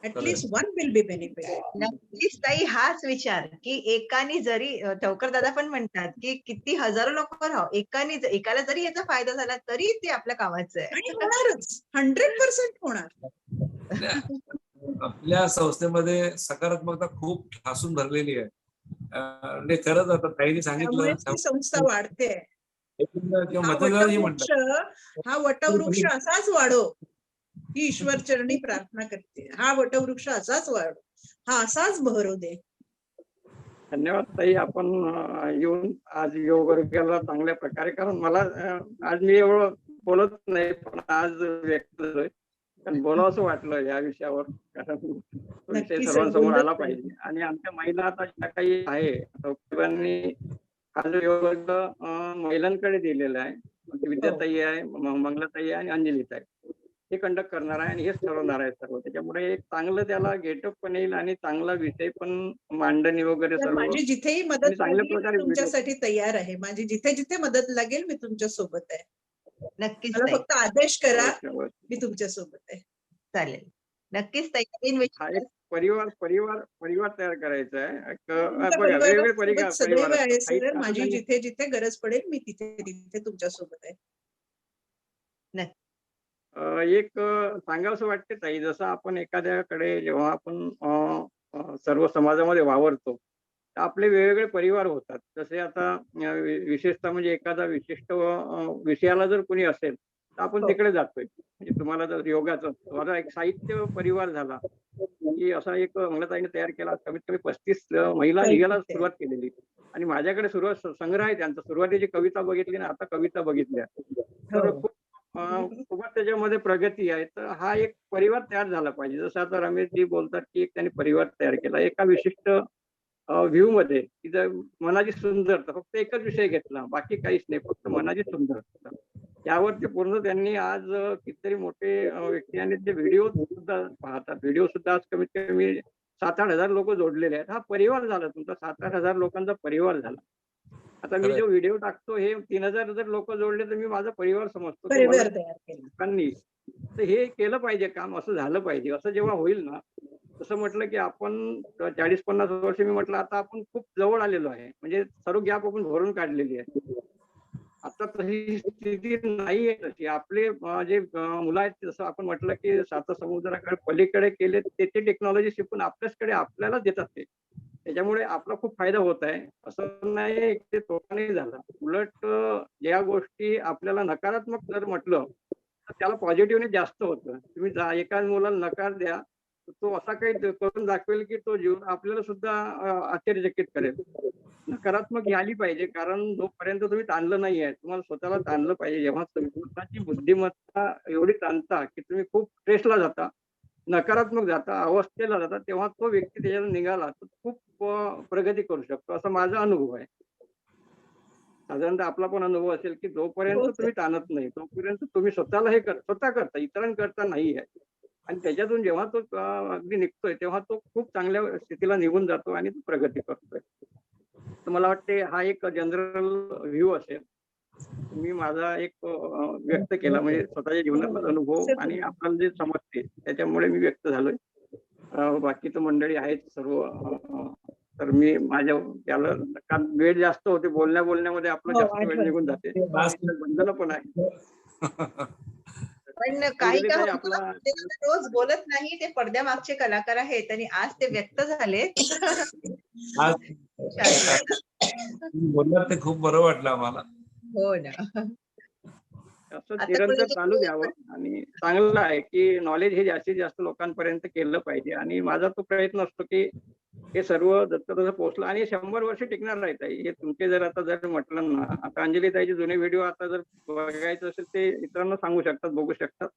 at least one will be benefited. नक्कीच ताई, हाच विचार की एकाने जरी ठवकर दादा पण म्हणतात की किती हजारो लोक राहो, एकाला जरी याचा फायदा झाला तरी ते आपल्या कामाचं आहे. आणि होणारच 100% होणार. आपल्या संस्थेमध्ये सकारात्मकता खूप ठासून भरलेली आहे. म्हणजे खरंच आता ताईने सांगितलं त्यामुळे ती संस्था वाढते. किंवा मतदारही म्हणतात हा वटवृक्ष असाच वाढो ही ईश्वर चरणी प्रार्थना करते. हा वटवृक्ष असाच वाढो, हा असाच बहरो दे. धन्यवाद ताई, आपण येऊन आज योग वर्गाला चांगल्या प्रकारे, कारण मला आज मी एवढं बोलत नाही पण आज व्यक्त झालोय कारण बोलावं असं वाटलं या विषयावर, कारण विषय नक्की सर, सर्वांसमोर बोललं आला पाहिजे. पाहिजे. आणि आमच्या महिला आता ज्या काही आहे हा जो योग वर्ग महिलांकडे दिलेला आहे, विद्याताई आहे, मंगलाताई आहे आणि अंजलीताई हे कंडक्ट करणार आहे आणि हेच ठरवणार आहे सर्व. त्याच्यामुळे एक चांगलं त्याला गेटअप पण येईल आणि चांगला विषय पण मांडणी वगैरे तर सर्व माझी जिथेही मदत चांगल्या लागेल प्रकारे मी तुमच्यासाठी तयार आहे. माझी जिथे जिथे मदत लागेल मी तुमच्या सोबत आहे. नक्कीच मला ताई, फक्त आदेश करा, अवश्य. मी तुमच्या सोबत आहे. चालेल. नक्कीच ताई, नवीन हा विचार एक परिवार तयार करायचा आहे. तुमच्या बघा वेगवेगळे परिवारासोबत सदैव परिवार आहे असतात. सर. काही माझी असं जिथे जिथे गरज पडेल मी तिथे तिथे तुमच्या सोबत आहे. एक सांगावंसं वाटते ताई, जसं आपण एखाद्याकडे जेव्हा आपण सर्व समाजामध्ये वावरतो तर आपले वेगवेगळे परिवार होतात. जसे आता विशेषतः म्हणजे एखादा विशिष्ट विषयाला जर कोणी असेल तर आपण हो. तिकडे जातोय. म्हणजे तुम्हाला जर योगाचं माझा एक साहित्य परिवार झाला की असा एक मंगलाताईने तयार केला. कमीत कमी 35 महिला लिहायला सुरुवात केलेली आणि माझ्याकडे संग्रह आहे त्यांचा. सुरुवातीची कविता बघितली ना आता कविता बघितल्या तर हो. खूपच त्याच्यामध्ये प्रगती आहे. तर हा एक परिवार तयार झाला पाहिजे. जसं आता रमेशजी बोलतात की एक त्यांनी परिवार तयार केला एका विशिष्ट व्ह्यू मध्ये, तिथं मनाची सुंदरता, फक्त एकच विषय घेतला, बाकी काहीच नाही, फक्त मनाची सुंदरता. यावर ते पूर्ण त्यांनी आज कितीतरी मोठे व्यक्ती आणि ते व्हिडिओ सुद्धा पाहतात. व्हिडिओ सुद्धा आज कमीत कमी 7-8 हजार लोक जोडलेले आहेत. हा परिवार झाला तुमचा, 7-8 हजार लोकांचा परिवार झाला. आता मी जो व्हिडिओ टाकतो हे 3000 जर लोक जोडले तर मी माझा परिवार समजतो. परिवार तयार केला. लोकांनी तर हे केलं पाहिजे काम, असं झालं पाहिजे. असं जेव्हा होईल ना, तसं म्हटलं की आपण 40-50 वर्ष मी म्हटलं आता आपण खूप जवळ आलेलो आहे. म्हणजे सर्व गॅप आपण भरून काढलेली आहे. आता तशी स्थिती नाही आहे तशी. आपले जे मुलं आहेत जसं आपण म्हटलं की 7 समुद्राकडे पलीकडे केले त्याची टेक्नॉलॉजी शिकून आपल्याचकडे आपल्याला देतात ते. त्याच्यामुळे आपला खूप फायदा होत आहे. असं नाही ते तोटा नाही झाला. उलट या गोष्टी आपल्याला नकारात्मक जर म्हटलं तर त्याला पॉझिटिव्हने जास्त होतं. तुम्ही एका मुलाला नकार द्या तो असा काही करून दाखवेल की तो जीवन आपल्याला सुद्धा आश्चर्यचकित करेल. नकारात्मक आली पाहिजे, कारण जोपर्यंत तुम्ही ताणलं नाही आहे तुम्हाला स्वतःला ताणलं पाहिजे. जेव्हा तुम्ही स्वतःची बुद्धिमत्ता एवढी ताणता की तुम्ही खूप स्ट्रेसला जाता, नकारात्मक जाता, अवस्थेला जाता, तेव्हा तो व्यक्ती त्याच्याला निघाला तर खूप प्रगती करू शकतो, असा माझा अनुभव आहे. साधारणतः आपला पण अनुभव असेल की जोपर्यंत तुम्ही ताणत नाही तोपर्यंत तुम्ही स्वतःला हे स्वतः करता, इतरांकरता नाही आहे. आणि त्याच्यातून जेव्हा तो अगदी निघतोय तेव्हा तो खूप चांगल्या स्थितीला निघून जातो आणि तो प्रगती करतोय. तर मला वाटते हा एक जनरल व्ह्यू असेल. मी माझा एक व्यक्त केला, म्हणजे स्वतःच्या जीवनातला अनुभव आणि आपल्याला जे समजते त्याच्यामुळे मी व्यक्त झालोय. बाकी तर मंडळी आहेत सर्व. तर मी माझ्या त्याला कारण वेळ जास्त होते, बोलण्यामध्ये आपला जास्त वेळ निघून जाते. बंधन पण आहे. पण काही काय रोज बोलत नाही, ते पडद्यामागचे कलाकार आहेत आणि आज ते व्यक्त झाले. बोललात ते खूप बरं वाटलं आम्हाला. हो ना. असं आता निरंतर कोणी- चालू द्यावं आणि चांगलं आहे की नॉलेज हे जास्तीत जास्त लोकांपर्यंत केलं पाहिजे. आणि माझा तो प्रयत्न असतो की हे सर्व जसं पोहोचलं आणि 100 वर्ष टिकणार आहे ताई. हे तुमचे जर आता जर म्हटलं ना, आता अंजली ताईचे जुने व्हिडिओ आता जर बघायचं असेल ते इतरांना सांगू शकतात, बघू शकतात.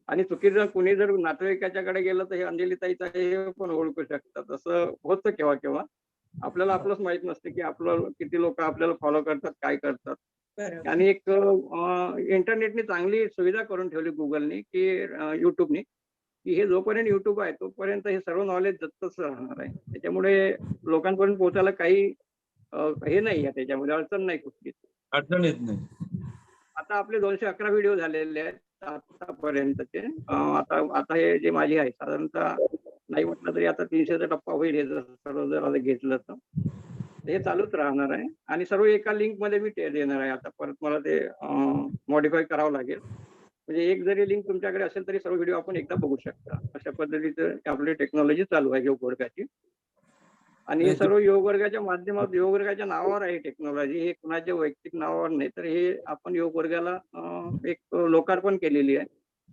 आणि चुकीचं कुणी जर नातेवाईकाच्याकडे गेलं तर हे अंजली ताईचं आहे हे पण ओळखू शकतात. असं होतं केव्हा केव्हा. आपल्याला आपलंच माहित नसतं की आपलं किती लोक आपल्याला फॉलो करतात, काय करतात. बरोबर. आणि एक इंटरनेटने चांगली सुविधा करून ठेवली गुगलनी की युट्यूबनी, की हे जोपर्यंत युट्यूब आहे तोपर्यंत हे सर्व नॉलेज दत्तच राहणार आहे. त्याच्यामुळे लोकांपर्यंत पोहोचायला काही हे नाही आहे, त्याच्यामध्ये अडचण नाही कुठलीच. अडचण येत नाही. आता आपले 211 व्हिडिओ झालेले आहेत आतापर्यंतचे. आता आता हे जे माझे आहे साधारणतः नाही म्हटलं तरी आता 300चा टप्पा होईल हे जर सर्व जर आता घेतलं तर. हे चालूच राहणार आहे आणि सर्व एका लिंक मध्ये मी ते देणार आहे. आता परत मला ते मॉडिफाय करावं लागेल. म्हणजे एक जरी लिंक तुमच्याकडे असेल तरी सर्व व्हिडिओ आपण एकदा बघू शकता. अशा पद्धतीचं आपली टेक्नॉलॉजी चालू आहे योग वर्गाची. आणि हे सर्व योग वर्गाच्या माध्यमात योग वर्गाच्या नावावर आहे टेक्नॉलॉजी. हे कुणाच्या वैयक्तिक नावावर नाही, तर हे आपण योग वर्गाला एक लोकार्पण केलेली आहे.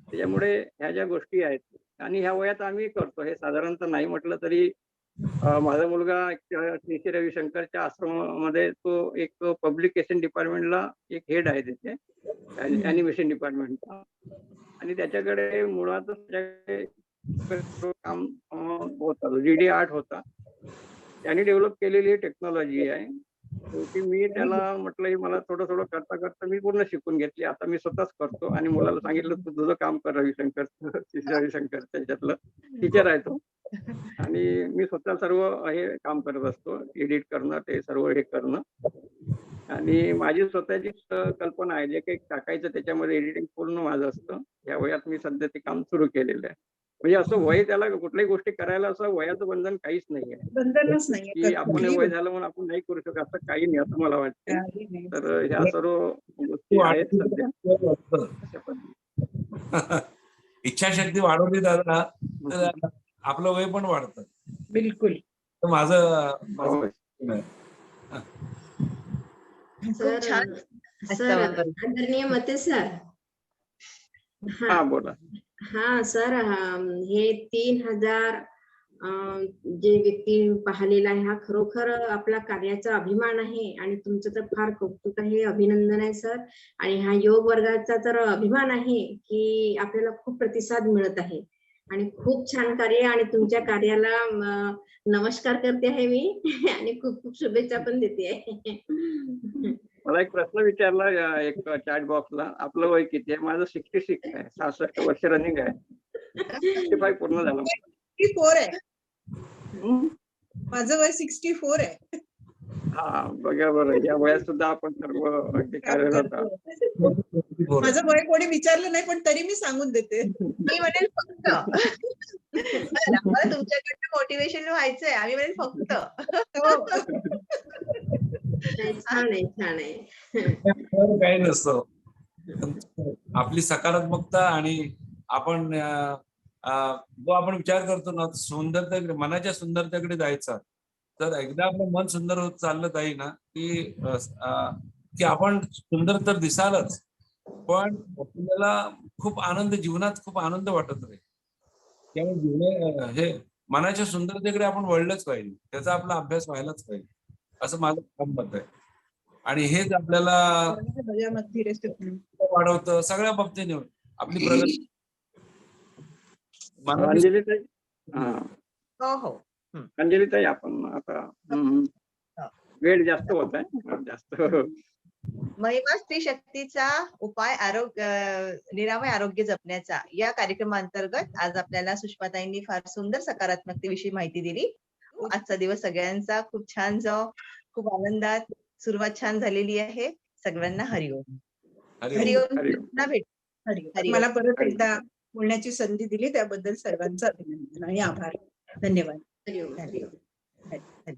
त्याच्यामुळे ह्या ज्या गोष्टी आहेत आणि ह्या वयात आम्ही करतो, हे साधारणतः नाही म्हटलं तरी माझा मुलगा श्री श्री रविशंकरच्या आश्रमामध्ये तो एक पब्लिकेशन डिपार्टमेंटला एक हेड आहे तिथे, अॅनिमेशन डिपार्टमेंटचा. आणि त्याच्याकडे मुळातच काम होता, GD आर्ट होता. त्यांनी डेव्हलप केलेली ही टेक्नॉलॉजी आहे. शेवटी मी त्याला म्हटलं ही मला थोडं थोडं करता करता मी पूर्ण शिकून घेतली. आता मी स्वतःच करतो आणि मुलाला सांगितलं तू तुझं काम कर रविशंकर, रविशंकर त्याच्यातलं टीचर आहे तो. आणि मी स्वतः सर्व हे काम करत असतो, एडिट करणं ते सर्व हे करणं. आणि माझी स्वतःची कल्पना आहे, जे काही टाकायचं त्याच्यामध्ये एडिटिंग पूर्ण माझं असतं. या वयात मी सध्या ते काम सुरू केलेलं आहे. म्हणजे असं वय त्याला कुठल्याही गोष्टी करायला असं वयाचं बंधन काहीच नाहीये बंधनच नाही की आपण हे वय झालं म्हणून आपण नाही करू शकत, असं काही नाही असं मला वाटतं. तर ह्या सर्व गोष्टी आहेत सध्या अशा पद्धतीने. इच्छाशक्ती वाढवली दादा तर आपलं वय पण वाढतं. बिलकुल. तर माझं होय. सर छान. सर आदरणीय मते सर. हा बोला. हा सर, हे 3000 जे व्यक्ती पाहिलेला आहे हा खरोखर आपला कार्याचा अभिमान आहे आणि तुमचं तर फार कौतुक आहे, अभिनंदन आहे सर. आणि हा योग वर्गाचा तर अभिमान आहे की आपल्याला खूप प्रतिसाद मिळत आहे आणि खूप छान कार्य. आणि तुमच्या कार्याला नमस्कार करते आहे मी आणि खूप खूप शुभेच्छा पण देते आहे. मला एक प्रश्न विचारला एक चॅट बॉक्सला, आपलं वय किती आहे? माझं 66 आहे, 66 वर्ष रनिंग आहे. 65 पूर्ण झालं. 64 आहे. माझं वय 64 आहे. हा बघा बरं, या वयात सुद्धा आपण सर्व अगदी कार्यरत आहोत. माझं वय कोणी विचारलं नाही पण तरी मी सांगून देते. मी म्हणेल फक्त आम्हाला तुमच्याकडनं मोटिवेशन व्हायचंय, आम्ही म्हणेल फक्त. हो. छान आहे, छान आहे. काही नसतं. आपली सकारात्मकता आणि आपण जो आपण विचार करतो ना सुंदरतेकडे, मनाच्या सुंदरतेकडे जायचा. तर एकदा आपलं मन सुंदर होत चाललं ताई ना की आपण सुंदर तर दिसालच, पण आपल्याला खूप आनंद, जीवनात खूप आनंद वाटत राहील. त्यामुळे हे मनाच्या सुंदरतेकडे आपण वळलंच पाहिजे, त्याचा आपला अभ्यास व्हायलाच पाहिजे, असं माझं काम मत आहे. आणि हेच आपल्याला वाढवतं सगळ्या बाबतीने आपली प्रगती. अंजली ताई, हा हो हो. अंजली ताई, आपण आता वेळ जास्त होत आहे जास्त. महिमा स्त्री शक्तीचा उपाय निरामय आरोग्य जपण्याचा या कार्यक्रमांतर्गत आज आपल्याला सुषमाताईंनी फार सुंदर सकारात्मकतेविषयी माहिती दिली. आजचा दिवस सगळ्यांचा खूप छान जाओ, खूप आनंदात सुरुवात छान झालेली आहे. सगळ्यांना हरिओम. हरिओम. पुन्हा भेट. हरिओम. मला परत एकदा बोलण्याची संधी दिली त्याबद्दल सर्वांचं अभिनंदन आणि आभार. धन्यवाद. हरिओम. हरिओम.